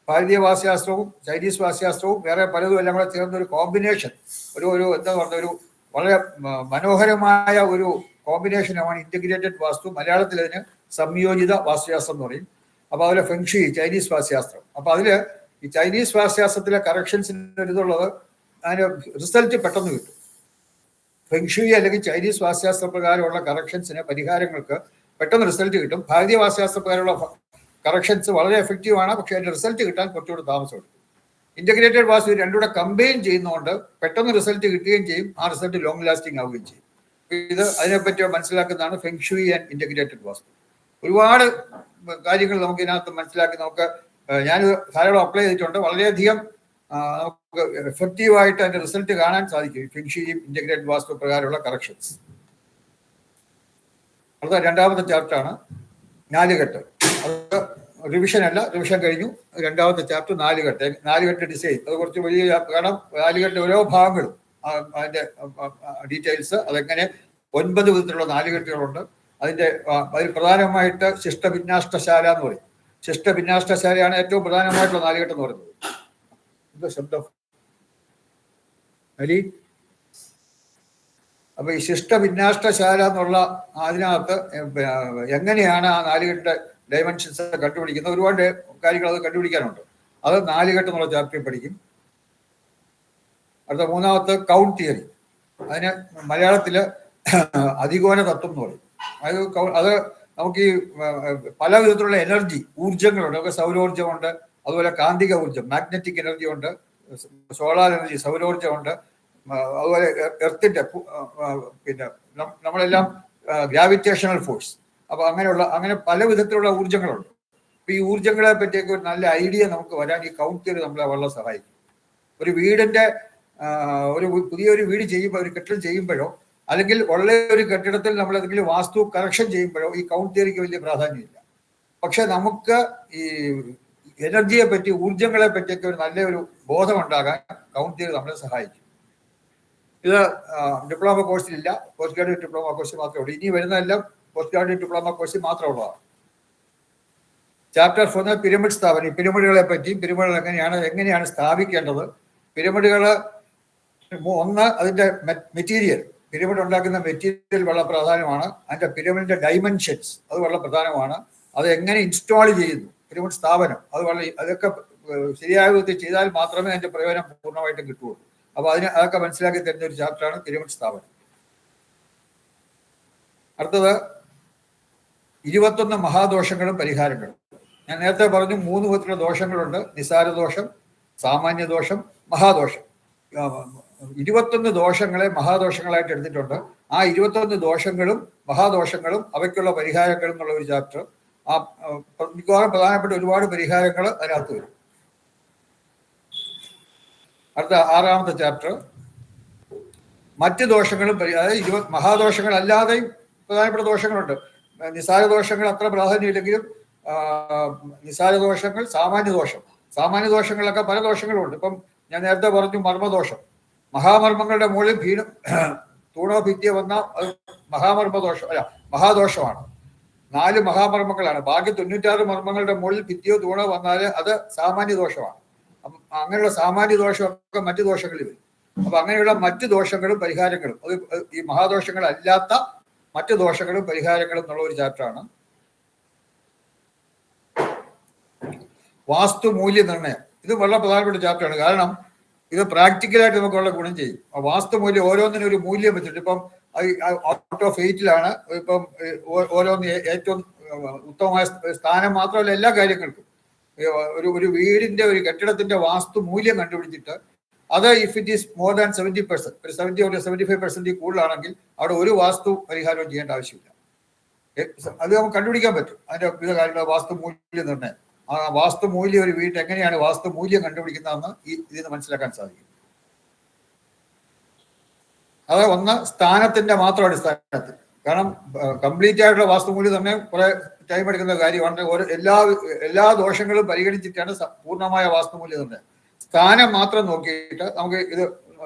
ഭാരതീയ വാസ്തുശാസ്ത്രവും ചൈനീസ് വാസ്തുശാസ്ത്രവും വേറെ പലതും എല്ലാം കൂടെ ചേർന്ന ഒരു കോമ്പിനേഷൻ, ഒരു എന്താ പറയുക, ഒരു വളരെ മനോഹരമായ ഒരു കോമ്പിനേഷനാണ് ഇന്റഗ്രേറ്റഡ് വാസ്തു. മലയാളത്തിൽ അതിന് സംയോജിത വാസ്തുശാസ്ത്രം എന്ന് പറയും. അപ്പൊ അതിലെ ഫെങ്ഷുയി ചൈനീസ് വാസ്തുശാസ്ത്രം. അപ്പൊ അതില് ഈ ചൈനീസ് വാസ്തുശാസ്ത്രത്തിലെ കറക്ഷൻസിന് ഇതുള്ളത് അതിന് റിസൾട്ട് പെട്ടെന്ന് കിട്ടും. ഫെങ്ഷുയി അല്ലെങ്കിൽ ചൈനീസ് വാസ്തുശാസ്ത്ര പ്രകാരമുള്ള കറക്ഷൻസിന്, പരിഹാരങ്ങൾക്ക് പെട്ടെന്ന് റിസൾട്ട് കിട്ടും. ഭാരതീയ വാസ്തുശാസ്ത്ര പ്രകാരമുള്ള കറക്ഷൻസ് വളരെ എഫക്റ്റീവ് ആണ്. പക്ഷെ അതിന്റെ റിസൾട്ട് കിട്ടാൻ കുറച്ചുകൂടി താമസമുണ്ട്. ഇന്റഗ്രേറ്റഡ് വാസ്തു രണ്ടുകൂടെ കമ്പൈൻ ചെയ്യുന്നതുകൊണ്ട് പെട്ടെന്ന് റിസൾട്ട് കിട്ടുകയും ചെയ്യും. ആ റിസൾട്ട് ലോങ് ലാസ്റ്റിംഗ് ആവുകയും ചെയ്യും. ഇത് അതിനെപ്പറ്റി മനസ്സിലാക്കുന്നതാണ് ഫെങ്ഷുയി ആൻഡ് ഇന്റഗ്രേറ്റഡ് വാസ്തു. ഒരുപാട് കാര്യങ്ങൾ നമുക്ക് ഇതിനകത്ത് മനസ്സിലാക്കി നമുക്ക് ഞാൻ ധാരാളം അപ്ലൈ ചെയ്തിട്ടുണ്ട്. വളരെയധികം നമുക്ക് എഫക്റ്റീവായിട്ട് അതിന്റെ റിസൾട്ട് കാണാൻ സാധിക്കും ഫെങ്ഷുയി ഇന്റഗ്രേറ്റഡ് വാസ്തു പ്രകാരമുള്ള കറക്ഷൻസ്. അടുത്ത രണ്ടാമത്തെ ചാപ്റ്ററാണ് നാലുകെട്ട്. അത് റിവിഷൻ അല്ല, റിവിഷൻ കഴിഞ്ഞു. രണ്ടാമത്തെ ചാപ്റ്റർ നാലുകെട്ട് ഡിസൈൻ. അത് കുറച്ച് വലിയ, കാരണം നാലുകെട്ട് ഓരോ ഭാഗങ്ങളും അതിന്റെ ഡീറ്റെയിൽസ്, അതെങ്ങനെ 9 വിധത്തിലുള്ള നാലുകെട്ടുകളുണ്ട്. അതിൽ പ്രധാനമായിട്ട് ശിഷ്ടഭിന്നാഷ്ടശാല എന്ന് പറയും. ശിഷ്ടഭിന്നാഷ്ടശാലയാണ് ഏറ്റവും പ്രധാനമായിട്ടുള്ള നാലുകെട്ട് എന്ന് പറയുന്നത്. എന്താ ശബ്ദം അലി? അപ്പൊ ഈ ശിഷ്ടഭിന്നാഷ്ടശാല എന്നുള്ള അതിനകത്ത് എങ്ങനെയാണ് ആ നാലുകെട്ട് ഡയമെൻഷൻസ് കണ്ടുപിടിക്കുന്നത്, ഒരുപാട് കാര്യങ്ങൾ അത് കണ്ടുപിടിക്കാനുണ്ട്. അത് നാലുകെട്ട് എന്നുള്ള ചാപ്റ്ററിൽ പഠിക്കും. അടുത്ത മൂന്നാമത്തെ കൗണ്ട് തിയറി. അതിന് മലയാളത്തില് അധികോന തത്വം എന്ന് പറയും. അത് നമുക്ക് ഈ പല വിധത്തിലുള്ള എനർജി, ഊർജ്ജങ്ങളുണ്ട്. നമുക്ക് സൗരോർജ്ജമുണ്ട്, അതുപോലെ കാന്തിക ഊർജ്ജം, മാഗ്നറ്റിക് എനർജി ഉണ്ട്, സോളാർ എനർജി, സൗരോർജ്ജമുണ്ട്, അതുപോലെ എർത്തിന്റെ പിന്നെ നമ്മളെല്ലാം ഗ്രാവിറ്റേഷണൽ ഫോഴ്സ്. അപ്പൊ അങ്ങനെ പല വിധത്തിലുള്ള ഊർജ്ജങ്ങളുണ്ട്. അപ്പൊ ഈ ഊർജ്ജങ്ങളെ പറ്റിയൊക്കെ ഒരു നല്ല ഐഡിയ നമുക്ക് വരാൻ ഈ കൗണ്ട് തിയറി നമ്മളെ വളരെ സഹായിക്കും. ഒരു വീടിന്റെ പുതിയൊരു വീട് ചെയ്യുമ്പോൾ, ഒരു കെട്ടിടം ചെയ്യുമ്പോഴോ അല്ലെങ്കിൽ ഉള്ള ഒരു കെട്ടിടത്തിൽ നമ്മൾ എന്തെങ്കിലും വാസ്തു കറക്ഷൻ ചെയ്യുമ്പോഴോ ഈ കൗണ്ട് തിയറിക്ക് വലിയ പ്രാധാന്യമില്ല. പക്ഷെ നമുക്ക് ഈ എനർജിയെ പറ്റി, ഊർജ്ജങ്ങളെ പറ്റിയൊക്കെ ഒരു നല്ലൊരു ബോധം ഉണ്ടാകാൻ കൗണ്ട് തിയറി നമ്മളെ സഹായിക്കും. ഇത് ഡിപ്ലോമ കോഴ്സിലില്ല, പോസ്റ്റ് ഗ്രാജുവേറ്റ് ഡിപ്ലോമ കോഴ്സിൽ മാത്രമേ ഉള്ളൂ. ഇനി വരുന്നതെല്ലാം പോസ്റ്റ് ഗ്രാജുവേറ്റ് ഡിപ്ലോമ കോഴ്സിൽ മാത്രമുള്ളതാണ്. ചാപ്റ്റർ 4 പിരമിഡ് സ്ഥാപനം. ഈ പിരമിഡുകളെ പറ്റി, പിരമിഡുകൾ എങ്ങനെയാണ് സ്ഥാപിക്കേണ്ടത്, പിരമിഡുകൾ 1 അതിന്റെ മെറ്റീരിയൽ, പിരമിഡ് ഉണ്ടാക്കുന്ന മെറ്റീരിയൽ വളരെ പ്രധാനമാണ്. അതിന്റെ പിരമിഡിന്റെ ഡൈമെൻഷൻസ് അത് വളരെ പ്രധാനമാണ്. അത് എങ്ങനെ ഇൻസ്റ്റാൾ ചെയ്യുന്നു, പിരമിഡ് സ്ഥാപനം, അതൊക്കെ ശരിയായ വിധത്തിൽ ചെയ്താൽ മാത്രമേ അതിന്റെ പ്രയോജനം പൂർണ്ണമായിട്ടും കിട്ടുകയുള്ളൂ. അപ്പൊ അതൊക്കെ മനസ്സിലാക്കി തരുന്ന ഒരു ചാപ്റ്ററാണ് പിരമിഡ് സ്ഥാപനം. അടുത്തത് 21 മഹാദോഷങ്ങളും പരിഹാരങ്ങളും. ഞാൻ നേരത്തെ പറഞ്ഞു 3 വിധത്തിലുള്ള ദോഷങ്ങളുണ്ട്: നിസാരദോഷം, സാമാന്യദോഷം, മഹാദോഷം. 21 ദോഷങ്ങളെ മഹാദോഷങ്ങളായിട്ട് എടുത്തിട്ടുണ്ട്. ആ 21 ദോഷങ്ങളും മഹാദോഷങ്ങളും അവയ്ക്കുള്ള പരിഹാരങ്ങളും എന്നുള്ള ഒരു ചാപ്റ്റർ. മിക്കവാറും പ്രധാനപ്പെട്ട ഒരുപാട് പരിഹാരങ്ങൾ അതിനകത്ത് വരും. അടുത്ത 6ാമത്തെ ചാപ്റ്റർ മറ്റ് ദോഷങ്ങളും, അതായത് മഹാദോഷങ്ങൾ അല്ലാതെയും പ്രധാനപ്പെട്ട ദോഷങ്ങളുണ്ട്. നിസാരദോഷങ്ങൾ അത്ര പ്രാധാന്യമില്ലെങ്കിലും നിസാരദോഷങ്ങൾ, സാമാന്യദോഷങ്ങളിലൊക്കെ പല ദോഷങ്ങളുണ്ട്. ഇപ്പം ഞാൻ നേരത്തെ പറഞ്ഞു മർമ്മദോഷം. മഹാമർമ്മങ്ങളുടെ മുകളിൽ തൂണോ ഭിത്തിയോ വന്ന മഹാദോഷമാണ്. 4 മഹാമർമ്മങ്ങളാണ്. ബാക്കി 96 മർമ്മങ്ങളുടെ മുകളിൽ ഭിത്തിയോ തൂണോ വന്നാൽ അത് സാമാന്യദോഷമാണ്. അങ്ങനെയുള്ള സാമാന്യദോഷമൊക്കെ മറ്റു ദോഷങ്ങളിൽ വരും. അപ്പൊ അങ്ങനെയുള്ള മറ്റു ദോഷങ്ങളും പരിഹാരങ്ങളും, അത് ഈ മഹാദോഷങ്ങളല്ലാത്ത മറ്റു ദോഷങ്ങളും പരിഹാരങ്ങളും എന്നുള്ള ഒരു ചാപ്റ്ററാണ്. വാസ്തു മൂല്യനിർണ്ണയം. ഇത് വളരെ പ്രധാനപ്പെട്ട ചാപ്റ്ററാണ്. കാരണം ഇത് പ്രാക്ടിക്കലായിട്ട് നമുക്കുള്ള ഗുണം ചെയ്യും. വാസ്തു മൂല്യം ഓരോന്നിനും ഒരു മൂല്യം വെച്ചിട്ട്, ഇപ്പം ഔട്ട് ഓഫ് 8 ഇപ്പം ഓരോന്ന് ഏറ്റവും ഉത്തമമായ സ്ഥാനം മാത്രമല്ല എല്ലാ കാര്യങ്ങൾക്കും. ഒരു വീടിന്റെ ഒരു കെട്ടിടത്തിന്റെ വാസ്തു മൂല്യം കണ്ടുപിടിച്ചിട്ട് അത് if it is more than 70%, ഒരു 70 or 75% കൂടുതലാണെങ്കിൽ അവിടെ ഒരു വാസ്തു പരിഹാരവും ചെയ്യേണ്ട ആവശ്യമില്ല. അത് നമുക്ക് കണ്ടുപിടിക്കാൻ പറ്റും. അതിന്റെ വിവിധ കാര്യങ്ങൾ വാസ്തു മൂല്യം നിർണ്ണയം, ആ വാസ്തു മൂല്യം ഒരു വീട്ടിൽ എങ്ങനെയാണ് വാസ്തു മൂല്യം കണ്ടുപിടിക്കുന്നതെന്ന് ഇതിന് മനസ്സിലാക്കാൻ സാധിക്കും. അത് ഒന്ന് സ്ഥാനത്തിന്റെ മാത്രം അടിസ്ഥാനത്തിൽ. കാരണം കംപ്ലീറ്റ് ആയിട്ടുള്ള വാസ്തുമൂല്യം തന്നെ കുറെ ടൈം എടുക്കുന്ന കാര്യമാണ്. എല്ലാ ദോഷങ്ങളും പരിഗണിച്ചിട്ടാണ് പൂർണ്ണമായ വാസ്തുമൂല്യം തന്നെ. സ്ഥാനം മാത്രം നോക്കിയിട്ട് നമുക്ക് ഇത്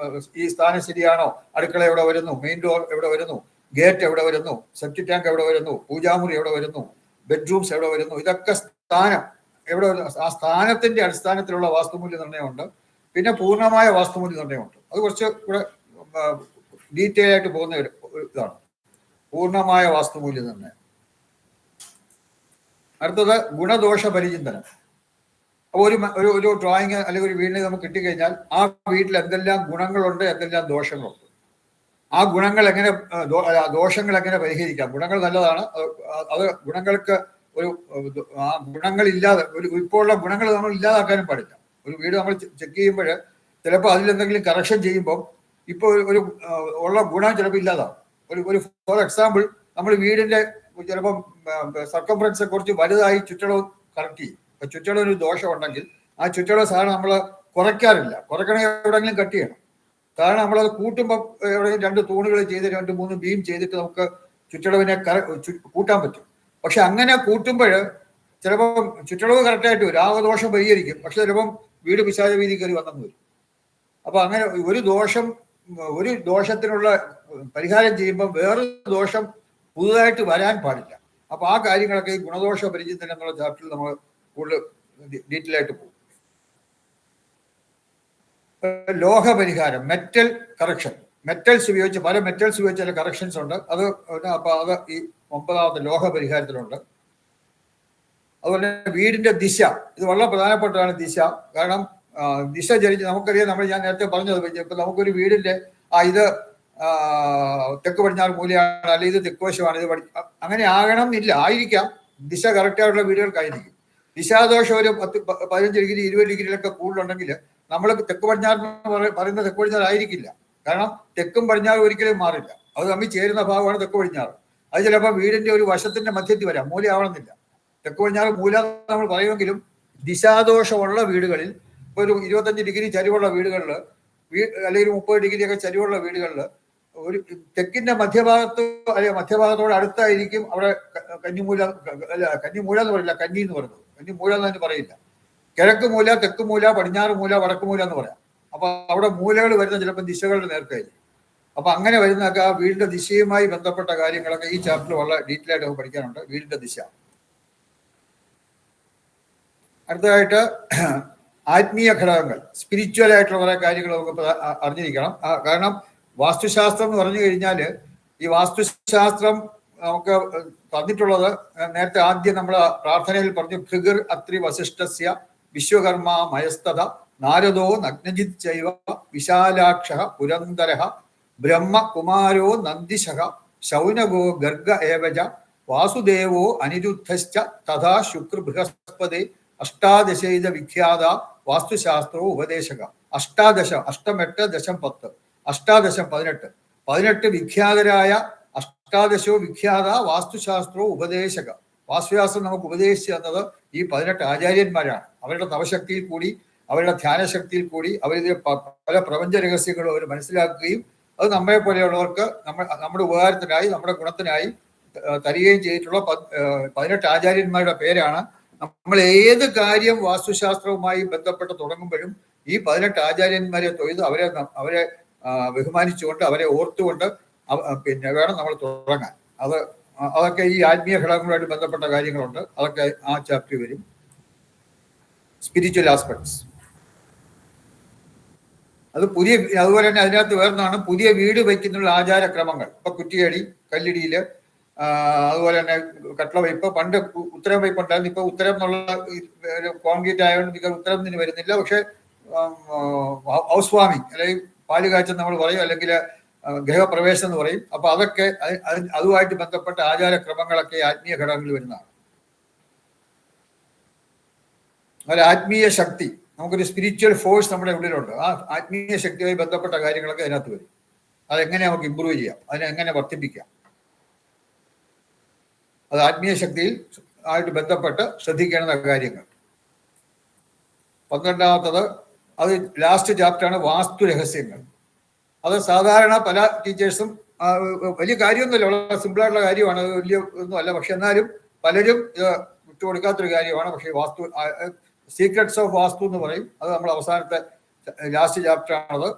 ഈ സ്ഥാനം ശരിയാണോ, അടുക്കള എവിടെ വരുന്നു, മെയിൻ ഡോർ എവിടെ വരുന്നു, ഗേറ്റ് എവിടെ വരുന്നു, സെപ്റ്റിക് ടാങ്ക് എവിടെ വരുന്നു, പൂജാമുറി എവിടെ വരുന്നു, ബെഡ്റൂംസ് എവിടെ വരുന്നു, ഇതൊക്കെ സ്ഥാനം എവിടെ വരുന്നു. ആ സ്ഥാനത്തിന്റെ അടിസ്ഥാനത്തിലുള്ള വാസ്തുമൂല്യ നിർണ്ണയമുണ്ട്. പിന്നെ പൂർണ്ണമായ വാസ്തുമൂല്യ നിർണ്ണയമുണ്ട്. അത് കുറച്ച് ഇവിടെ ഡീറ്റെയിൽ ആയിട്ട് പോകുന്ന ഒരു ഇതാണ് പൂർണ്ണമായ വാസ്തുമൂല്യ നിർണ്ണയം. അടുത്തത് ഗുണദോഷ പരിചിന്തനം. അപ്പോൾ ഒരു ഡ്രോയിങ് അല്ലെങ്കിൽ ഒരു വീടിനെ നമുക്ക് കിട്ടിക്കഴിഞ്ഞാൽ ആ വീട്ടിൽ എന്തെല്ലാം ഗുണങ്ങളുണ്ട്, എന്തെല്ലാം ദോഷങ്ങളുണ്ട്, ആ ഗുണങ്ങൾ എങ്ങനെ ദോഷങ്ങൾ എങ്ങനെ പരിഹരിക്കാം. ഗുണങ്ങൾ നല്ലതാണ്, അത് ഗുണങ്ങൾക്ക് ഒരു ആ ഗുണങ്ങളില്ലാതെ ഇപ്പോഴുള്ള ഗുണങ്ങൾ നമ്മൾ ഇല്ലാതാക്കാനും പാടില്ല. ഒരു വീട് നമ്മൾ ചെക്ക് ചെയ്യുമ്പോൾ ചിലപ്പോൾ അതിലെന്തെങ്കിലും കറക്ഷൻ ചെയ്യുമ്പോൾ ഇപ്പോൾ ഒരു ഉള്ള ഗുണം ചിലപ്പോൾ ഇല്ലാതാവും. ഒരു ഫോർ എക്സാമ്പിൾ, നമ്മൾ വീടിന്റെ ചിലപ്പം സർക്കംഫറൻസ് കുറച്ച് വലുതായി ചുറ്റളവ് കറക്റ്റ് ചെയ്യും. അപ്പൊ ചുറ്റളവ് ഒരു ദോഷം ഉണ്ടെങ്കിൽ ആ ചുറ്റളവ് സാധനം നമ്മൾ കുറയ്ക്കാറില്ല. കുറയ്ക്കണമെങ്കിൽ എവിടെയെങ്കിലും കട്ട് ചെയ്യണം. കാരണം നമ്മളത് കൂട്ടുമ്പോൾ എവിടെയെങ്കിലും 2 തൂണുകൾ ചെയ്ത് 2-3 ബീം ചെയ്തിട്ട് നമുക്ക് ചുറ്റളവിനെ കൂട്ടാൻ പറ്റും. പക്ഷെ അങ്ങനെ കൂട്ടുമ്പോൾ ചിലപ്പം ചുറ്റളവ് കറക്റ്റായിട്ട് വരും, ആ ദോഷം പരിഹരിക്കും. പക്ഷെ ചിലപ്പം വീട് പിശാച വീതി കയറി വന്നെന്ന് വരും. അപ്പൊ അങ്ങനെ ഒരു ദോഷത്തിനുള്ള പരിഹാരം ചെയ്യുമ്പോൾ വേറൊരു ദോഷം പുതുതായിട്ട് വരാൻ പാടില്ല. അപ്പൊ ആ കാര്യങ്ങളൊക്കെ ഈ ഗുണദോഷ പരിചിന്തനം എന്നുള്ള ചാപ്റ്ററിൽ നമ്മൾ കൂടുതൽ ഡീറ്റെയിൽ ആയിട്ട് പോകും. ലോഹ പരിഹാരം, മെറ്റൽ കറക്ഷൻ. മെറ്റൽസ് ഉപയോഗിച്ച് പല മെറ്റൽസ് ഉപയോഗിച്ച് ചില കറക്ഷൻസ് ഉണ്ട്. അത് ഈ 9ാമത്തെ ലോഹ പരിഹാരത്തിലുണ്ട്. അതുപോലെ വീടിന്റെ ദിശ, ഇത് വളരെ പ്രധാനപ്പെട്ടതാണ് ദിശ. കാരണം ദിശ ചരിച്ച് നമുക്കറിയാം, ഞാൻ നേരത്തെ പറഞ്ഞത്, ഇപ്പൊ നമുക്കൊരു വീടിന്റെ ഇത് തെക്ക് പടിഞ്ഞാറ് മൂലയാണ്, അല്ലെങ്കിൽ ഇത് തെക്ക് വശമാണ്, ഇത് അങ്ങനെ ആകണം എന്നില്ല, ആയിരിക്കാം. ദിശ കറക്റ്റായിട്ടുള്ള വീടുകൾക്കായിരിക്കും. ദിശാദോഷം ഒരു 15 ഡിഗ്രി 20 ഡിഗ്രിയിലൊക്കെ കൂടുതലുണ്ടെങ്കിൽ നമ്മൾ തെക്ക് പടിഞ്ഞാറ് പറയുന്ന തെക്ക് പടിഞ്ഞാറ് ആയിരിക്കില്ല. കാരണം തെക്കും പടിഞ്ഞാറും ഒരിക്കലും മാറില്ല. അത് തമ്മിൽ ചേരുന്ന ഭാഗമാണ് തെക്ക് പടിഞ്ഞാറ്. അത് ചിലപ്പോൾ വീടിന്റെ ഒരു വശത്തിന്റെ മധ്യത്തിൽ വരാം, മൂല ആവണമെന്നില്ല. തെക്ക് പടിഞ്ഞാറ് മൂല നമ്മൾ പറയുമെങ്കിലും ദിശാദോഷമുള്ള വീടുകളിൽ, ഒരു 25 ഡിഗ്രി ചരിവുള്ള വീടുകളിൽ, അല്ലെങ്കിൽ 30 ഡിഗ്രിയൊക്കെ ചരിവുള്ള വീടുകളിൽ ഒരു തെക്കിന്റെ മധ്യഭാഗത്തോ അല്ലെങ്കിൽ മധ്യഭാഗത്തോട് അടുത്തായിരിക്കും അവിടെ കന്നിമൂല എന്ന് പറയില്ല, കന്നി എന്ന് പറയുന്നത്. കന്നിമൂല എന്ന് തന്നെ പറയില്ല. കിഴക്ക് മൂല, തെക്ക് മൂല, പടിഞ്ഞാറ് മൂല, വടക്ക് മൂല എന്ന് പറയാം. അപ്പൊ അവിടെ മൂലകൾ വരുന്ന ചിലപ്പോൾ ദിശകളുടെ നേർക്കായിരിക്കും. അപ്പൊ അങ്ങനെ വരുന്നൊക്കെ ആ വീടിന്റെ ദിശയുമായി ബന്ധപ്പെട്ട കാര്യങ്ങളൊക്കെ ഈ ചാപ്റ്ററിൽ വളരെ ഡീറ്റെയിൽ ആയിട്ട് നമുക്ക് പഠിക്കാനുണ്ട്. വീടിന്റെ ദിശ. അടുത്തതായിട്ട് ആത്മീയ ഘടകങ്ങൾ, സ്പിരിച്വൽ ആയിട്ടുള്ള കുറെ കാര്യങ്ങൾ നമുക്ക് അറിഞ്ഞിരിക്കണം. കാരണം വാസ്തുശാസ്ത്രം എന്ന് പറഞ്ഞു കഴിഞ്ഞാൽ, ഈ വാസ്തുശാസ്ത്രം നമുക്ക് തന്നിട്ടുള്ളത് നേരത്തെ ആദ്യം നമ്മൾ പ്രാർത്ഥനയിൽ പറഞ്ഞു, ഭൃഗർ അത്രി വസിഷ്ഠസ്യ വിശ്വകർമ്മ മയസ്തത നാരദോ നഗ്നജിത് ചൈവ വിശാലാക്ഷ പുരന്ദര ബ്രഹ്മ കുമാരോ നന്ദിശക ശൗനകോ ഗർഗ ഏവജ വാസുദേവോ അനിരുദ്ധശ്ച തഥാ ശുക്ര ബൃഹസ്പതി അഷ്ടാദശൈത വിഖ്യാത വാസ്തുശാസ്ത്രോ ഉപദേശക. അഷ്ടാദശ, 8, 10, അഷ്ടാദശം 18, 18 വിഖ്യാതരായ അഷ്ടാദശോ വിഖ്യാത വാസ്തുശാസ്ത്രോ ഉപദേശക. വാസ്തുശാസ്ത്രം നമുക്ക് ഉപദേശിച്ചു തന്നത് ഈ 18 ആചാര്യന്മാരാണ്. അവരുടെ തപശക്തിയിൽ കൂടി, അവരുടെ ധ്യാനശക്തിയിൽ കൂടി അവരിതിലെ പല പ്രപഞ്ച രഹസ്യങ്ങളും അവർ മനസ്സിലാക്കുകയും അത് നമ്മളെ പോലെയുള്ളവർക്ക് നമ്മുടെ ഉപകാരത്തിനായി, നമ്മുടെ ഗുണത്തിനായി തരികയും ചെയ്തിട്ടുള്ള 18 ആചാര്യന്മാരുടെ പേരാണ്. നമ്മൾ ഏത് കാര്യം വാസ്തുശാസ്ത്രവുമായി ബന്ധപ്പെട്ട് തുടങ്ങുമ്പോഴും ഈ 18 ആചാര്യന്മാരെ തൊഴുത് അവരെ ബഹുമാനിച്ചുകൊണ്ട്, അവരെ ഓർത്തുകൊണ്ട് പിന്നെ വേണം നമ്മൾ തുടങ്ങാൻ. അതൊക്കെ ഈ ആത്മീയ ഘടകങ്ങളുമായിട്ട് ബന്ധപ്പെട്ട കാര്യങ്ങളുണ്ട്. അതൊക്കെ ആ ചാപ്റ്ററിൽ വരും. സ്പിരിച്വൽ ആസ്പെക്ട്സ് അതുപോലെ തന്നെ അതിനകത്ത് വേറൊന്നാണ് പുതിയ വീട് വയ്ക്കുന്നുള്ള ആചാരക്രമങ്ങൾ. ഇപ്പൊ കുറ്റിയടി, കല്ലിടിയില്, അതുപോലെ തന്നെ കട്ടള വയ്പ്പ്. പണ്ട് ഉത്തരം വയ്പ്പ് ഉണ്ടായിരുന്നു. ഇപ്പൊ ഉത്തരം എന്നുള്ള കോൺക്രീറ്റ് ആയതുകൊണ്ട് ഉത്തരം നിന്ന് വരുന്നില്ല. പക്ഷെ ഹൗസ് വാമിങ് അല്ലെങ്കിൽ പാല് കാച്ചം നമ്മൾ പറയും, അല്ലെങ്കിൽ ഗൃഹപ്രവേശം എന്ന് പറയും. അപ്പൊ അതൊക്കെ അതുമായിട്ട് ബന്ധപ്പെട്ട ആചാരക്രമങ്ങളൊക്കെ ആത്മീയ ഘടകങ്ങളിൽ വരുന്നതാണ്. ഒരു ആത്മീയ ശക്തി, നമുക്കൊരു സ്പിരിച്വൽ ഫോഴ്സ് നമ്മുടെ ഉള്ളിലുണ്ട്. ആ ആത്മീയ ശക്തിയുമായി ബന്ധപ്പെട്ട കാര്യങ്ങളൊക്കെ അതിനകത്ത് വരും. അതെങ്ങനെ നമുക്ക് ഇമ്പ്രൂവ് ചെയ്യാം, അതിനെ എങ്ങനെ വർദ്ധിപ്പിക്കാം, അത് ആത്മീയ ശക്തിയിൽ ആയിട്ട് ബന്ധപ്പെട്ട് ശ്രദ്ധിക്കേണ്ട കാര്യങ്ങൾ. 12ാമത്തത്, അത് ലാസ്റ്റ് ചാപ്റ്ററാണ്, വാസ്തു രഹസ്യങ്ങൾ. അത് സാധാരണ പല ടീച്ചേഴ്സും വലിയ കാര്യമൊന്നുമില്ല, വളരെ സിമ്പിളായിട്ടുള്ള കാര്യമാണ്, അത് വലിയ ഒന്നും അല്ല. പക്ഷെ എന്നാലും പലരും ഇത് വിട്ടുകൊടുക്കാത്തൊരു കാര്യമാണ്. പക്ഷേ വാസ്തു, സീക്രട്സ് ഓഫ് വാസ്തു എന്ന് പറയും. അത് നമ്മൾ അവസാനത്തെ ലാസ്റ്റ് ചാപ്റ്ററാണത്.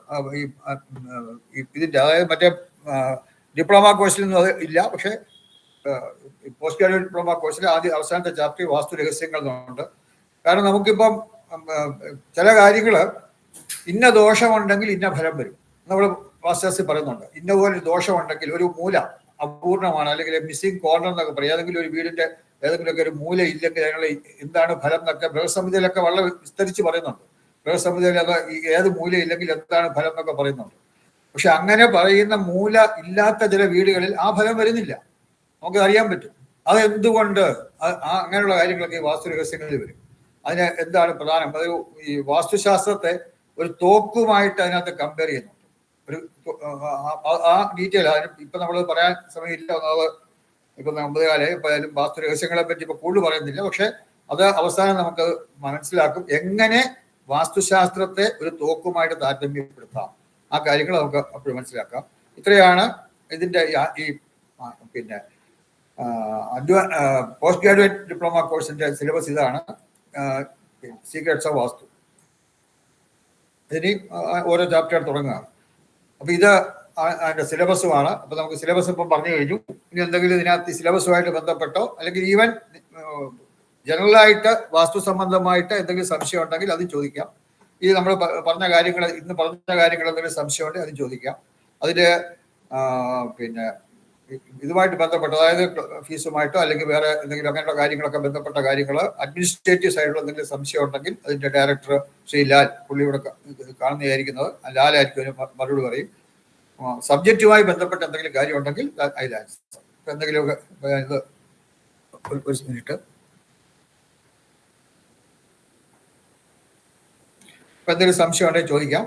ഇതിൻ്റെ അതായത് മറ്റേ ഡിപ്ലോമ കോഴ്സിലൊന്നും അത് ഇല്ല. പക്ഷേ പോസ്റ്റ് ഗ്രാജുവേറ്റ് ഡിപ്ലോമ കോഴ്സിൽ അവസാനത്തെ ചാപ്റ്റർ വാസ്തു രഹസ്യങ്ങൾ എന്നുണ്ട്. കാരണം നമുക്കിപ്പം ചില കാര്യങ്ങൾ ഇന്ന ദോഷമുണ്ടെങ്കിൽ ഇന്ന ഫലം വരും. നമ്മൾ വാസ്തുശാസ്ത്രത്തിൽ പറയുന്നുണ്ട്, ഇന്ന പോലെ ദോഷമുണ്ടെങ്കിൽ ഒരു മൂല അപൂർണമാണ്, അല്ലെങ്കിൽ മിസ്സിംഗ് കോർണർ എന്നൊക്കെ പറയും. ഏതെങ്കിലും ഒരു വീടിന്റെ ഏതെങ്കിലുമൊക്കെ ഒരു മൂല ഇല്ലെങ്കിൽ അതിനുള്ള എന്താണ് ഫലം എന്നൊക്കെ ബൃഹസ്സംഹിതയിലൊക്കെ വളരെ വിസ്തരിച്ച് പറയുന്നുണ്ട്. ബൃഹസ്സംഹിതയിൽ അത് ഏത് മൂല ഇല്ലെങ്കിൽ എന്താണ് ഫലം എന്നൊക്കെ പറയുന്നുണ്ട്. പക്ഷെ അങ്ങനെ പറയുന്ന മൂല ഇല്ലാത്ത ചില വീടുകളിൽ ആ ഫലം വരുന്നില്ല, നമുക്ക് അറിയാൻ പറ്റും. അത് എന്തുകൊണ്ട്, അങ്ങനെയുള്ള കാര്യങ്ങളൊക്കെ ഈ വാസ്തു രഹസ്യങ്ങളിൽ വരും. അതിന് എന്താണ് പ്രധാനം, അത് ഈ വാസ്തുശാസ്ത്രത്തെ ഒരു തോക്കുമായിട്ട് അതിനകത്ത് കമ്പയർ ചെയ്യുന്നുണ്ട്. ഒരു ആ ഡീറ്റെയിൽ അതിന് ഇപ്പൊ നമ്മൾ പറയാൻ സമയമില്ല. അത് ഇപ്പൊ 9 കാലം ഇപ്പൊ വാസ്തു രഹസ്യങ്ങളെ പറ്റി ഇപ്പൊ കൂടുതൽ പറയുന്നില്ല. പക്ഷെ അത് അവസാനം നമുക്ക് മനസ്സിലാക്കും എങ്ങനെ വാസ്തുശാസ്ത്രത്തെ ഒരു തോക്കുമായിട്ട് താരതമ്യപ്പെടുത്താം. ആ കാര്യങ്ങൾ നമുക്ക് അപ്പോഴും മനസ്സിലാക്കാം. ഇത്രയാണ് ഇതിന്റെ ഈ പിന്നെ പോസ്റ്റ് ഗ്രാജുവേറ്റ് ഡിപ്ലോമ കോഴ്സിന്റെ സിലബസ്. ഇതാണ് സീക്രട്സ് ഓഫ് വാസ്തു. ഇനി ഓരോ ചാപ്റ്റർ തുടങ്ങുകയാണ്. അപ്പൊ ഇത് അതിന്റെ സിലബസുമാണ്. അപ്പൊ നമുക്ക് സിലബസ് ഇപ്പം പറഞ്ഞു കഴിഞ്ഞു. ഇനി എന്തെങ്കിലും ഇതിനകത്ത് സിലബസുമായിട്ട് ബന്ധപ്പെട്ടോ അല്ലെങ്കിൽ ഈവൻ ജനറലായിട്ട് വാസ്തു സംബന്ധമായിട്ട് എന്തെങ്കിലും സംശയം ഉണ്ടെങ്കിൽ അത് ചോദിക്കാം. ഈ നമ്മൾ പറഞ്ഞ കാര്യങ്ങൾ, ഇന്ന് പറഞ്ഞ കാര്യങ്ങൾ എന്തെങ്കിലും സംശയം ഉണ്ടെങ്കിൽ അത് ചോദിക്കാം. അതിന്റെ പിന്നെ ഇതുമായിട്ട് ബന്ധപ്പെട്ട്, അതായത് ഫീസുമായിട്ടോ അല്ലെങ്കിൽ വേറെ എന്തെങ്കിലും അങ്ങനെയുള്ള കാര്യങ്ങളൊക്കെ ബന്ധപ്പെട്ട കാര്യങ്ങൾ, അഡ്മിനിസ്ട്രേറ്റീവ് സൈഡിലുള്ള എന്തെങ്കിലും സംശയം ഉണ്ടെങ്കിൽ അതിന്റെ ഡയറക്ടർ ശ്രീ ലാൽ, പുള്ളി ഇവിടെ കാണുന്നതായിരിക്കുന്നത്, ലാലായിരിക്കും അതിന് മറുപടി പറയും. സബ്ജക്റ്റുമായി ബന്ധപ്പെട്ട എന്തെങ്കിലും കാര്യം ഉണ്ടെങ്കിൽ അതിൽ എന്തെങ്കിലുമൊക്കെ ഇത് ഒരു മിനിറ്റ്. ഇപ്പൊ എന്തെങ്കിലും സംശയം ഉണ്ടെങ്കിൽ ചോദിക്കാം.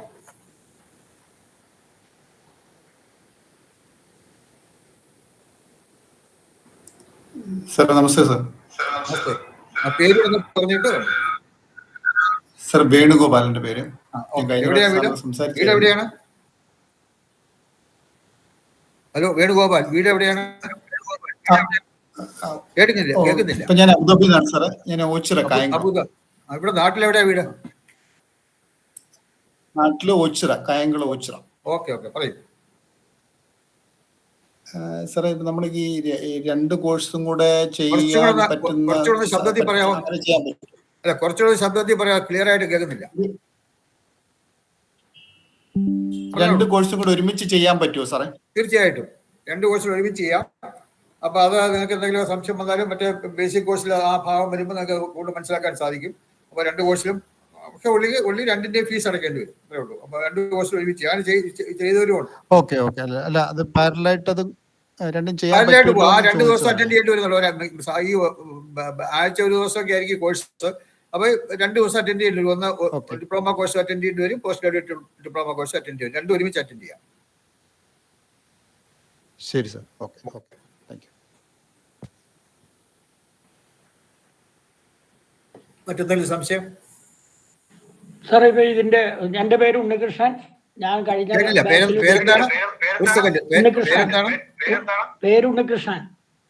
സർ നമസ്തേ. സർ നമസ്തേ. പേര് പറഞ്ഞിട്ട്. സർ വേണുഗോപാലിന്റെ പേര്. എവിടെയാണ്? ഹലോ വേണുഗോപാൽ, വീട് എവിടെയാണ്? കേൾക്കുന്നില്ല. ഇപ്പൊ ഞാൻ അബുദാബിയിലാണ് സാർ. ഞാൻ ഓച്ചിറ, കായംകുളം. ഇവിടെ നാട്ടിലെവിടെയാ വീട്? നാട്ടില് ഓച്ചിറ, കായംകുളം ഓച്ചിറ. ഓക്കെ ഓക്കെ, പറയൂ സാറേ. ഇപ്പൊ നമ്മൾ ഈ 2 കോഴ്സും കൂടെ ചെയ്യാൻ പറ്റുന്ന ശബ്ദത്തിൽ പറയാമോ? അല്ല, കുറച്ചുകൂടെ ശബ്ദത്തിൽ പറയാം, ക്ലിയർ ആയിട്ട് കേൾക്കുന്നില്ല. 2 കോഴ്സും കൂടെ ഒരുമിച്ച് ചെയ്യാൻ പറ്റുമോ സാറേ? തീർച്ചയായിട്ടും 2 കോഴ്സുകൾ ഒരുമിച്ച് ചെയ്യാം. അപ്പൊ അത് നിങ്ങൾക്ക് എന്തെങ്കിലും സംശയം വന്നാലും മറ്റേ ബേസിക് കോഴ്സിൽ ആ ഭാഗം വരുമ്പോൾ നിങ്ങൾക്ക് കൂടുതൽ മനസ്സിലാക്കാൻ സാധിക്കും. അപ്പൊ 2 കോഴ്സിലും പക്ഷെ ഉള്ളി 2ന്റെയും ഫീസ് അടയ്ക്കേണ്ടി വരും, അത്രേ ഉള്ളൂ. അപ്പൊ 2 കോഴ്സുകൾ ഒരുമിച്ച് ചെയ്യാൻ ചെയ്തവരുമുണ്ട്. Okay okay. അല്ല അത് പാരലായിട്ട് അത് രണ്ടും ചെയ്യാൻ ആ 2 ദിവസം അറ്റൻഡ് ചെയ്യേണ്ടി വരുന്നുള്ളൂ. ഈ ആഴ്ച ഒരു ദിവസമൊക്കെ ആയിരിക്കും കോഴ്സ്. അപ്പൊ 2 ദിവസം അറ്റൻഡ് ചെയ്യേണ്ടി വരും. ഒന്ന് ഡിപ്ലോമ കോഴ്സ് അറ്റൻഡ് ചെയ്യേണ്ടി വരും, post graduate diploma course attend ചെയ്യും. 2 ഒരുമിച്ച് അറ്റൻഡ് ചെയ്യാം. ശരി sir. Okay okay, thank U. മറ്റെന്തെങ്കിലും സംശയം? സാർ ഇപ്പൊ ഇതിന്റെ, എന്റെ പേര് ഉണ്ണികൃഷ്ണൻ. ഞാൻ കഴിഞ്ഞ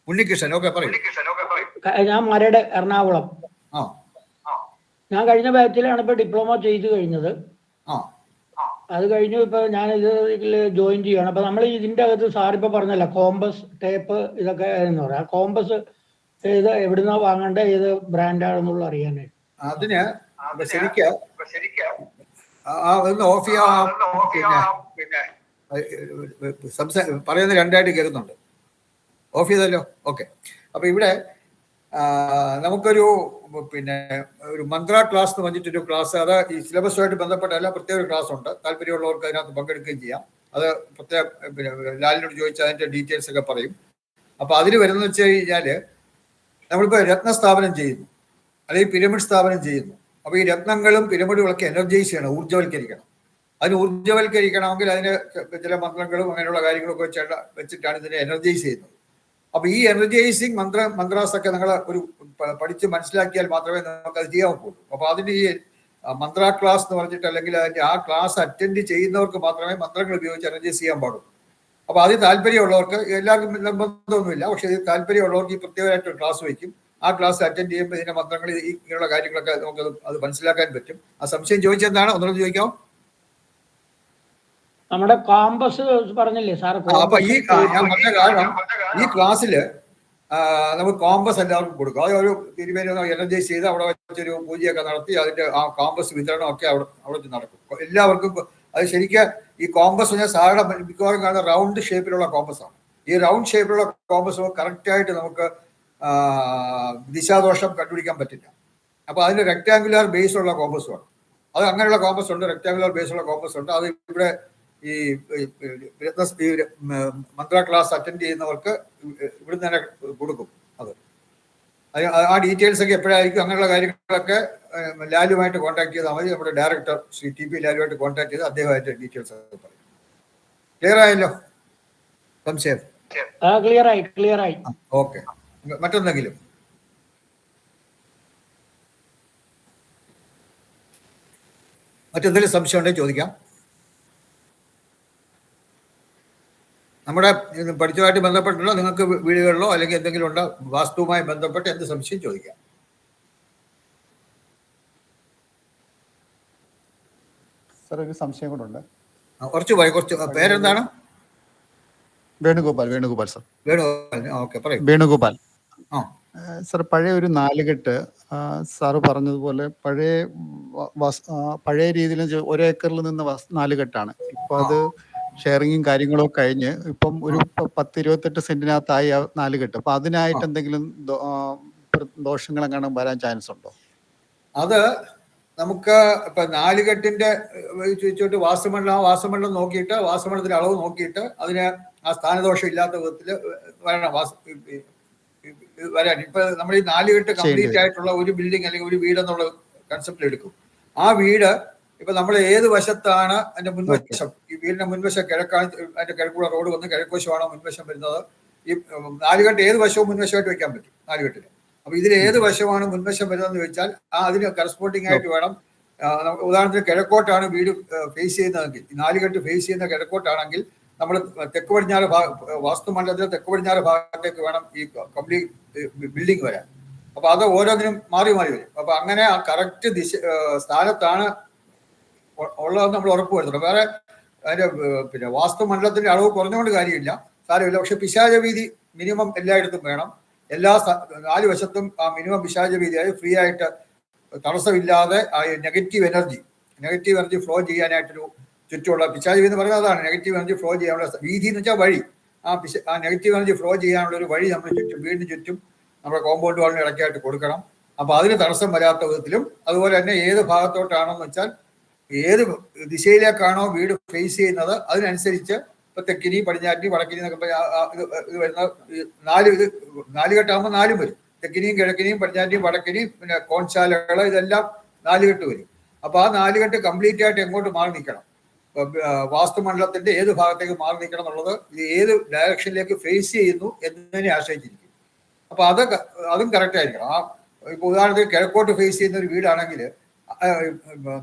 ഉണ്ണികൃഷ്ണൻ. ഓക്കെ, പറയൂ. ഞാൻ മരട്, എറണാകുളം. ഞാൻ കഴിഞ്ഞ ബാച്ചിലാണ് ഇപ്പൊ ഡിപ്ലോമ ചെയ്ത് കഴിഞ്ഞത്. അത് കഴിഞ്ഞു ഇപ്പൊ ഞാൻ ഇതിൽ ജോയിൻ ചെയ്യണം. അപ്പൊ നമ്മൾ ഇതിന്റെ അകത്ത് സാർ ഇപ്പൊ പറഞ്ഞല്ല, കോമ്പസ്, ടേപ്പ്, ഇതൊക്കെ എന്ന് പറയാം. കോമ്പസ് ഏത് എവിടുന്നാ വാങ്ങേണ്ട, ഏത് ബ്രാൻഡാണെന്നുള്ള അറിയാനായിട്ട്. അതിന് ശരിക്കും പറയുന്നത് 2ആയിട്ട് കേൾക്കുന്നുണ്ട്. ഓഫ് ചെയ്തല്ലോ. ഓക്കെ. അപ്പൊ ഇവിടെ നമുക്കൊരു ഒരു മന്ത്ര ക്ലാസ് എന്ന് പറഞ്ഞിട്ടൊരു ക്ലാസ്, അത് ഈ സിലബസുമായിട്ട് ബന്ധപ്പെട്ടല്ല, പ്രത്യേക ഒരു ക്ലാസ് ഉണ്ട്. താല്പര്യമുള്ളവർക്ക് അതിനകത്ത് പങ്കെടുക്കുകയും ചെയ്യാം. അത് പ്രത്യേക ലാലിനോട് ചോദിച്ചാൽ അതിന്റെ ഡീറ്റെയിൽസ് ഒക്കെ പറയും. അപ്പൊ അതിന് വരുന്നത് വെച്ച് കഴിഞ്ഞാല് നമ്മളിപ്പോ രത്ന സ്ഥാപനം ചെയ്യുന്നു, അല്ലെങ്കിൽ പിരമിഡ് സ്ഥാപനം ചെയ്യുന്നു, അപ്പോൾ ഈ രത്നങ്ങളും പിരമിഡുകളൊക്കെ എനർജൈസ് ചെയ്യണം, ഊർജ്ജവൽക്കരിക്കണം. അതിന് ഊർജ്ജവൽക്കരിക്കണമെങ്കിൽ അതിന് ചില മന്ത്രങ്ങളും അങ്ങനെയുള്ള കാര്യങ്ങളൊക്കെ വെച്ചിട്ടാണ് ഇതിനെ എനർജൈസ് ചെയ്യുന്നത്. അപ്പൊ ഈ എനർജൈസിങ് മന്ത്രാസ് ഒക്കെ നിങ്ങൾ ഒരു പഠിച്ച് മനസ്സിലാക്കിയാൽ മാത്രമേ നമുക്ക് അത് ചെയ്യാൻ പോകുള്ളൂ. അപ്പൊ അതിന് ഈ മന്ത്ര ക്ലാസ് എന്ന് പറഞ്ഞിട്ട്, അല്ലെങ്കിൽ അതിന്റെ ആ ക്ലാസ് അറ്റൻഡ് ചെയ്യുന്നവർക്ക് മാത്രമേ മന്ത്രങ്ങൾ ഉപയോഗിച്ച് എനർജൈസ് ചെയ്യാൻ പാടുള്ളൂ. അപ്പൊ അതിൽ താല്പര്യമുള്ളവർക്ക്, എല്ലാവർക്കും നിർബന്ധമൊന്നുമില്ല, പക്ഷെ ഇത് താല്പര്യമുള്ളവർക്ക് ഈ പ്രത്യേകമായിട്ട് ക്ലാസ് വയ്ക്കും. ആ ക്ലാസ് അറ്റൻഡ് ചെയ്യുമ്പോൾ ഇതിന്റെ മന്ത്രങ്ങൾ ഇങ്ങനെയുള്ള കാര്യങ്ങളൊക്കെ നമുക്ക് അത് മനസ്സിലാക്കാൻ പറ്റും. ആ സംശയം ചോദിച്ചെന്താണ്, ഒന്നുകൂടെ ചോദിക്കാം. നമ്മുടെ കോമ്പസ് പറഞ്ഞില്ലേ സാർ? അപ്പൊ ഞാൻ പറഞ്ഞ കാരണം, ഈ ക്ലാസ്സില് നമുക്ക് കോമ്പസ് എല്ലാവർക്കും കൊടുക്കും. അത് ഒരു തിരുമേനി എനർജൈസ് ചെയ്ത് അവിടെ വെച്ചൊരു പൂജയൊക്കെ നടത്തി അതിന്റെ ആ കോമ്പസ് വിതരണം ഒക്കെ അവിടെ നടക്കും എല്ലാവർക്കും. അത് ശരിക്കും ഈ കോമ്പസ് പറഞ്ഞാൽ സാധാരണ മിക്കവാറും കാണുന്ന റൗണ്ട് ഷേപ്പിലുള്ള കോമ്പസ് ആണ്. ഈ റൗണ്ട് ഷേപ്പിലുള്ള കോമ്പസ് കറക്റ്റായിട്ട് നമുക്ക് ദിശാദോഷം കണ്ടുപിടിക്കാൻ പറ്റില്ല. അപ്പൊ അതിന് റെക്ടാങ്കുലർ ബേസ് ഉള്ള കോമ്പസ് ആണ്. അത് അങ്ങനെയുള്ള കോമ്പസ് ഉണ്ട്, റെക്ടാങ്കുലർ ബേസ് ഉള്ള കോമ്പസ് ഉണ്ട്. അത് ഇവിടെ ഈ മന്ത്ര ക്ലാസ് അറ്റൻഡ് ചെയ്യുന്നവർക്ക് ഇവിടുന്ന് തന്നെ കൊടുക്കും. അത് ആ ഡീറ്റെയിൽസ് ഒക്കെ എപ്പോഴായിരിക്കും, അങ്ങനെയുള്ള കാര്യങ്ങളൊക്കെ ലാലുമായിട്ട് കോൺടാക്ട് ചെയ്താൽ മതി. നമ്മുടെ ഡയറക്ടർ ശ്രീ TP ലാലുമായിട്ട് കോൺടാക്ട് ചെയ്ത് അദ്ദേഹമായിട്ട് ഡീറ്റെയിൽസ് ഒക്കെ പറയും. ക്ലിയർ ആയല്ലോ? സംശയം? ക്ലിയർ ആയി. ഓക്കെ. മറ്റൊന്നെങ്കിലും മറ്റെന്തെങ്കിലും സംശയം ഉണ്ടെങ്കിൽ ചോദിക്കാം. നമ്മുടെ പഠിത്തമായിട്ട് ബന്ധപ്പെട്ടുള്ള നിങ്ങൾക്ക് വീടുകളിലോ അല്ലെങ്കിൽ എന്തെങ്കിലും ഉണ്ടോ വാസ്തുവുമായി ബന്ധപ്പെട്ട് എന്ത് സംശയം ചോദിക്കാം. സാർ ഒരു സംശയം കൂടെ ഉണ്ട്. കുറച്ച് പേരെന്താണ്? വേണുഗോപാൽ സാർ. ഓക്കെ, പറയൂ. വേണുഗോപാൽ. സാർ, പഴയ ഒരു നാലുകെട്ട് സാറ് പറഞ്ഞതുപോലെ പഴയ രീതിയിൽ ഒരേക്കറിൽ നിന്ന് നാലുകെട്ടാണ്. ഇപ്പൊ അത് ഷെയറിങ്ങും കാര്യങ്ങളും കഴിഞ്ഞ് ഇപ്പം ഒരു 10-28 സെന്റിനകത്തായി ആ നാലുകെട്ട്. അപ്പൊ അതിനായിട്ട് എന്തെങ്കിലും ദോഷങ്ങൾ എങ്ങനെ വരാൻ ചാൻസ് ഉണ്ടോ? അത് നമുക്ക് ഇപ്പൊ നാലുകെട്ടിന്റെ ചോദിച്ചോട്ട് വാസമണ്ഡലം നോക്കിയിട്ട്, വാസമണ്ഡലത്തിന്റെ അളവ് നോക്കിയിട്ട് അതിന് ആ സ്ഥാനദോഷം ഇല്ലാത്ത വിധത്തിൽ വരാൻ ഇപ്പൊ നമ്മൾ ഈ നാലുകെട്ട് കംപ്ലീറ്റ് ആയിട്ടുള്ള ഒരു ബിൽഡിംഗ് അല്ലെങ്കിൽ ഒരു വീട് എന്നുള്ള കൺസെപ്റ്റ് എടുക്കും. ആ വീട് ഇപ്പൊ നമ്മൾ ഏത് വശത്താണ് അതിന്റെ മുൻവശം, ഈ വീടിന്റെ മുൻവശം കിഴക്കാണ്, അതിന്റെ കിഴക്കുള്ള റോഡ് വന്ന് കിഴക്കുവശമാണോ മുൻവശം വരുന്നത്. ഈ നാലുകെട്ട് ഏത് വശവും മുൻവശമായിട്ട് വെക്കാൻ പറ്റും നാലുകെട്ടിന്. അപ്പൊ ഇതിൽ ഏത് വശമാണ് മുൻവശം വരുന്നതെന്ന് ചോദിച്ചാൽ അതിന് കറസ്പോണ്ടിങ് ആയിട്ട് വേണം. ഉദാഹരണത്തിന് കിഴക്കോട്ടാണ് വീട് ഫേസ് ചെയ്യുന്നതെങ്കിൽ, ഈ നാലുകെട്ട് ഫേസ് ചെയ്യുന്ന കിഴക്കോട്ടാണെങ്കിൽ നമ്മൾ തെക്ക് പടിഞ്ഞാറ് വാസ്തുമണ്ഡലത്തിൽ തെക്ക് പടിഞ്ഞാറ് ഭാഗത്തേക്ക് വേണം ഈ കംപ്ലീറ്റ് ബിൽഡിംഗ് വരാൻ. അപ്പൊ അത് ഓരോന്നിനും മാറി മാറി വരും. അപ്പൊ അങ്ങനെ ആ കറക്റ്റ് സ്ഥാനത്താണ് ഉള്ളതെന്ന് നമ്മൾ ഉറപ്പ് വരുത്തുള്ളൂ. വേറെ അതിന്റെ വാസ്തുമണ്ഡലത്തിന്റെ അളവ് കുറഞ്ഞുകൊണ്ട് കാര്യമില്ല, സാരമില്ല. പക്ഷെ പിശാച വീതി മിനിമം എല്ലായിടത്തും വേണം. എല്ലാ 4 വശത്തും ആ മിനിമം പിശാച വീതി, അതായത് ഫ്രീ ആയിട്ട് തടസ്സമില്ലാതെ ആ നെഗറ്റീവ് എനർജി ഫ്ലോ ചെയ്യാനായിട്ടൊരു ചുറ്റുമുള്ള പിശാച വീതി എന്ന് പറയുന്നത് അതാണ്. നെഗറ്റീവ് എനർജി ഫ്ലോ ചെയ്യാനുള്ള വീതി എന്ന് വെച്ചാൽ വഴി. ആ നെഗറ്റീവ് എനർജി ഫ്ലോ ചെയ്യാനുള്ള ഒരു വഴി നമ്മൾ വീടിന് ചുറ്റും നമ്മുടെ കോമ്പൗണ്ട് വാളിന് ഇടയ്ക്കായിട്ട് കൊടുക്കണം. അപ്പൊ അതിന് തടസ്സം വരാത്ത വിധത്തിലും, അതുപോലെ തന്നെ ഏത് ഭാഗത്തോട്ടാണെന്ന് വെച്ചാൽ ഏത് ദിശയിലേക്കാണോ വീട് ഫേസ് ചെയ്യുന്നത് അതിനനുസരിച്ച് ഇപ്പൊ തെക്കിനി, പടിഞ്ഞാറ്റി, വടക്കിനി എന്നൊക്കെ ഇത് വരുന്ന നാലുകെട്ടാകുമ്പോൾ 4 വരും. തെക്കിനിയും കിഴക്കിനിയും പടിഞ്ഞാറ്റിയും വടക്കിനിയും പിന്നെ കോൺശാലകൾ ഇതെല്ലാം നാലുകെട്ട് വരും. അപ്പൊ ആ നാലുകെട്ട് കംപ്ലീറ്റ് ആയിട്ട് എങ്ങോട്ട് മാറി നിൽക്കണം, വാസ്തുമണ്ഡലത്തിന്റെ ഏത് ഭാഗത്തേക്ക് മാറി നിൽക്കണം എന്നുള്ളത് ഇത് ഏത് ഡയറക്ഷനിലേക്ക് ഫേസ് ചെയ്യുന്നു എന്നതിനെ ആശ്രയിച്ചിരിക്കും. അപ്പൊ അതും കറക്റ്റ് ആയിരിക്കണം. ഇപ്പൊ ഉദാഹരണത്തിന് കിഴക്കോട്ട് ഫേസ് ചെയ്യുന്ന ഒരു വീടാണെങ്കിൽ,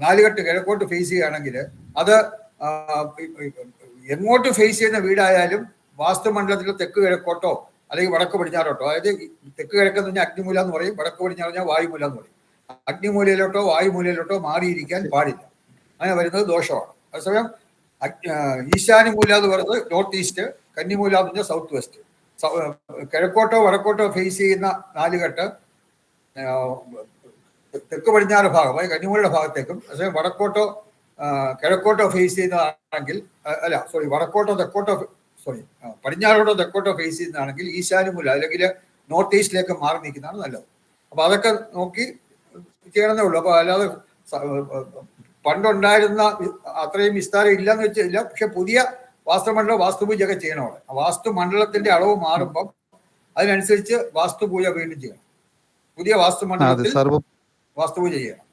നാലുകെട്ട് കിഴക്കോട്ട് ഫേസ് ചെയ്യുകയാണെങ്കിൽ അത് എങ്ങോട്ട് ഫേസ് ചെയ്യുന്ന വീടായാലും വാസ്തുമണ്ഡലത്തിൽ തെക്ക് കിഴക്കോട്ടോ അല്ലെങ്കിൽ വടക്ക് പടിഞ്ഞാറോട്ടോ, അതായത് തെക്ക് കിഴക്കെന്ന് പറഞ്ഞാൽ അഗ്നിമൂല എന്ന് പറയും, വടക്ക് പടിഞ്ഞാറ് പറഞ്ഞാൽ വായുമൂല എന്ന് പറയും. അഗ്നിമൂലയിലോട്ടോ വായുമൂലയിലോട്ടോ മാറിയിരിക്കാൻ പാടില്ല. അങ്ങനെ വരുന്നത് ദോഷമാണ്. അതേസമയം ഈശാന്യമൂല എന്ന് പറയുന്നത് നോർത്ത് ഈസ്റ്റ്, കന്നിമൂല എന്ന് പറഞ്ഞാൽ സൗത്ത് വെസ്റ്റ്. കിഴക്കോട്ടോ വടക്കോട്ടോ ഫേസ് ചെയ്യുന്ന നാലുകെട്ട് തെക്ക് പടിഞ്ഞാറ് ഭാഗം, അതായത് കന്നിമൂലയുടെ ഭാഗത്തേക്കും, അതേസമയം വടക്കോട്ടോ കിഴക്കോട്ടോ ഫേസ് ചെയ്യുന്നതാണെങ്കിൽ, വടക്കോട്ടോ തെക്കോട്ടോ പടിഞ്ഞാറോട്ടോ തെക്കോട്ടോ ഫേസ് ചെയ്യുന്നതാണെങ്കിൽ ഈശാന്യമൂല അല്ലെങ്കിൽ നോർത്ത് ഈസ്റ്റിലേക്ക് മാറി നിൽക്കുന്നതാണ് നല്ലത്. അപ്പൊ അതൊക്കെ നോക്കി ചെയ്യണമെന്നേ ഉള്ളൂ. അപ്പൊ അല്ലാതെ പണ്ടുണ്ടായിരുന്ന അത്രയും വിസ്താരം ഇല്ലെന്ന് വെച്ചില്ല. പക്ഷെ പുതിയ വാസ്തുമണ്ഡലം വാസ്തുപൂജയൊക്കെ ചെയ്യണം. അവിടെ വാസ്തുമണ്ഡലത്തിന്റെ അളവ് മാറുമ്പം അതിനനുസരിച്ച് വാസ്തുപൂജ വീണ്ടും ചെയ്യണം. പുതിയ വാസ്തുമണ്ഡലത്തിൽ വാസ്തുപൂജ ചെയ്യണം.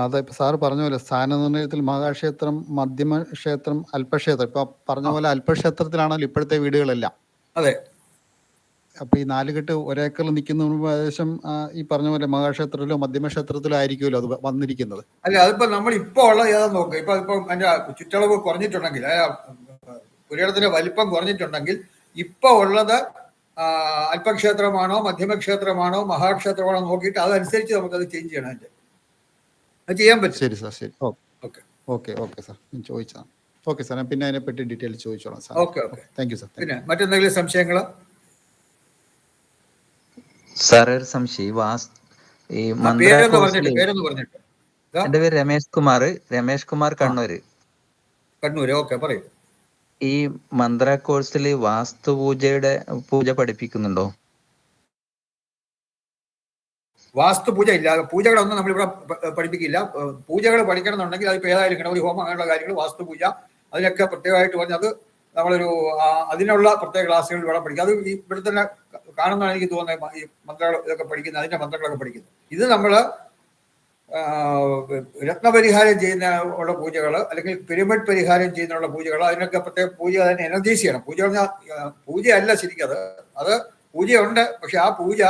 അതെ ഇപ്പൊ സാറ് പറഞ്ഞ പോലെ സ്ഥാനനിർണ്ണയത്തിൽ മഹാക്ഷേത്രം, മധ്യമക്ഷേത്രം, അല്പക്ഷേത്രം. ഇപ്പൊ പറഞ്ഞ പോലെ അല്പക്ഷേത്രത്തിലാണല്ലോ ഇപ്പോഴത്തെ വീടുകളെല്ലാം. അതെ. അപ്പൊ ഈ 4 കെട്ട് ഒരേക്കറിൽ നിൽക്കുന്ന ഏകദേശം ഈ പറഞ്ഞ പോലെ മഹാക്ഷേത്രത്തിലോ മധ്യമക്ഷേത്രത്തിലോ ആയിരിക്കുമല്ലോ അത് വന്നിരിക്കുന്നത്. അല്ല, അതിപ്പോ നമ്മൾ ഇപ്പൊ ഉള്ള ഏതാ നോക്കുക. ഇപ്പൊ അതിന്റെ ചുറ്റളവ് കുറഞ്ഞിട്ടുണ്ടെങ്കിൽ, പുരയിടത്തിന്റെ വലിപ്പം കുറഞ്ഞിട്ടുണ്ടെങ്കിൽ ഇപ്പൊ ഉള്ളത് അല്പക്ഷേത്രമാണോ മധ്യമക്ഷേത്രമാണോ മഹാക്ഷേത്രമാണോ നോക്കിയിട്ട് അതനുസരിച്ച് നമുക്കത് ചേഞ്ച് ചെയ്യണം. അത് ചെയ്യാൻ പറ്റും. ശരി സാർ, ശരി. ഓക്കെ ഓക്കെ ഓക്കെ സാർ, ഞാൻ ചോദിച്ചതാണ്. ഓക്കെ സാർ, ഞാൻ പിന്നെ അതിനെപ്പറ്റി ഡീറ്റെയിൽ ചോദിച്ചോളാം sir. Okay okay, thank you sir. പിന്നെ മറ്റെന്തെങ്കിലും സംശയങ്ങൾ? സാർ ഒരു സംശയം, ഈ പേരൊന്ന് പറഞ്ഞിട്ട്. എന്റെ പേര് രമേഷ് കുമാർ കണ്ണൂര്. ഓക്കെ, പറയൂ. ഈ മന്ത്ര കോഴ്സിൽ പൂജ പഠിപ്പിക്കുന്നുണ്ടോ? വാസ്തുപൂജ ഇല്ല, പൂജകളൊന്നും നമ്മളിവിടെ പഠിപ്പിക്കില്ല. പൂജകൾ പഠിക്കണമെന്നുണ്ടെങ്കിൽ അതിപ്പോൾ ഏതായാലും ഗണപതി ഹോമം അങ്ങനെയുള്ള കാര്യങ്ങൾ, വാസ്തുപൂജ, അതിനൊക്കെ പ്രത്യേകമായിട്ട് പറഞ്ഞത് നമ്മളൊരു അതിനുള്ള പ്രത്യേക ക്ലാസ്സുകൾ ഇവിടെ പഠിക്കുക. അത് ഇവിടെ തന്നെ കാണുന്നതാണ് എനിക്ക് തോന്നുന്നത്. ഈ മന്ത്രങ്ങൾ ഇതൊക്കെ പഠിക്കുന്നത്, അതിന്റെ മന്ത്രങ്ങളൊക്കെ പഠിക്കുന്നത്. ഇത് നമ്മൾ രത്നപരിഹാരം ചെയ്യുന്ന ഉള്ള പൂജകൾ, അല്ലെങ്കിൽ പിരമിഡ് പരിഹാരം ചെയ്യുന്നുള്ള പൂജകൾ, അതിനൊക്കെ പ്രത്യേക പൂജ അതിനെ എനർജൈസ് ചെയ്യണം. പൂജ പറഞ്ഞാൽ പൂജയല്ല ശരിക്കും, അത് പൂജയുണ്ട്. പക്ഷെ ആ പൂജ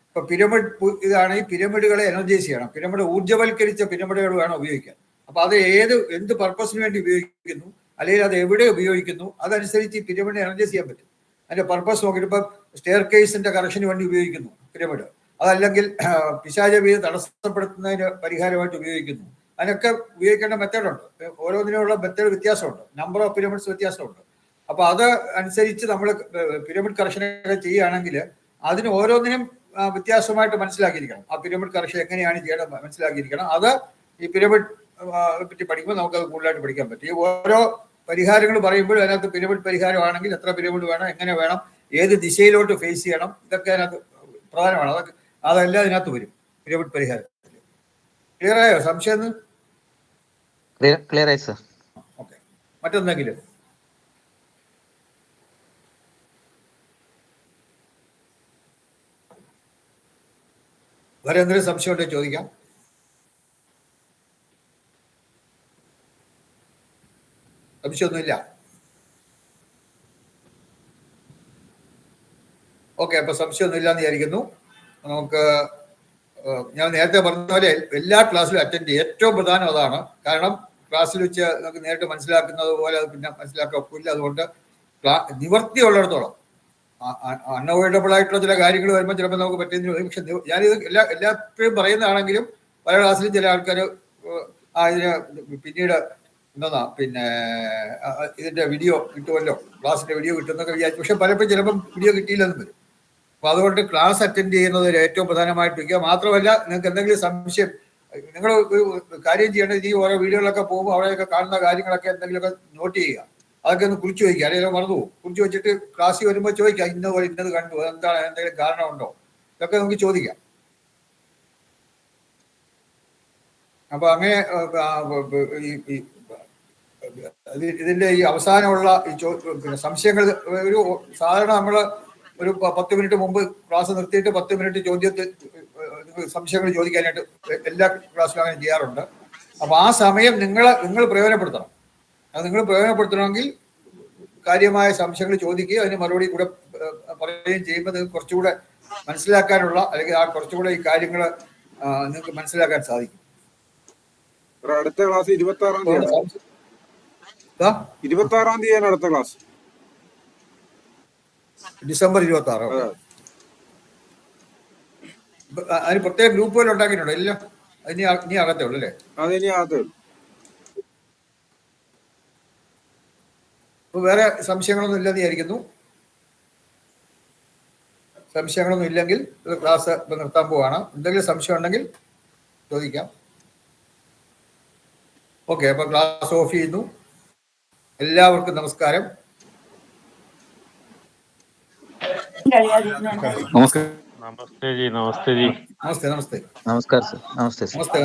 ഇപ്പൊ പിരമിഡ് ഇതാണ്, ഈ പിരമിഡുകളെ എനർജൈസ് ചെയ്യണം. പിരമിഡ് ഊർജ്ജവൽക്കരിച്ച പിരമിഡുകൾ വേണം ഉപയോഗിക്കാൻ. അപ്പൊ അത് എന്ത് പർപ്പസിന് വേണ്ടി ഉപയോഗിക്കുന്നു, അല്ലെങ്കിൽ അത് എവിടെ ഉപയോഗിക്കുന്നു, അതനുസരിച്ച് ഈ പിരമിഡ് എനർജൈസ് ചെയ്യാൻ പറ്റും. അതിന്റെ പർപ്പസ് നോക്കിയിട്ട് ഇപ്പം സ്റ്റെയർ കേസിന്റെ കറക്ഷന് വേണ്ടി ഉപയോഗിക്കുന്നു പിരമിഡ്, അതല്ലെങ്കിൽ പിശാചവീതി തടസ്സപ്പെടുത്തുന്നതിന് പരിഹാരമായിട്ട് ഉപയോഗിക്കുന്നു. അതിനൊക്കെ ഉപയോഗിക്കേണ്ട മെത്തേഡുണ്ട്. ഓരോന്നിനുള്ള മെത്തേഡ് വ്യത്യാസമുണ്ട്, നമ്പർ ഓഫ് പിരമിഡ്സ് വ്യത്യാസമുണ്ട്. അപ്പൊ അത് അനുസരിച്ച് നമ്മൾ പിരമിഡ് കറക്ഷനൊക്കെ ചെയ്യുകയാണെങ്കിൽ അതിന് ഓരോന്നിനും വ്യത്യാസമായിട്ട് മനസ്സിലാക്കിയിരിക്കണം. ആ പിരമിഡ് കറക്ഷൻ എങ്ങനെയാണ് ചെയ്യേണ്ടത് മനസ്സിലാക്കിയിരിക്കണം. അത് ഈ പിരമിഡ് പറ്റി പഠിക്കുമ്പോൾ നമുക്കത് കൂടുതലായിട്ട് പഠിക്കാൻ പറ്റും. ഈ ഓരോ പരിഹാരങ്ങൾ പറയുമ്പോൾ അതിനകത്ത് പിരമിഡ് പരിഹാരമാണെങ്കിൽ എത്ര പിരമിഡ് വേണം, എങ്ങനെ വേണം, ഏത് ദിശയിലോട്ട് ഫേസ് ചെയ്യണം, ഇതൊക്കെ അതിനകത്ത് പ്രധാനമാണ്. അതെല്ലാം ഇതിനകത്ത് വരും പിരമിഡ് പരിഹാരത്തിൽ. ക്ലിയർ ആയോ? സംശയം? ക്ലിയർ ആയി സർ. ഓക്കെ, മറ്റെന്തെങ്കിലും? വേറെ എന്തെങ്കിലും സംശയം ഉണ്ടെങ്കിൽ ചോദിക്കാം. സംശയമൊന്നുമില്ല? ഓക്കെ, അപ്പൊ സംശയമൊന്നുമില്ല എന്ന് വിചാരിക്കുന്നു. നമുക്ക് ഞാൻ നേരത്തെ പറഞ്ഞ പോലെ എല്ലാ ക്ലാസ്സിലും അറ്റൻഡ് ചെയ്യും. ഏറ്റവും പ്രധാനം അതാണ്. കാരണം ക്ലാസ്സിൽ വെച്ച് നമുക്ക് നേരിട്ട് മനസ്സിലാക്കുന്നത് പോലെ അത് പിന്നെ മനസ്സിലാക്കാൻ ഒക്കില്ല. അതുകൊണ്ട് നിവർത്തിയുള്ളിടത്തോളം അൺഅവോയ്ഡബിൾ ആയിട്ടുള്ള ചില കാര്യങ്ങൾ വരുമ്പോൾ ചിലപ്പോൾ നമുക്ക് പറ്റുന്ന, പക്ഷെ ഞാനിത് എല്ലാപ്പോഴും പറയുന്നതാണെങ്കിലും പല ക്ലാസ്സിലും ചില ആൾക്കാർ ഇതിന് പിന്നീട് പിന്നെ ഇതിന്റെ വീഡിയോ കിട്ടുമല്ലോ, ക്ലാസ്സിന്റെ വീഡിയോ കിട്ടുന്നൊക്കെ വിചാരിച്ചു. പക്ഷെ പലപ്പോഴും ചിലപ്പം വീഡിയോ കിട്ടിയില്ലെന്ന് വരും. അപ്പൊ അതുകൊണ്ട് ക്ലാസ് അറ്റൻഡ് ചെയ്യുന്നത് ഏറ്റവും പ്രധാനമായിട്ട് വയ്ക്കുക. മാത്രമല്ല, നിങ്ങൾക്ക് എന്തെങ്കിലും സംശയം, നിങ്ങൾ ഒരു കാര്യം ചെയ്യേണ്ടത് ഈ ഓരോ വീഡിയോകളൊക്കെ പോകുമ്പോൾ അവിടെയൊക്കെ കാണുന്ന കാര്യങ്ങളൊക്കെ എന്തെങ്കിലുമൊക്കെ നോട്ട് ചെയ്യുക. അതൊക്കെ ഒന്ന് കുറിച്ച് വയ്ക്കുക, അല്ലെങ്കിൽ മറന്നു പോകും. കുറിച്ച് വെച്ചിട്ട് ക്ലാസ്സിൽ വരുമ്പോൾ ചോദിക്കുക, ഇന്നത് കണ്ടു, എന്താണ്, എന്തെങ്കിലും കാരണമുണ്ടോ, ഇതൊക്കെ നമുക്ക് ചോദിക്കാം. അപ്പൊ അങ്ങനെ ഇതിന്റെ ഈ അവസാനമുള്ള ഈ സംശയങ്ങൾ ഒരു സാധാരണ നമ്മൾ ഒരു 10 മിനിറ്റ് മുമ്പ് ക്ലാസ് നിർത്തിയിട്ട് 10 മിനിറ്റ് സംശയങ്ങൾ ചോദിക്കാനായിട്ട് എല്ലാ ക്ലാസ്സിലും അങ്ങനെ ചെയ്യാറുണ്ട്. അപ്പൊ ആ സമയം നിങ്ങൾ പ്രയോജനപ്പെടുത്തണം. അത് നിങ്ങൾ പ്രയോജനപ്പെടുത്തണമെങ്കിൽ കാര്യമായ സംശയങ്ങൾ ചോദിക്കുകയും അതിന് മറുപടി കൂടെ പറയുകയും ചെയ്യുമ്പോൾ നിങ്ങൾക്ക് കുറച്ചുകൂടെ മനസ്സിലാക്കാനുള്ള, അല്ലെങ്കിൽ ആ കുറച്ചുകൂടെ ഈ കാര്യങ്ങൾ നിങ്ങൾക്ക് മനസ്സിലാക്കാൻ സാധിക്കും. അടുത്ത ക്ലാസ് 26-ാം തീയതി. 26-ാം തീയതിയാണ് അടുത്ത ക്ലാസ്. ഡിസംബർ 26. അതിന് പ്രത്യേക ഗ്രൂപ്പുകൾ ഉണ്ടാക്കിയിട്ടുണ്ടോ? ഇല്ല, ഇനി അകത്തേ ഉള്ളൂ അല്ലേ? അതിനി അകത്തേ ഉള്ളൂ. അപ്പൊ വേറെ സംശയങ്ങളൊന്നും ഇല്ലെന്ന് വിചാരിക്കുന്നു. സംശയങ്ങളൊന്നും ഇല്ലെങ്കിൽ ക്ലാസ് ഇപ്പൊ നിർത്താൻ പോവാണ്. എന്തെങ്കിലും സംശയം ഉണ്ടെങ്കിൽ ചോദിക്കാം. ഓക്കെ, അപ്പൊ ക്ലാസ് ഓഫ് ചെയ്യുന്നു. എല്ലാവർക്കും നമസ്കാരം. നമസ്തേ ജി. നമസ്തേ. നമസ്കാരം സർ. നമസ്തേ. നമസ്തേ.